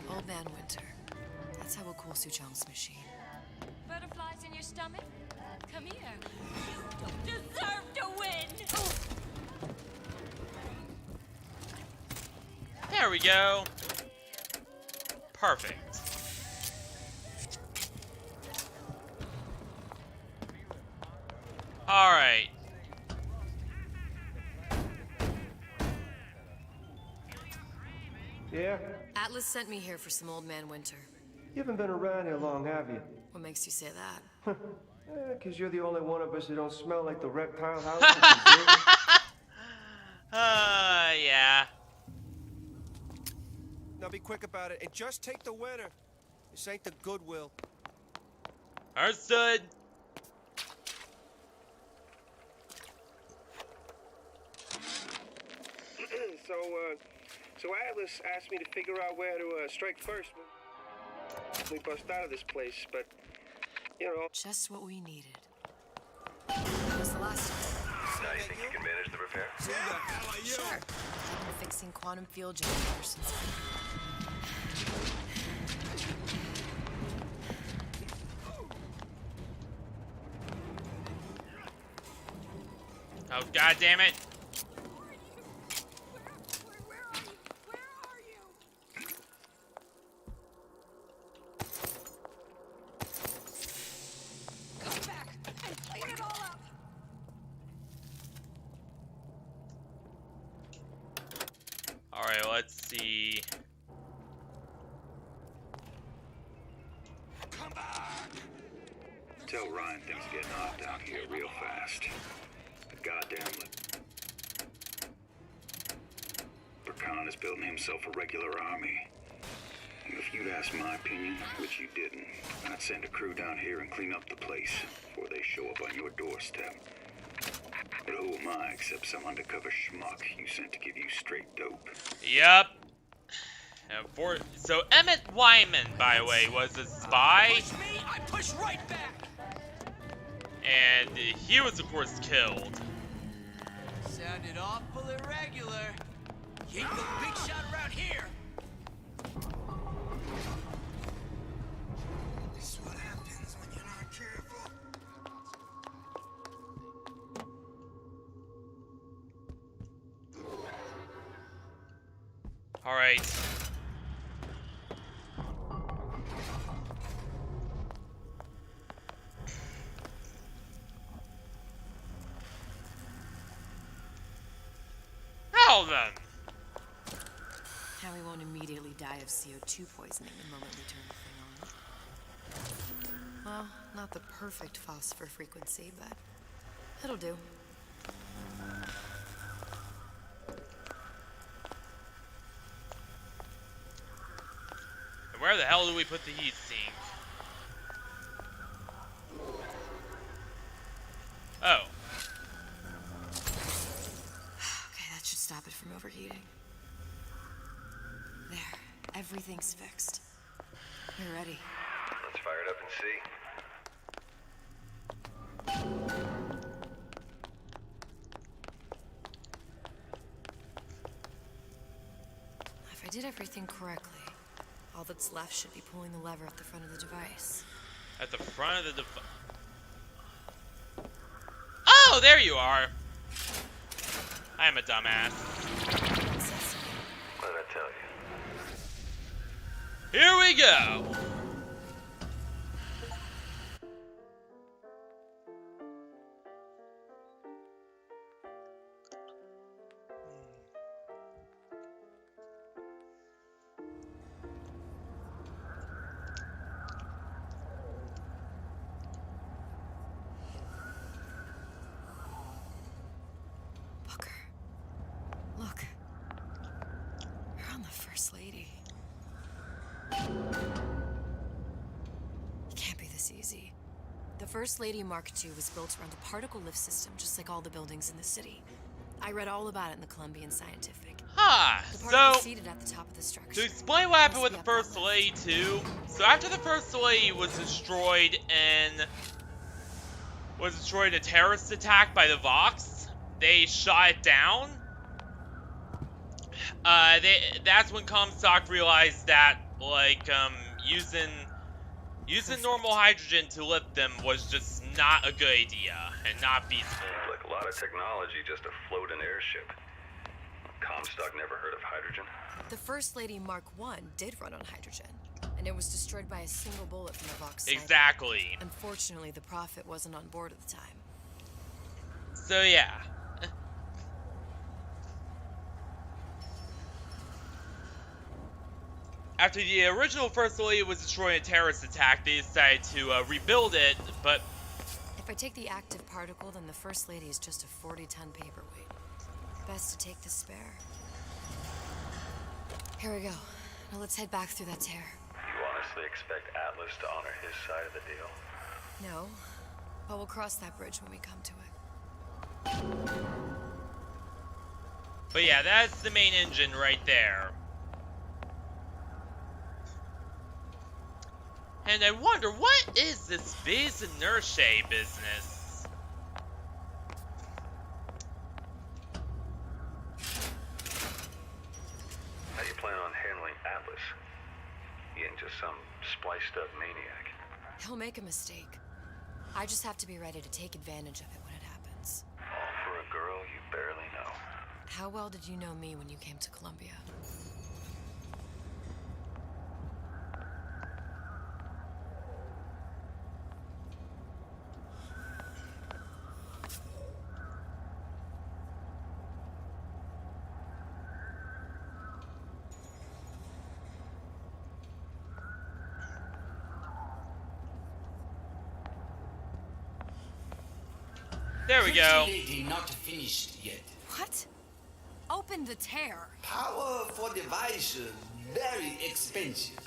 Old Man Winter. That's how we'll cool Suchong's machine. Butterflies in your stomach? Come here. You don't deserve to win! There we go. Perfect. Alright. Yeah? Atlas sent me here for some Old Man Winter. You haven't been around here long, have you? What makes you say that? Because you're the only one of us who don't smell like the reptile house in Brazil. Yeah. Now be quick about it and just take the winner. This ain't the Goodwill. Understood. So Atlas asked me to figure out where to strike first when we bust out of this place, but, you know... Just what we needed. That was the last time. Now you think you can manage the repair? Sure. I've been fixing quantum field generators since... Oh, God damn it. Alright, let's see. Tell Ryan things get knocked out here real fast. Goddamn it. Burkhan is building himself a regular army. If you'd asked my opinion, which you didn't, I'd send a crew down here and clean up the place before they show up on your doorstep. But who am I except some undercover schmuck you sent to give you straight dope? Yep. So Emmett Wyman, by the way, was a spy. Push me, I push right back. And he was, of course, killed. Sounded awful irregular. You ain't no big shot around here. This is what happens when you're not careful. Alright. Now then. Now we won't immediately die of CO2 poisoning the moment we turn the thing on. Well, not the perfect phosphor frequency, but it'll do. And where the hell do we put the heat sink? Oh. Okay, that should stop it from overheating. There, everything's fixed. You're ready. Let's fire it up and see. If I did everything correctly, all that's left should be pulling the lever at the front of the device. At the front of the device. Oh, there you are. I'm a dumbass. What did I tell you? Here we go. Look. You're on the First Lady. It can't be this easy. The First Lady Mark II was built around a particle lift system, just like all the buildings in the city. I read all about it in the Columbian Scientific. Huh, The particle so seated at the top of the structure. to explain what happened with the First Lady too, so after the First Lady was destroyed in a terrorist attack by the Vox, they shot it down. That's when Comstock realized that using normal hydrogen to lift them was just not a good idea and not feasible. Like a lot of technology just to float an airship. Comstock never heard of hydrogen. The First Lady Mark I did run on hydrogen, and it was destroyed by a single bullet from the Vox sniper. Exactly. Unfortunately, the Prophet wasn't on board at the time. So yeah. After the original First Lady was destroyed in a terrorist attack, they decided to rebuild it, but... If I take the active particle, then the First Lady is just a 40-ton paperweight. Best to take the spare. Here we go. Now let's head back through that tear. You honestly expect Atlas to honor his side of the deal? No, but we'll cross that bridge when we come to it. But yeah, that's the main engine right there. And I wonder, what is this Biz Inertiae business? How do you plan on handling Atlas? He ain't just some spliced-up maniac. He'll make a mistake. I just have to be ready to take advantage of it when it happens. All for a girl you barely know. How well did you know me when you came to Columbia? There we go. Lady not finished yet. What? Open the tear. Power for device very expensive.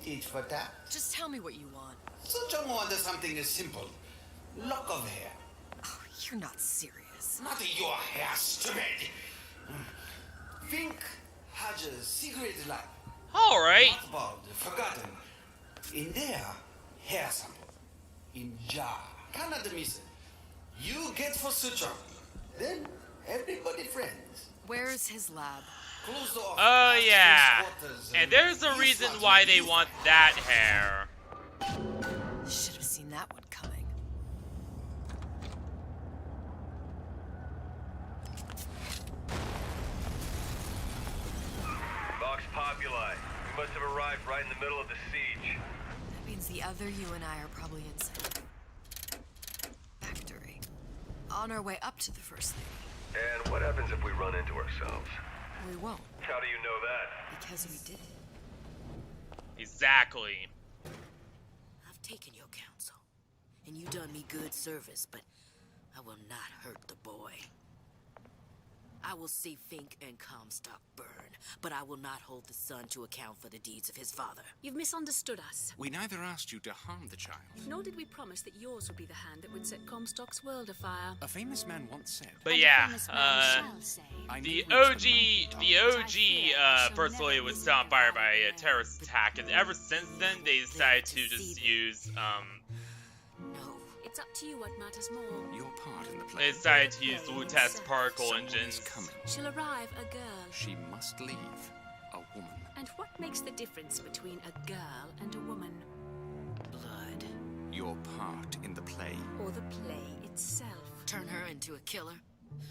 Tit for tat. Just tell me what you want. Such a want something simple. Lock of hair. Oh, you're not serious. Not your hair, stupid. Think has a secret life. All right. Mothballed, forgotten. In there, hair sample. In jar. Cannot miss it. You get for suture. Then everybody friends. Where's his lab? Oh yeah. And there's a reason why they want that hair. Should have seen that one coming. Vox Populi. We must have arrived right in the middle of the siege. That means the other you and I are probably inside. Factory. On our way up to the First Lady. And what happens if we run into ourselves? We won't. How do you know that? Because we did. Exactly. I've taken your counsel, and you done me good service, but I will not hurt the boy. I will see Fink and Comstock burn, but I will not hold the son to account for the deeds of his father. You've misunderstood us. We neither asked you to harm the child. Nor did we promise that yours would be the hand that would set Comstock's world afire. A famous man once said. But yeah, the OG First Lady was set on fire by a terrorist attack, and ever since then they decided to just use It's up to you what matters more. Your part in the plan. They decided to use Lute's particle engines. Coming. She'll arrive a girl. She must leave a woman. And what makes the difference between a girl and a woman? Blood. Your part in the play. Or the play itself. Turn her into a killer?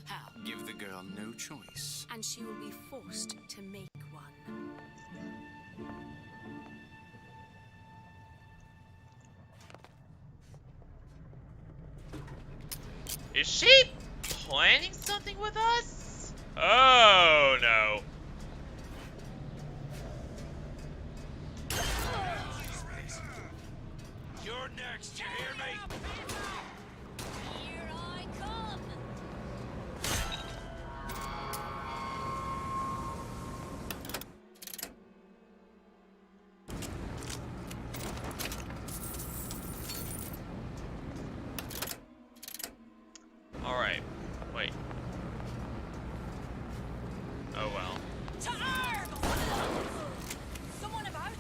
How? Give the girl no choice. And she will be forced to make one. Is she planning something with us? Oh no. You're next, you hear me? Here I come! Alright. Wait. Oh well. To arms! Someone about?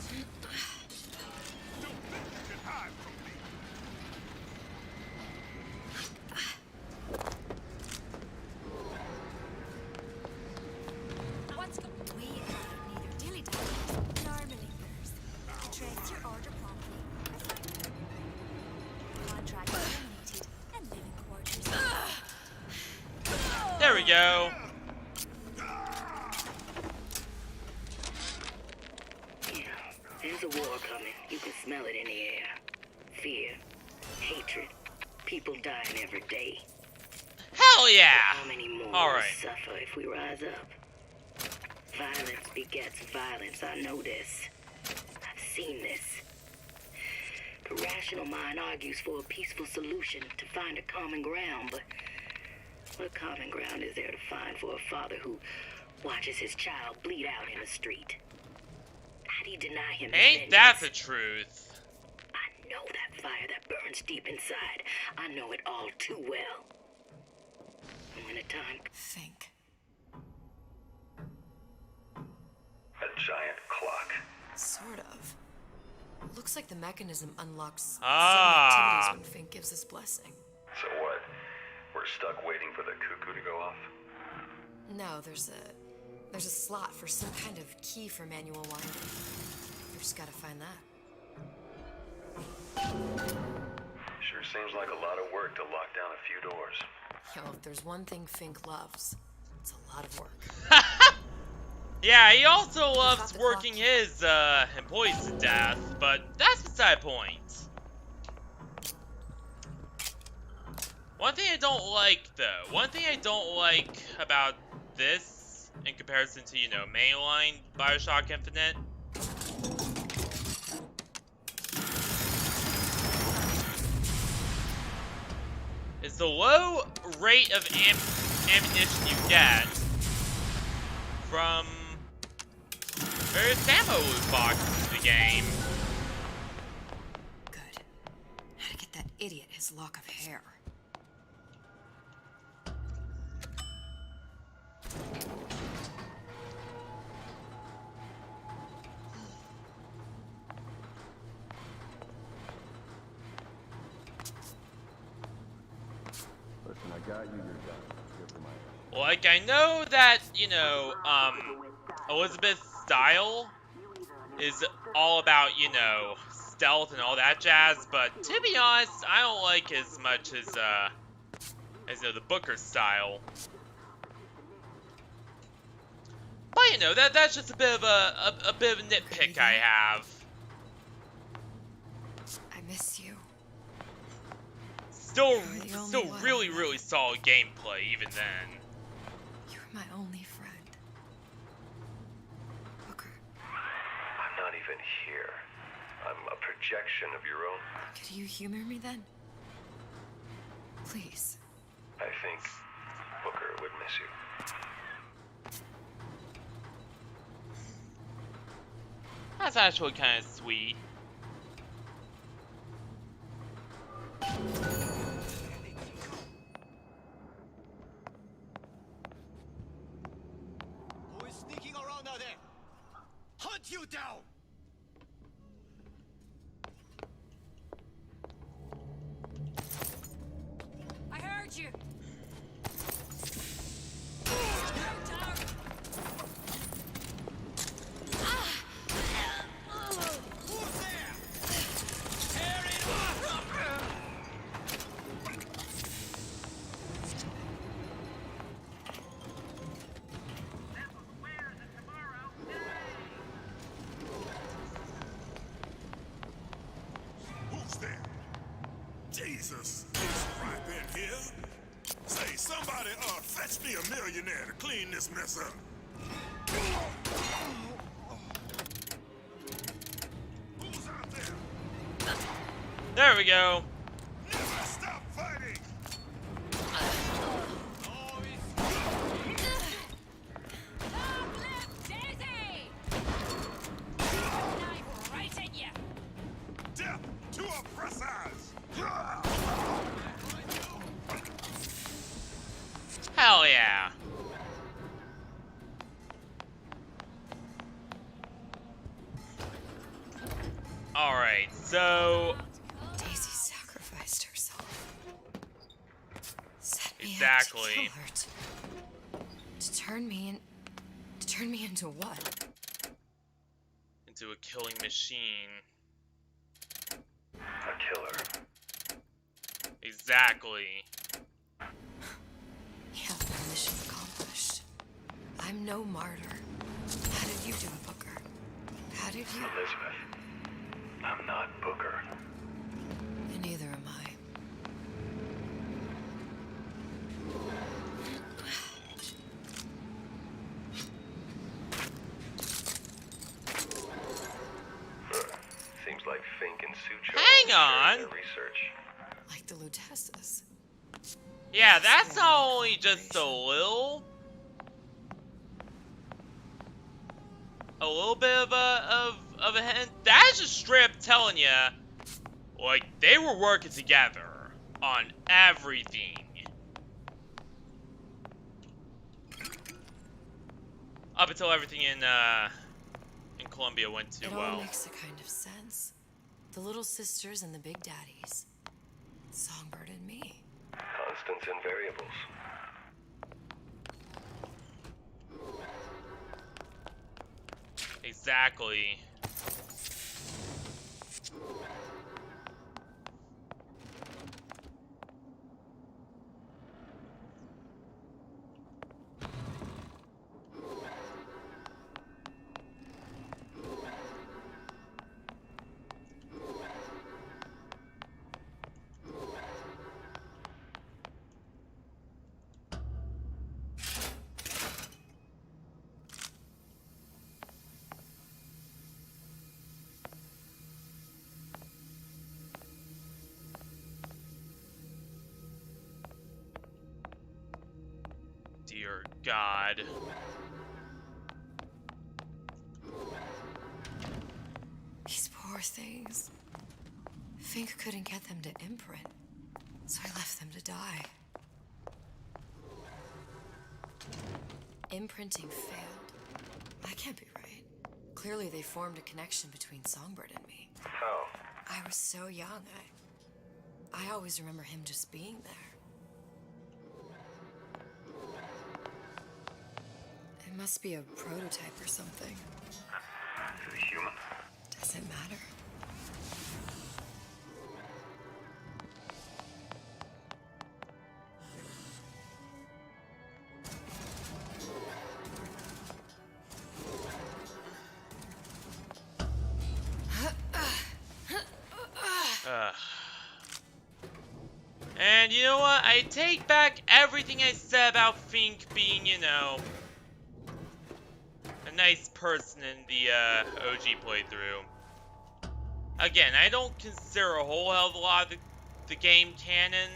What's going on? We are neither dilly-dallies nor malingers. To trace your order properly. Contract terminated and living quarters. There we go. There's a war coming. You can smell it in the air. Fear, hatred, people dying every day. How Hell yeah! How many more will Alright. suffer if we rise up? Violence begets violence. I know this. I've seen this. The rational mind argues for a peaceful solution to find a common ground, but what common ground is there to find for a father who watches his child bleed out in the street? How do you deny him his Ain't that the vengeance? truth? I know that fire that burns deep inside. I know it all too well. And when the time... Think. A giant clock. Sort of. Looks like the mechanism unlocks Ah. certain activities when Fink gives his blessing. So what? We're stuck waiting for the cuckoo to go off? No, there's a slot for some kind of key for manual winding. We just gotta find that. Sure seems like a lot of work to lock down a few doors. Yo, if there's one thing Fink loves, it's a lot of work. Yeah, he also loves working his employees to death, but that's beside the point. One thing I don't like, though, about this, in comparison to, you know, mainline Bioshock Infinite, is the low rate of ammunition you get from various ammo loot boxes in the game. Good. How to get that idiot his lock of hair. Listen, I got you your gun. Here for my Like, I know that, you know, Elizabeth's style is all about, you know, stealth and all that jazz, but to be honest, I don't like as much as you know, the Booker style. But, you know, that's just a bit of a bit of a nitpick I have. I miss you. Still You're the only one. really solid gameplay, even then. You're my only friend. Booker, I'm not even here. I'm a projection of your own. could you humor me then? Please. I think Booker would miss you. That's actually kind of sweet. Who is sneaking around out there? Hunt you down! I heard you. Who's there? Jesus, is right in here. Say, somebody, fetch me a millionaire to clean this mess up. Who's out there? There we go. Never stop fighting! Daisy! Knife right at you. Death to oppressors! Hell yeah. Alright, so... Daisy sacrificed herself. Set me Exactly. out to kill her. To turn me into what? Into a killing machine. A killer. Exactly. Yeah, mission accomplished. I'm no martyr. How did you do it, Booker? How did you? Elizabeth, I'm not Booker. And neither am I. Sucho Hang sharing on. their research. Like the Lutesses. Yeah, that's not only just a little bit of a hint. That's just straight up telling you, like, they were working together on everything. Up until everything in Colombia went too It well. all makes a kind of sense. The little sisters and the big daddies. Songbird and me. Constants and variables. Exactly. Dear God. These poor things. Fink couldn't get them to imprint, so I left them to die. Imprinting failed. That can't be right. Clearly they formed a connection between Songbird and me. How? I was so young, I always remember him just being there. It must be a prototype or something. Is it human? Does it matter? And you know what? I take back everything I said about Fink being, you know, a nice person in the OG playthrough. Again, I don't consider a whole hell of a lot of the game canon.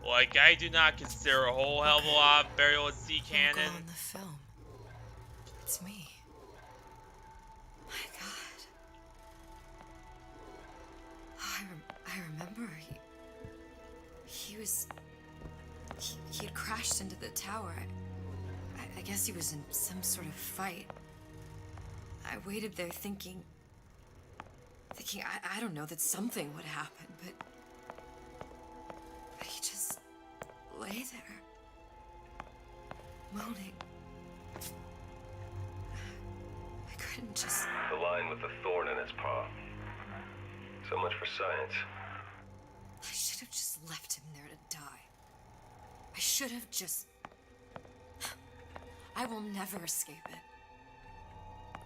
Like, I do not consider a whole hell of a lot of Burial at Sea canon. On the film. It's me. My God. I remember he was... He had crashed into the tower. I guess he was in some sort of fight. I waited there thinking I don't know, that something would happen, but he just lay there, moaning. I couldn't just... The lion with the thorn in its paw. So much for science. I should have just left him there to die. I should have just... I will never escape it.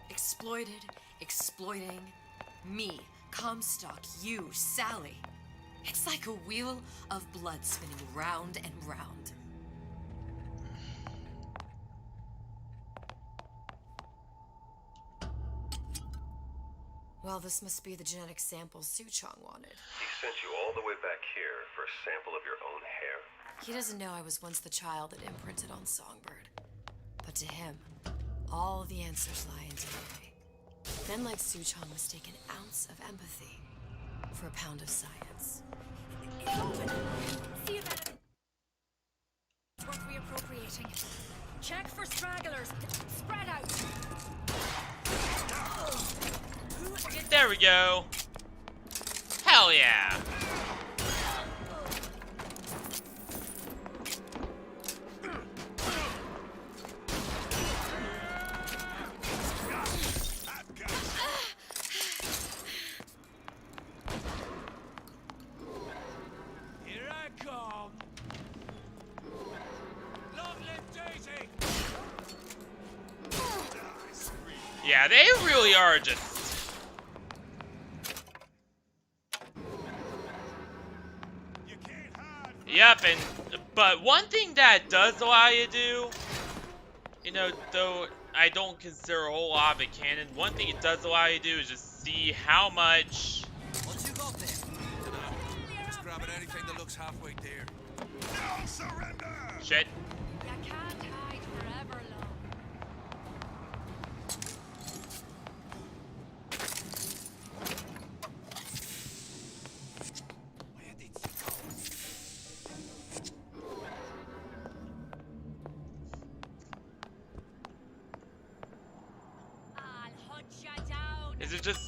Exploited, exploiting, me, Comstock, you, Sally. It's like a wheel of blood spinning round and round. Well, this must be the genetic sample Suchong wanted. He sent you all the way back here for a sample of your own hair. He doesn't know I was once the child that imprinted on Songbird. But to him, all the answers lie in DNA. Then, like Suchong, mistake an ounce of empathy for a pound of science. It's open. See about it. It's worth reappropriating. Check for stragglers. Spread out. There we go. Hell yeah. Here I come. Long live Daisy. Yeah, they really are just... Yep, but one thing that does allow you to do, you know, though, I don't consider a whole lot of it canon. One thing it does allow you to do is just see how much. What you got there? Just grabbing anything that looks halfway there. No surrender! Shit. You can't hide forever long. Is it just,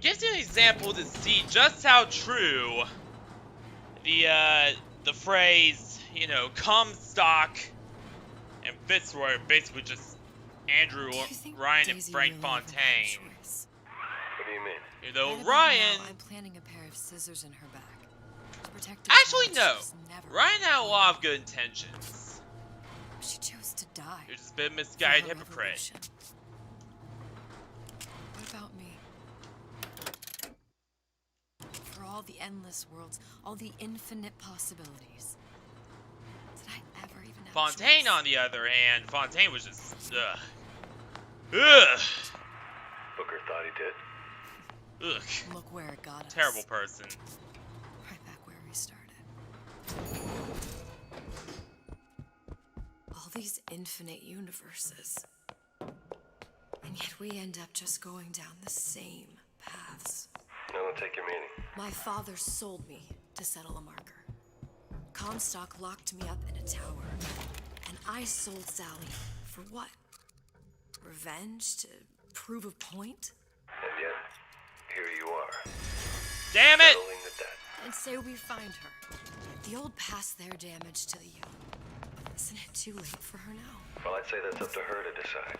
gives you an example to see just how true the phrase, Comstock and Fitzroy are basically just Andrew, Ryan, and Frank Fontaine. What do you mean? Ryan. I'm planting a pair of scissors in her back to protect her. Actually, no. Ryan had a lot of good intentions. She chose to die. You're just a bit misguided hypocrite. What about me? For all the endless worlds, all the infinite possibilities. Did I ever even have Fontaine, a choice? on the other hand, Fontaine was just, ugh. Booker thought he did. Ugh. Look where it got us. Terrible person. Right back where we started. All these infinite universes. And yet we end up just going down the same paths. I don't take your meaning. My father sold me to settle a marker. Comstock locked me up in a tower. And I sold Sally for what? Revenge? To prove a point? And yet, here you are. Damn it! Settling the debt. And say we find her. The old past their damage to the young. Isn't it too late for her now? Well, I'd say that's up to her to decide.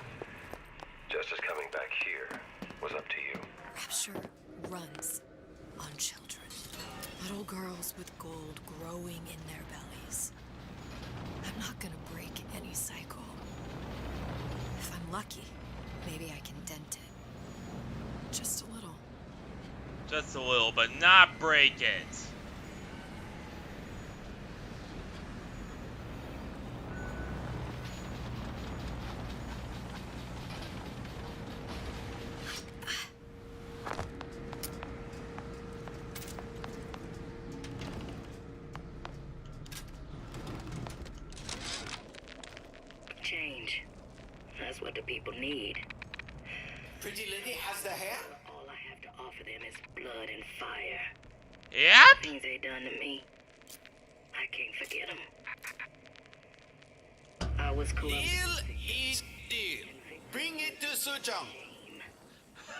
Justice coming back here was up to you. Rapture runs on children. Little girls with gold growing in their bellies. I'm not gonna break any cycle. If I'm lucky, maybe I can dent it. Just a little. Just a little, but not break it. Change. That's what the people need. Pretty lady has the hair? All I have to offer them is blood and fire. Yep. Things they done to me. I can't forget them. I was cool. Deal is deal. Bring it to Suchong.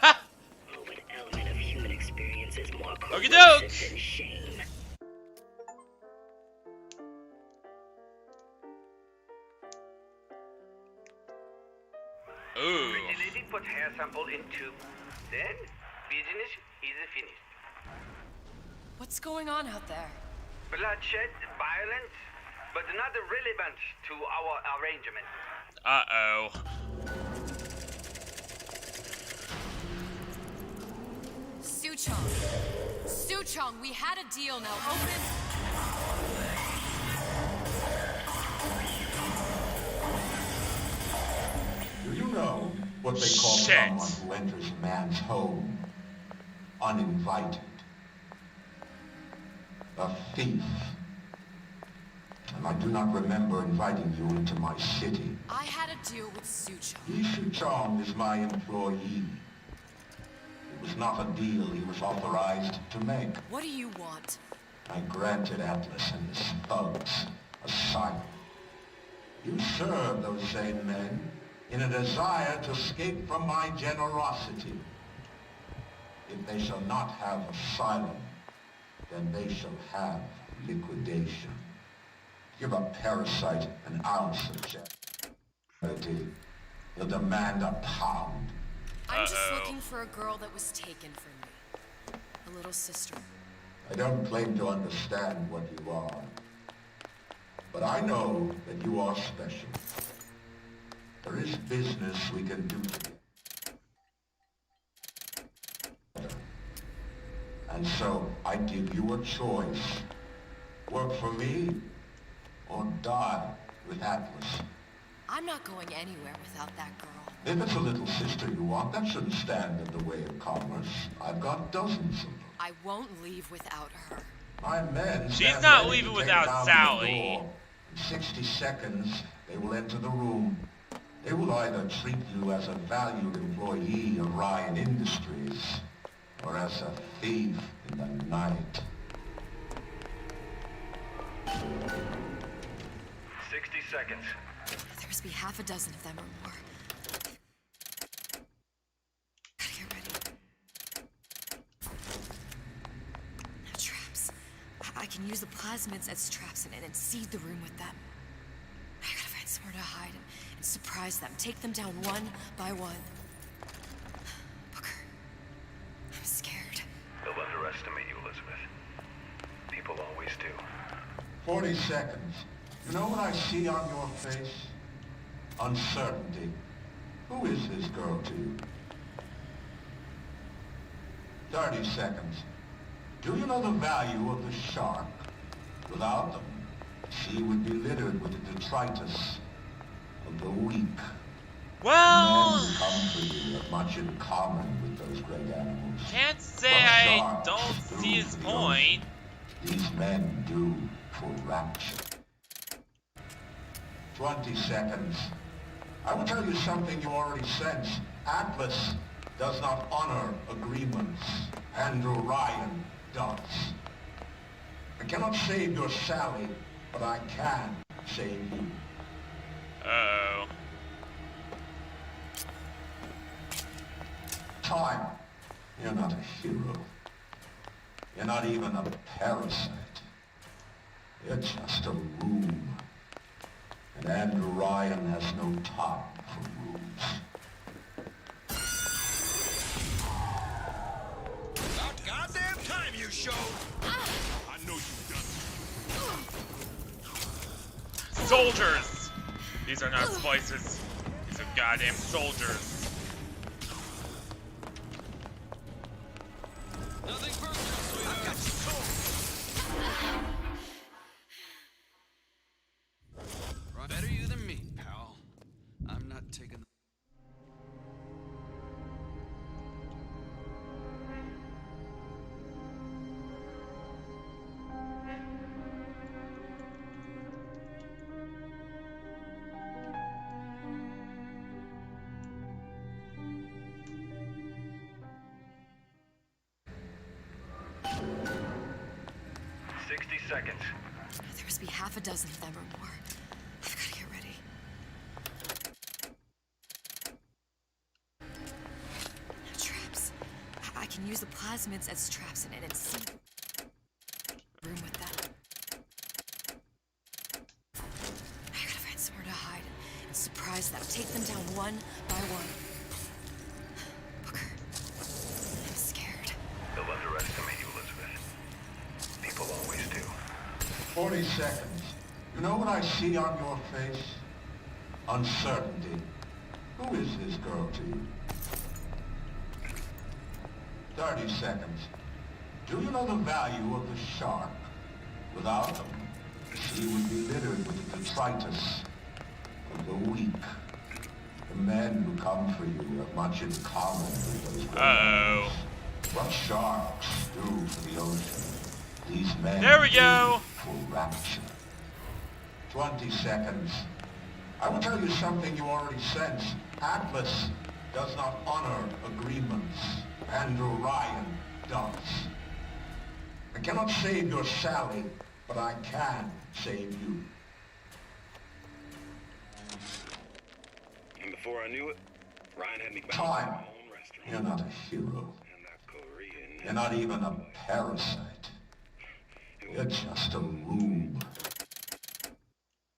Oh, what element of human experience is more Okey-doke. corrosive than shame? Ooh. Pretty lady put hair sample in tube. Then business is finished. What's going on out there? Bloodshed, violence, but not relevant to our arrangement. Uh-oh. Suchong. Suchong, we had a deal. Now open. Do you know what they call someone who enters man's home uninvited? A thief. And I do not remember inviting you into my city. I had a deal with Suchong. Suchong is my employee. It was not a deal he was authorized to make. What do you want? I granted Atlas and his thugs asylum. You serve those same men in a desire to escape from my generosity. If they shall not have asylum, then they shall have liquidation. Give a parasite an ounce of charity. He'll demand a pound. I'm just looking for a girl that was taken from me. A little sister. I don't claim to understand what you are, but I know that you are special. There is business we can do together. And so I give you a choice. Work for me or die with Atlas. I'm not going anywhere without that girl. If it's a little sister you want, that shouldn't stand in the way of commerce. I've got dozens of them. I won't leave without her. My men She's stand not ready leaving to take without down Sally. your door. In 60 seconds, they will enter the room. They will either treat you as a valued employee of Ryan Industries, or as a thief in the night. 60 seconds. There must be half a dozen of them or more. Gotta get ready. Now traps. I can use the plasmids as traps and seed the room with them. I gotta find somewhere to hide and surprise them. Take them down one by one. Booker, I'm scared. They'll underestimate you, Elizabeth. People always do. 40 seconds. You know what I see on your face? Uncertainty. Who is this girl to you? 30 seconds. Do you know the value of the shark? Without them, the sea would be littered with the detritus of the weak. Well, Men who come for you have much in common with those great animals. can't say What I sharks don't do see his for the point. ocean, these men do for Rapture. 20 seconds. I will tell you something you already sense. Atlas does not honor agreements. Andrew Ryan does. I cannot save your Sally, but I can save you. Uh-oh. Time. You're not a hero. You're not even a parasite. You're just a room. And Andrew Ryan has no time for rooms. About goddamn time you showed! I know you've done it. Soldiers! These are not spices. These are goddamn soldiers. Nothing personal, sweetheart. I've got you cold. Better you than me, pal. I'm not taking... 60 seconds. There must be half a dozen of them or more. I've gotta get ready. Now traps. I can use the plasmids as traps and seed the room with them. I gotta find somewhere to hide and surprise them. Take them down one by one. Booker, I'm scared. They'll underestimate you, Elizabeth. People always do. 40 seconds. You know what I see on your face? Uncertainty. Who is this girl to you? 30 seconds. Do you know the value of the shark? Without them, the sea would be littered with the detritus of the weak. The men who come for you have much in common with those great animals. What sharks do for the ocean, these men There we go. do for Rapture. 20 seconds. I will tell you something you already sense. Atlas does not honor agreements. Andrew Ryan does. I cannot save your Sally, but I can save you. And before I knew it, Ryan had me back Time. in my own restaurant. You're not a hero. And that Korean... You're not even a parasite. You're just a room.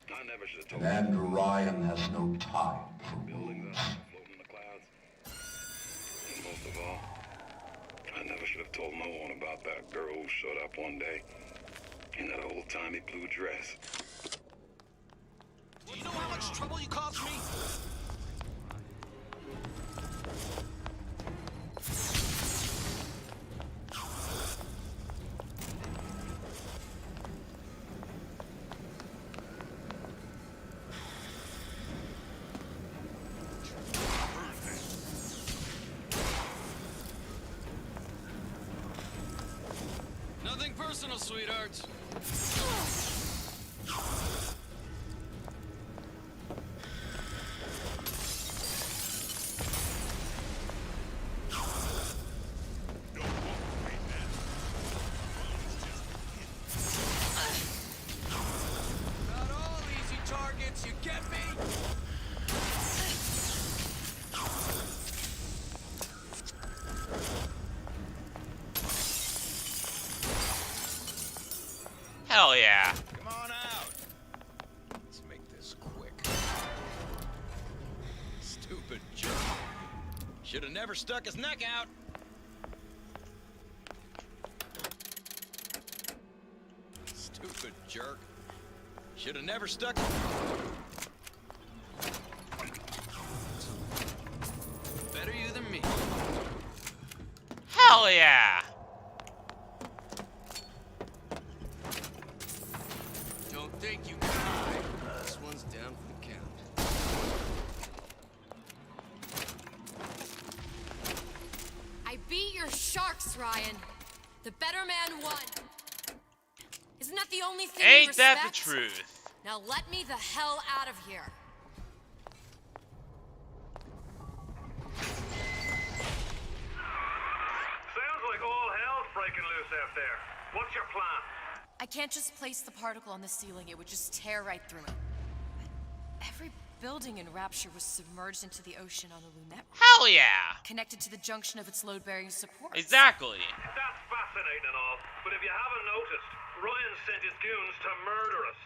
I never should have told And Andrew Ryan has no time for rooms. floating in the clouds. And most of all, I never should have told no one about that girl who showed up one day in that old-timey blue dress. Do you know how much trouble you caused me? personal, sweethearts. Not all easy targets, you get me? Hell yeah. Come on out. Let's make this quick. Stupid jerk. Should have never stuck his neck out. Stupid jerk. Should have never stuck. Better you than me. Hell yeah. Don't think you can hide. This one's down for the count. I beat your sharks, Ryan. The better man won. Isn't that the only thing you Ain't respect? that the truth? Now let me the hell out of here. Sounds like all hell's breaking loose out there. What's your plan? I can't just place the particle on the ceiling. It would just tear right through it. But every building in Rapture was submerged into the ocean on the Lunette. Hell yeah. Connected to the junction of its load-bearing supports. Exactly. That's fascinating and all, but if you haven't noticed, Ryan sent his goons to murder us.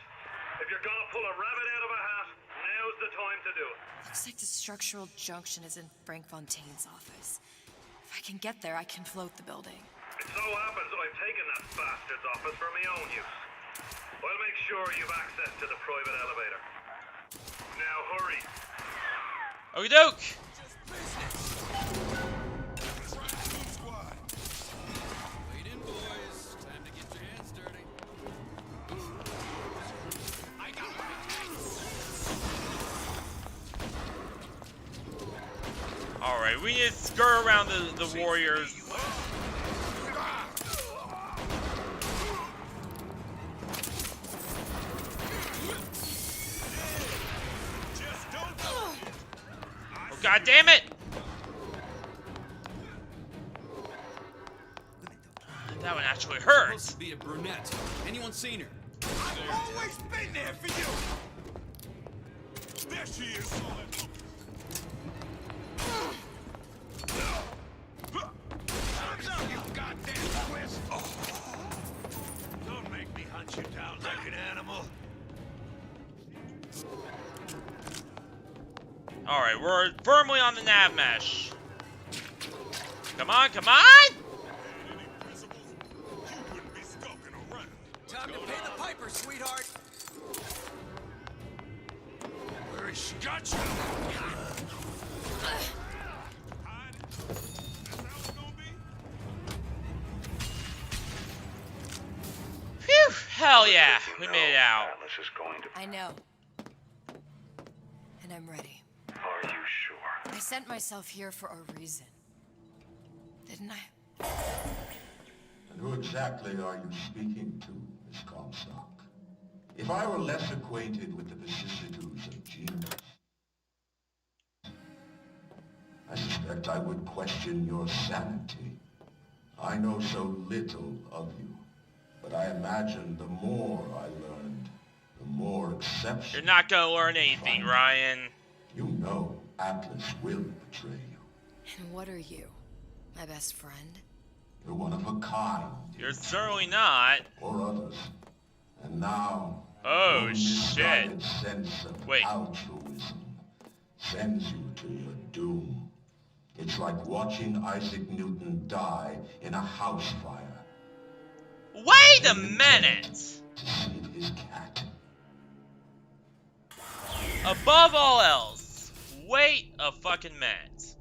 If you're gonna pull a rabbit out of a hat, now's the time to do it. Looks like the structural junction is in Frank Fontaine's office. If I can get there, I can float the building. It so happens I've taken that bastard's office for my own use. I'll make sure you've access to the private elevator. Now hurry. Okie doke. Wait in, boys. Time to get your hands dirty. I got my Alright, we need to skirt around the warriors. Oh, God damn it! That one actually hurts. Supposed to be a brunette. Anyone seen her? I've always been there for you. There she is. Time's up, you goddamn twist! Don't make me hunt you down like an animal. Alright, we're firmly on the nav mesh. Come on, come on! Time to pay the piper, sweetheart. Where is she got you? Phew! Hell yeah, we made it out. Atlas is going to... I know. And I'm ready. Are you sure? I sent myself here for a reason. Didn't I? And who exactly are you speaking to, Miss Comstock? If I were less acquainted with the vicissitudes of genius, I suspect I would question your sanity. I know so little of you, but I imagine the more I learned, the more exceptional. You're not gonna learn anything, Ryan. You know Atlas will betray you. And what are you? My best friend? You're one of a kind. You're certainly not. Or others. And now, Oh, your shit. misguided sense of Wait. altruism sends you to your doom. It's like watching Isaac Newton die in a house fire. Wait a minute! To save his cat. Above all else, wait a fucking minute.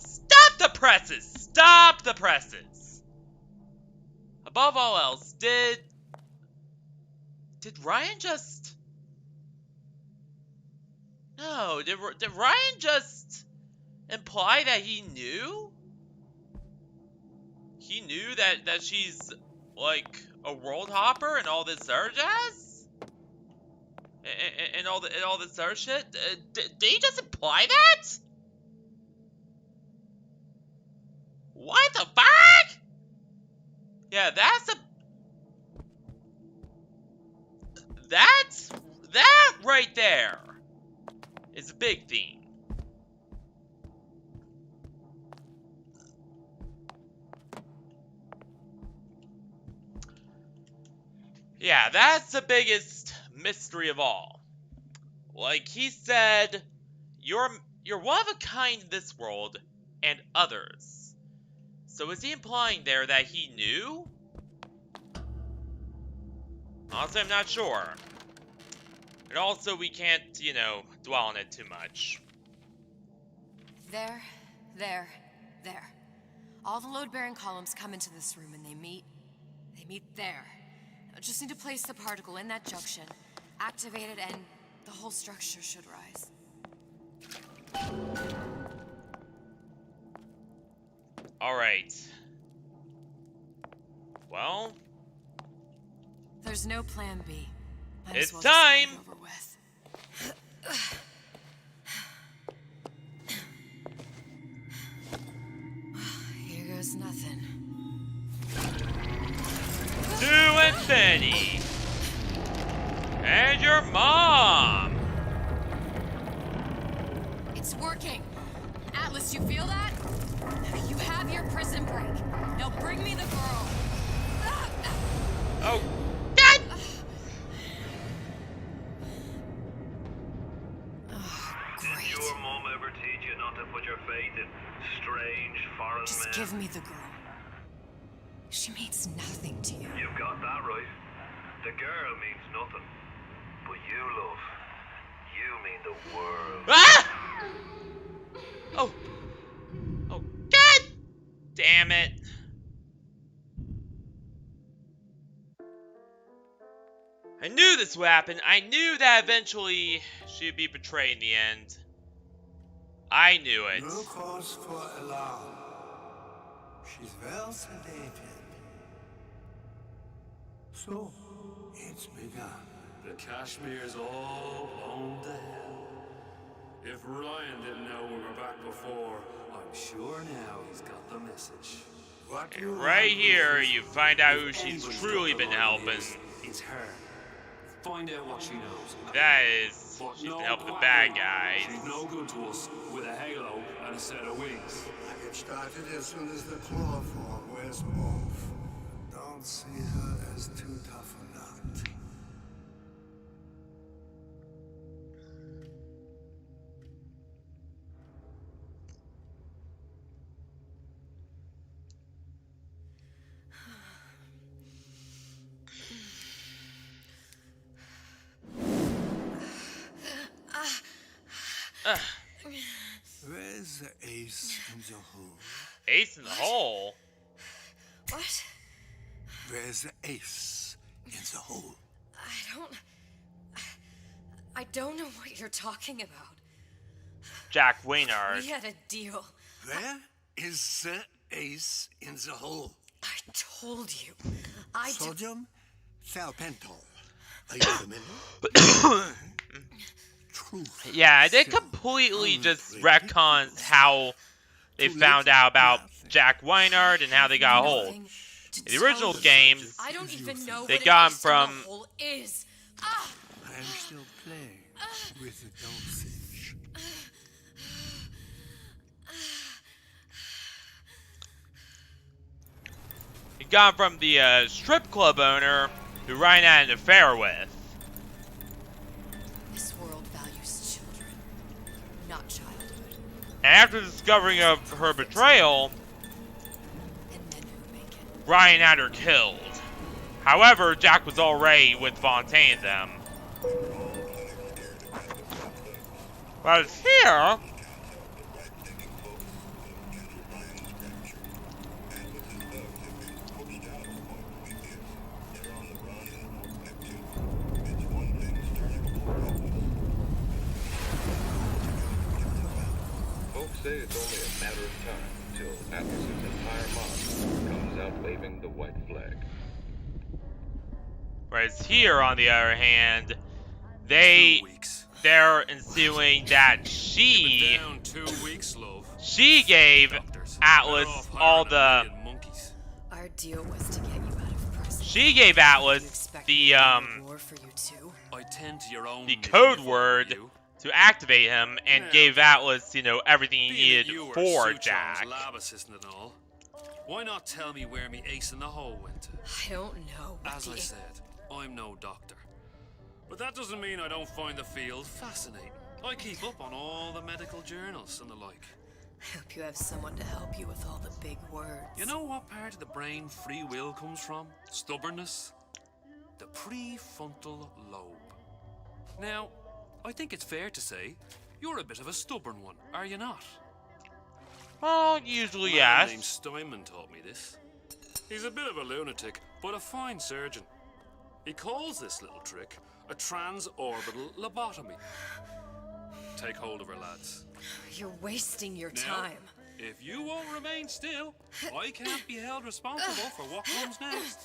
Stop the presses! Stop the presses! Above all else, did Ryan just... No, did Ryan just imply that he knew? He knew that she's like a world hopper and all this other jazz? And all this other shit? Did he just imply that? What the fuck? Yeah, that right there is a big theme. Yeah, that's the biggest mystery of all. Like he said, you're one of a kind in this world and others. So is he implying there that he knew? Honestly, I'm not sure. And also, we can't, dwell on it too much. There, there, there. All the load-bearing columns come into this room and they meet there. I just need to place the particle in that junction, activate it, and the whole structure should rise. Alright. Well, there's no plan B. Might it's as well time! Just get it over with. Here goes nothing. To infinity! And your mom! It's working! Atlas, you feel that? You have your prison break. Now bring me the girl. Oh, God! Did your mom ever teach you not to put your faith in strange foreign men? Just give me the girl. She means nothing to you. You've got that right. The girl means nothing. But you, love, you mean the world. Ah! Oh. Oh, God! Damn it. I knew this would happen. I knew that eventually she would be betrayed in the end. I knew it. No cause for alarm. She's well sedated. So, it's begun. The Kashmir's all blown to hell. If Ryan didn't know we were back before, I'm sure now he's got the message. And right here, you find out who she's truly been helping. It's her. Find out what she knows. That is, she's been helping the bad guys. She's no good to us with a halo and a set of wings. I get started as soon as the claw form wears off. Don't see her as too tough a nut. Where's the ace in the hole? Ace in the hole? What? Where's the ace in the hole? I don't know what you're talking about. Jack Waynard. We had a deal. Where is the ace in the hole? I told you. Sodium salpental. Are you familiar? Yeah, they completely just retcons how they found out about Jack Waynard and how they got a hold. In the original games, I don't even know they what got him an from. ace in the hole is. Ah! I'm still playing with the dosage. He got him from the strip club owner who Ryan had an affair with. This world values children, not childhood. And after discovering of her betrayal, Ryan had her killed. However, Jack was already with Fontaine and them. But it's here. Folks say it's only a matter of time till Atlas's entire mob comes out waving the white flag. Whereas here, on the other hand, they're ensuing that she Down 2 weeks, love. gave Atlas Better off all hiring a the million monkeys. Our deal was to get you out of prison. she gave Atlas the War for you too. I tend to your own the mission code if I were word you. to activate him and Now, gave Atlas, you know, everything he Being that needed you were for Suchong's Jack. lab assistant and all, why not tell me where me ace in the hole went to? I don't know. As I said, I'm no doctor. But that doesn't mean I don't find the field fascinating. I keep up on all the medical journals and the like. I hope you have someone to help you with all the big words. You know what part of the brain free will comes from? Stubbornness? The prefrontal lobe. Now, I think it's fair to say you're a bit of a stubborn one, are you not? Well, usually A man yes. named Steinman taught me this. He's a bit of a lunatic, but a fine surgeon. He calls this little trick a transorbital lobotomy. Take hold of her, lads. You're wasting your Now, time. if you won't remain still, I can't be held responsible for what comes next.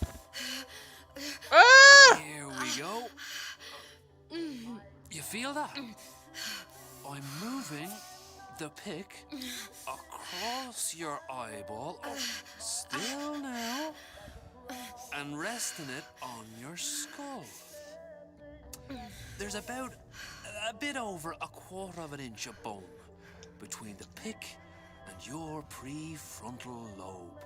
Here we go. You feel that? I'm moving the pick across your eyeball, still now, and resting it on your skull. There's about a bit over 1/4 of an inch of bone between the pick and your prefrontal lobe.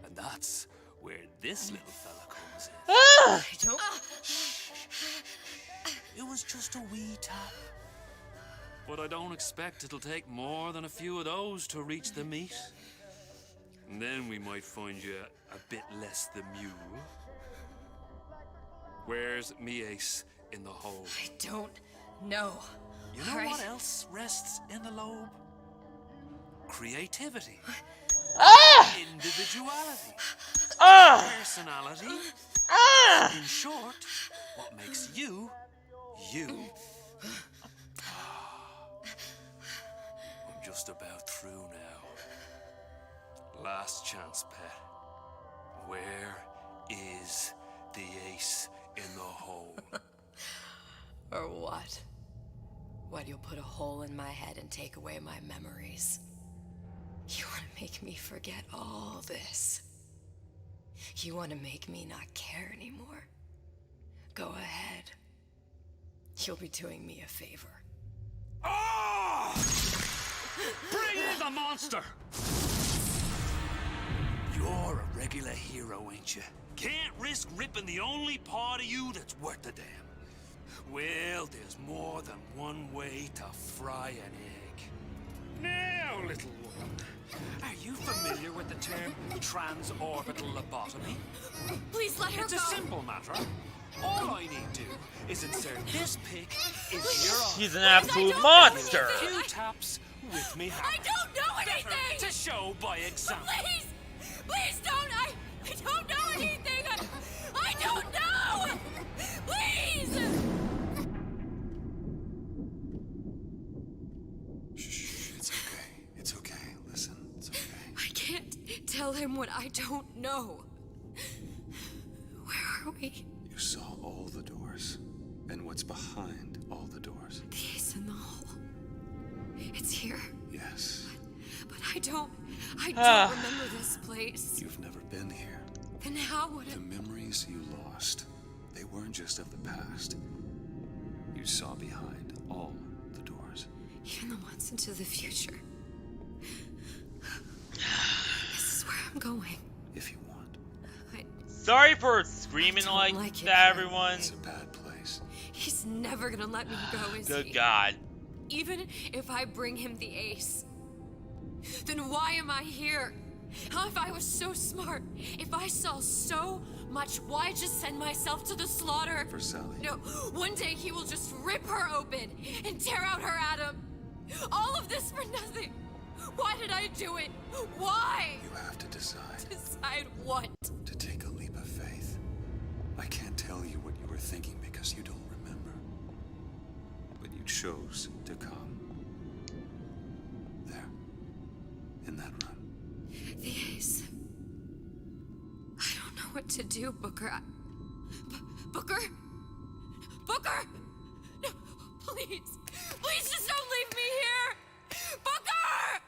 And that's where this little fella comes in. I don't. It was just a wee tap. But I don't expect it'll take more than a few of those to reach the meat. And then we might find you a bit less the mule. Where's me ace in the hole? I don't know. You know what else rests in the lobe? Creativity. Individuality. Personality. In short, what makes you, you. I'm just about through now. Last chance, pet. Where is the ace in the hole? Or what? What, you'll put a hole in my head and take away my memories? You want to make me forget all this? You want to make me not care anymore? Go ahead. You'll be doing me a favor. Ah! Bring in the monster! You're a regular hero, ain't you? Can't risk ripping the only part of you that's worth a damn. Well, there's more than one way to fry an egg. Now, little one, are you familiar with the term transorbital lobotomy? Please let her It's go. a simple matter. All I need to do is insert this pick into your arm. He's an absolute monster. A few taps with me hammer. I don't know anything! Better to show by example. Please! Please don't! I don't know anything! I don't know! Please! Shh, it's okay. It's okay. Listen, it's okay. I can't tell him what I don't know. Where are we? You saw all the doors, and what's behind all the doors. The ace in the hole. It's here. Yes. But I don't remember this place. You've never been here. Then how would The it? memories you lost, they weren't just of the past. You saw behind all the doors. Even the ones into the future. This is where I'm going. If you want. Sorry for screaming like like it. that, everyone. It's a bad place. He's never gonna let me go, is Good he? God. Even if I bring him the ace, then why am I here? How if I was so smart? If I saw so much, why just send myself to the slaughter? For Sally. No, one day he will just rip her open and tear out her atom. All of this for nothing. Why did I do it? Why? You have to decide. Decide what? To take a leap of faith. I can't tell you what you were thinking because you don't remember. But you chose to come. There. In that room. The ace. I don't know what to do, Booker. Booker? Booker! No, please. Please just don't leave me here! Booker!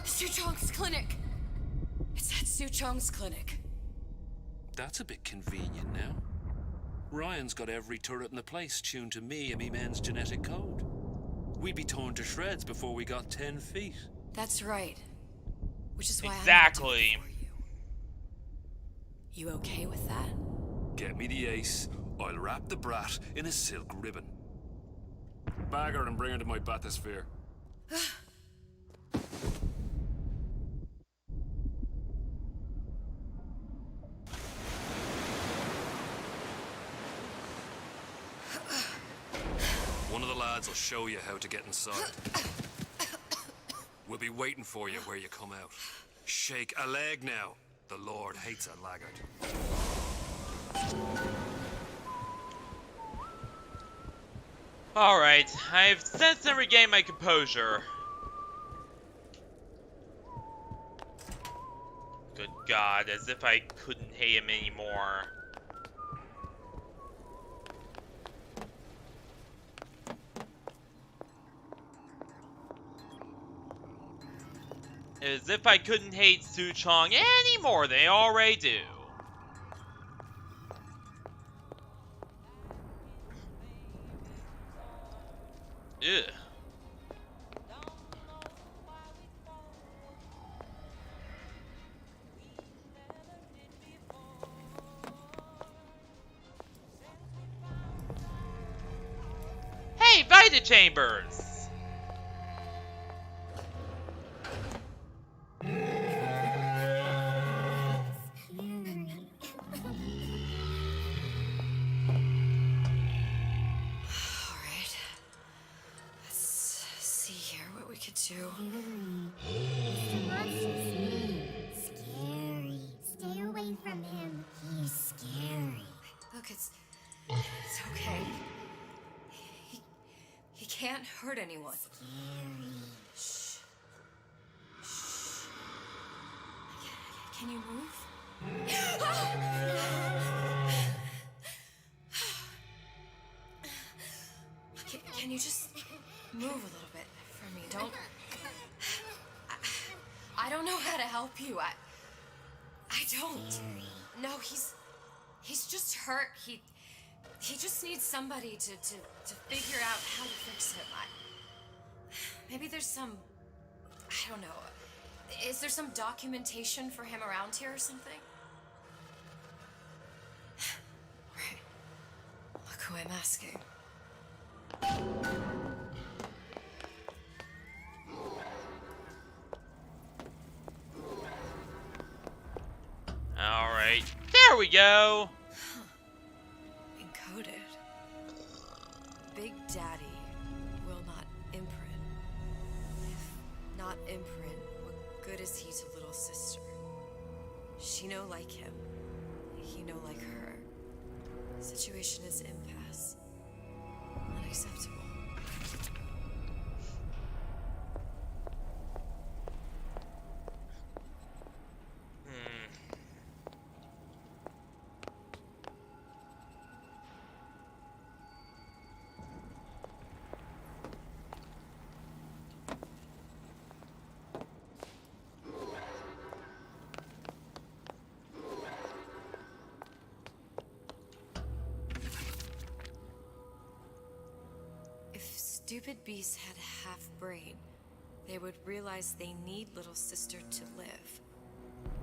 Suchong's clinic. It's at Suchong's clinic. That's a bit convenient now. Ryan's got every turret in the place tuned to me and me men's genetic code. We'd be torn to shreds before we got 10 feet. That's right. Which is why exactly. I'm gonna do it for you. You okay with that? Get me the ace. I'll wrap the brat in a silk ribbon. Bag her and bring her to my bathysphere. One of the lads will show you how to get inside. We'll be waiting for you where you come out. Shake a leg now. The Lord hates a laggard. Alright, I've since then regained my composure. Good God, as if I couldn't hate him anymore. As if I couldn't hate Suchong any more than I already do. Ugh. Hey, Vita Chambers! Mr. Monster's mean. Scary. Stay away from him. He's scary. Look, it's okay. He can't hurt anyone. Scary. Shh. Shh. Can you move? Can you just move a little bit for me? Don't. I don't know how to help you. I don't. No, he's just hurt. He just needs somebody to figure out how to fix him. Maybe there's some, I don't know. Is there some documentation for him around here or something? Right. Look who I'm asking. Alright, there we go! Encoded. Big Daddy will not imprint. If not imprint, what good is he to little sister? She no like him. He no like her. Situation is impasse. Unacceptable. Stupid beasts had half brain. They would realize they need little sister to live.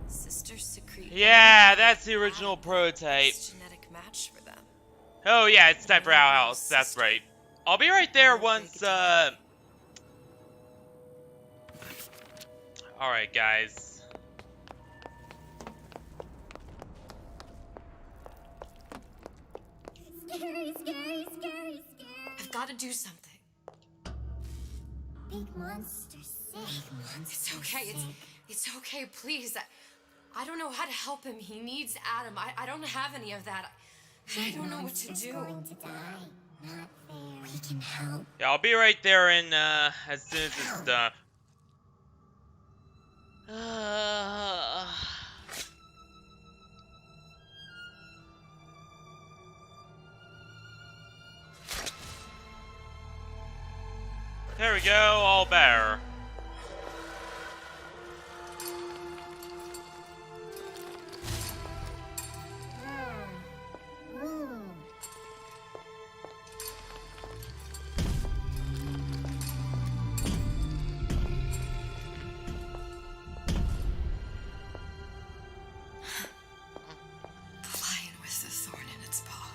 Sisters secrete. Yeah, that's the original prototype. Genetic match for them. Oh yeah, it's time for our house. That's right. I'll be right there once. All right, guys. Scary, scary, scary, scary. I've got to do something. Big monster sick. It's okay. It's okay. Please. I don't know how to help him. He needs Adam. I don't have any of that. I don't know what to do. Going to die. Not fair. We can help. Yeah, I'll be right there in as soon as it's done. There we go, all better. The lion with the thorn in its paw.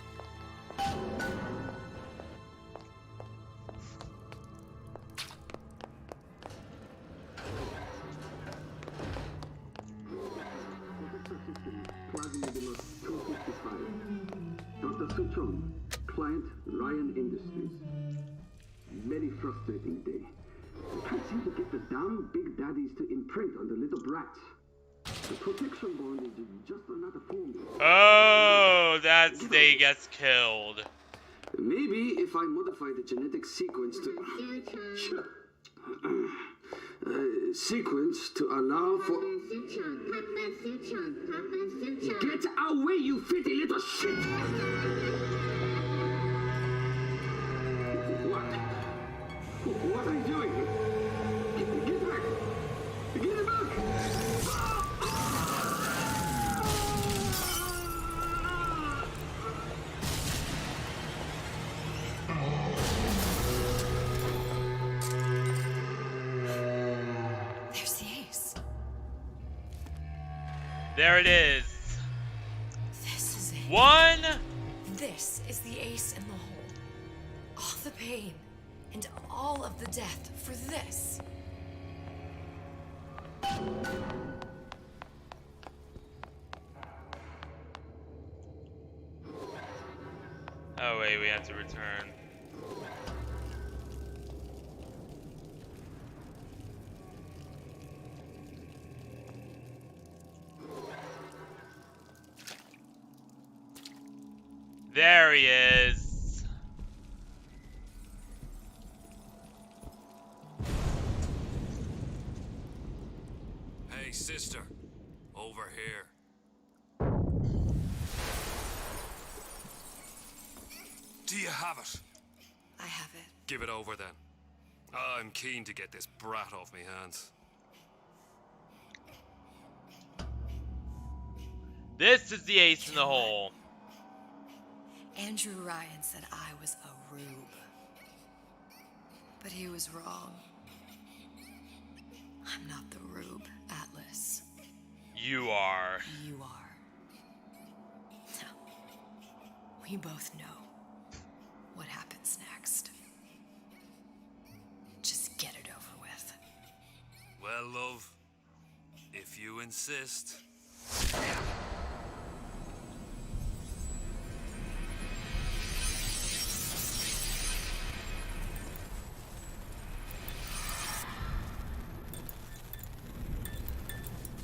Dr. Suchong, client Ryan Industries. Very frustrating day. I can't seem to get the damn big daddies to imprint on the little brats. The protection bond is just another form. Oh, that's day he gets killed. Maybe if I modify the genetic sequence to... sequence to allow for... Get away, you filthy little shit! What are you doing? Get back! Get back! There's the ace. There it is. This is it. One. This is the ace in the hole. All the pain and all of the death for this. Oh wait, we have to return. There he is. Hey, sister. Over here. Do you have it? I have it. Give it over then. I'm keen to get this brat off me hands. This is the ace in the hole. Andrew Ryan said I was a rube. But he was wrong. I'm not the rube, Atlas. You are. You are. No. We both know what happens next. Just get it over with. Well, love, if you insist.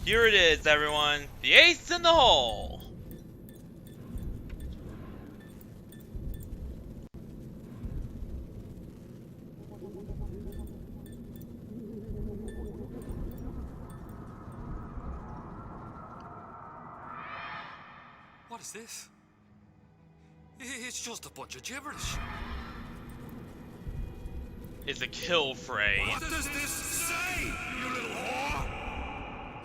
Here it is, everyone. The ace in the hole. What is this? It's just a bunch of gibberish. It's a kill phrase. What does this say, you little whore?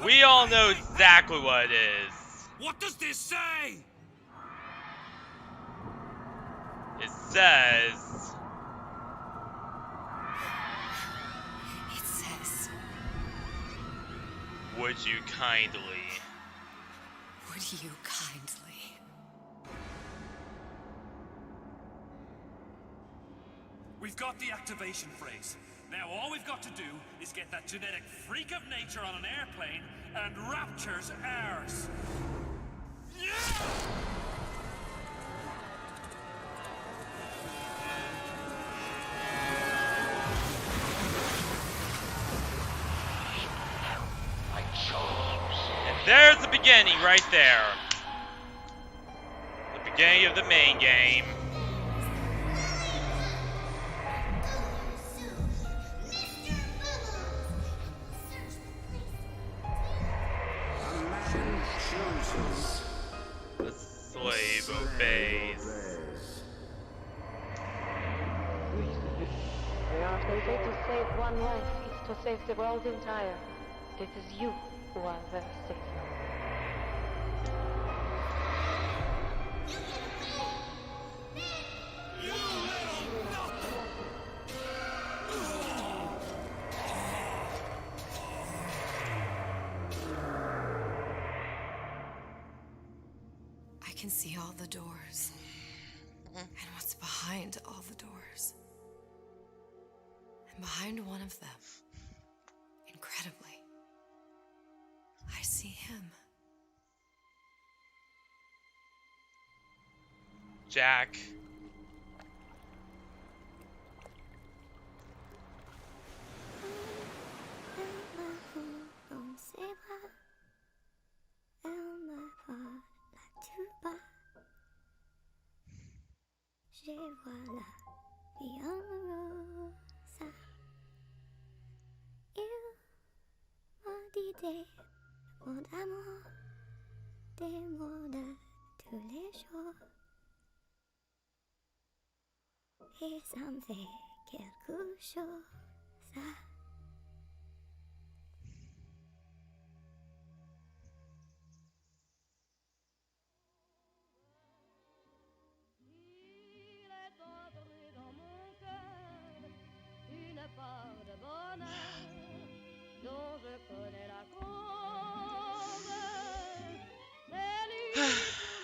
We all know exactly what it is. What does this say? It says... It says... Would you kindly... Would you kindly... We've got the activation phrase. Now all we've got to do is get that genetic freak of nature on an airplane, and Rapture's ours. And there's the beginning beginning right there. The beginning of the main game. The slave obeys. They say to save one life is to save the world entire. It is you who are their savior. I can see all the doors. And what's behind all the doors. And behind one of them, incredibly, I see him. Jack. Mon amour, des mots de tous les jours. Et ça me fait quelque chose. Il est entré dans mon cœur une part de bonheur dont je connais la cause. C'est lui pour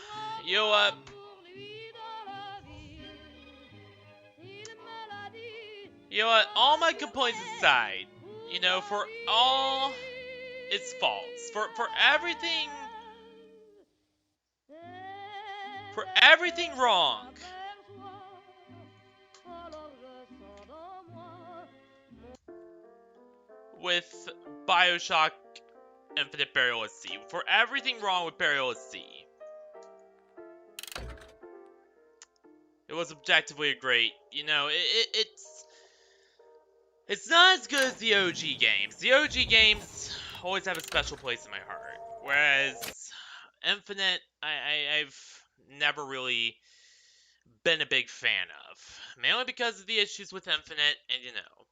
moi, You know what? pour lui dans la vie. Il me l'a dit. You know what? All my complaints aside, you know, for all its faults, for everything wrong with Bioshock Infinite Burial at Sea, for everything wrong with Burial at Sea, it was objectively a great, you know, it's not as good as the OG games. The OG games always have a special place in my heart, whereas Infinite, I've never really been a big fan of, mainly because of the issues with Infinite, and you know.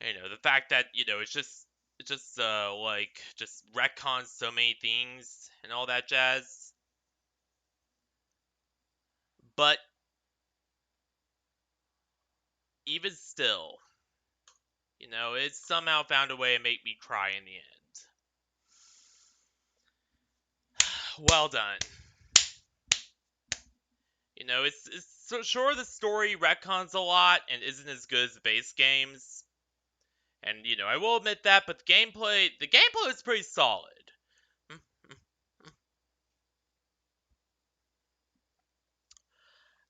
You know, the fact that, you know, it's just like, just retcons so many things and all that jazz. But even still, you know, it somehow found a way to make me cry in the end. Well done. You know, it's so sure the story retcons a lot and isn't as good as the base games. And, you know, I will admit that, but the gameplay is pretty solid.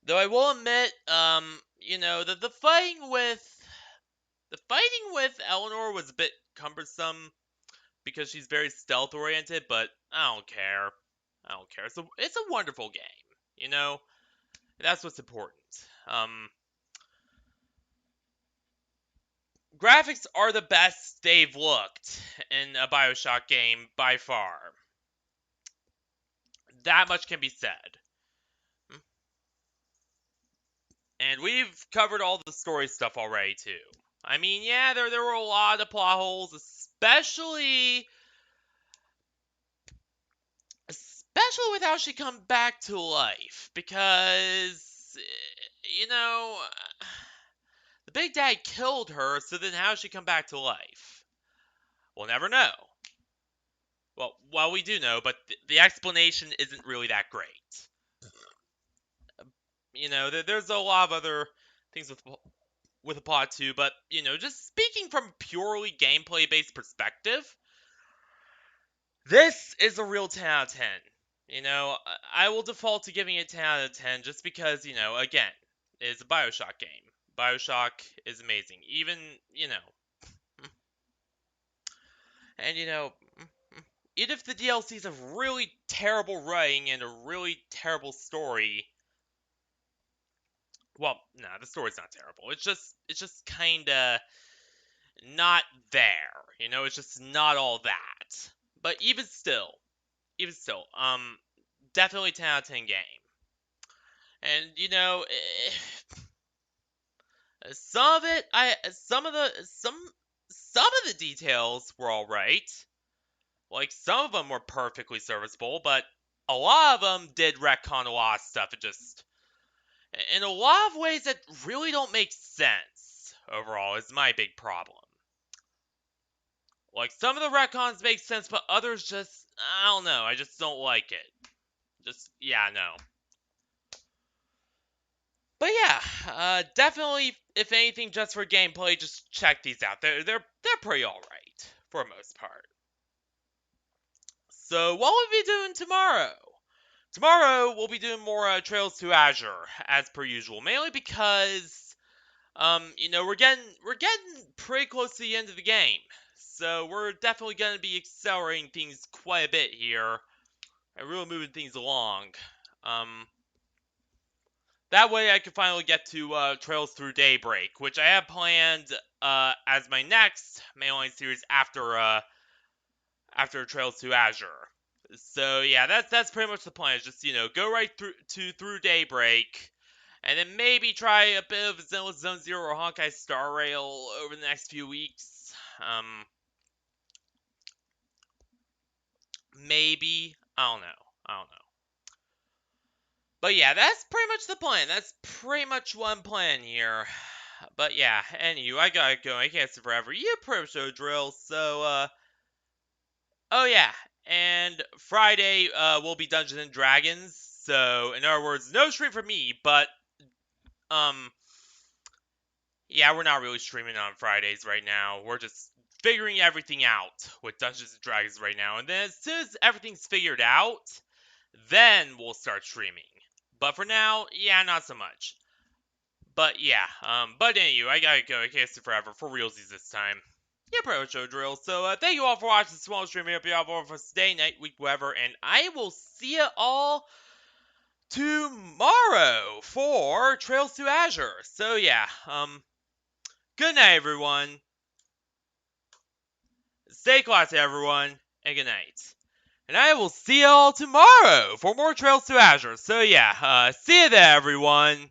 Though I will admit, you know, the fighting with Eleanor was a bit cumbersome because she's very stealth oriented, but I don't care. It's a wonderful game, you know? That's what's important. Graphics are the best they've looked in a Bioshock game by far. That much can be said. And we've covered all the story stuff already, too. I mean, yeah, there were a lot of plot holes, especially with how she come back to life, because, you know, the Big Dad killed her, so then how she come back to life? We'll never know. Well, we do know, but the explanation isn't really that great. You know, there's a lot of other things with the plot too, but, you know, just speaking from a purely gameplay-based perspective, this is a real 10 out of 10. You know, I will default to giving it 10 out of 10 just because, you know, again, it's a Bioshock game. Bioshock is amazing. Even, and even if the DLCs have really terrible writing and a really terrible story, well, nah, the story's not terrible. It's just kinda not there. It's just not all that. But even still, definitely 10 out of 10 game. And some of it, some of the details were all right. Like some of them were perfectly serviceable, but a lot of them did retcon a lot of stuff. It just, in a lot of ways, that really don't make sense. Overall, is my big problem. Like some of the retcons make sense, but others just, I don't know. I just don't like it. Yeah, no. But yeah, definitely, if anything, just for gameplay, just check these out. They're pretty alright, for the most part. So, what will we be doing tomorrow? Tomorrow, we'll be doing more Trails to Azure, as per usual. Mainly because, we're getting pretty close to the end of the game. So, we're definitely going to be accelerating things quite a bit here. And really moving things along. That way I can finally get to Trails Through Daybreak, which I have planned as my next mainline series after Trails to Azure. So yeah, that's pretty much the plan. Is just go right through Daybreak, and then maybe try a bit of Zenless Zone Zero or Honkai Star Rail over the next few weeks. Maybe I don't know. But yeah, that's pretty much the plan. That's pretty much what I'm planning here. But yeah, anywho, I gotta go. I can't stay forever. You pretty much know the drill. So, oh yeah, and Friday will be Dungeons and Dragons. So, in other words, no stream for me. But um, yeah, we're not really streaming on Fridays right now. We're just figuring everything out with Dungeons and Dragons right now. And then as soon as everything's figured out, then we'll start streaming. But for now, yeah, not so much. But yeah, but anyway, I gotta go. I can't stay forever for realsies this time. Yeah, pretty much no drill. So thank you all for watching this small stream. I hope you all have a fun day, night, week, whatever, and I will see you all tomorrow for Trails to Azure. So yeah, good night, everyone. Stay classy, everyone, and good night. And I will see you all tomorrow for more Trails to Azure. So yeah, see you there, everyone.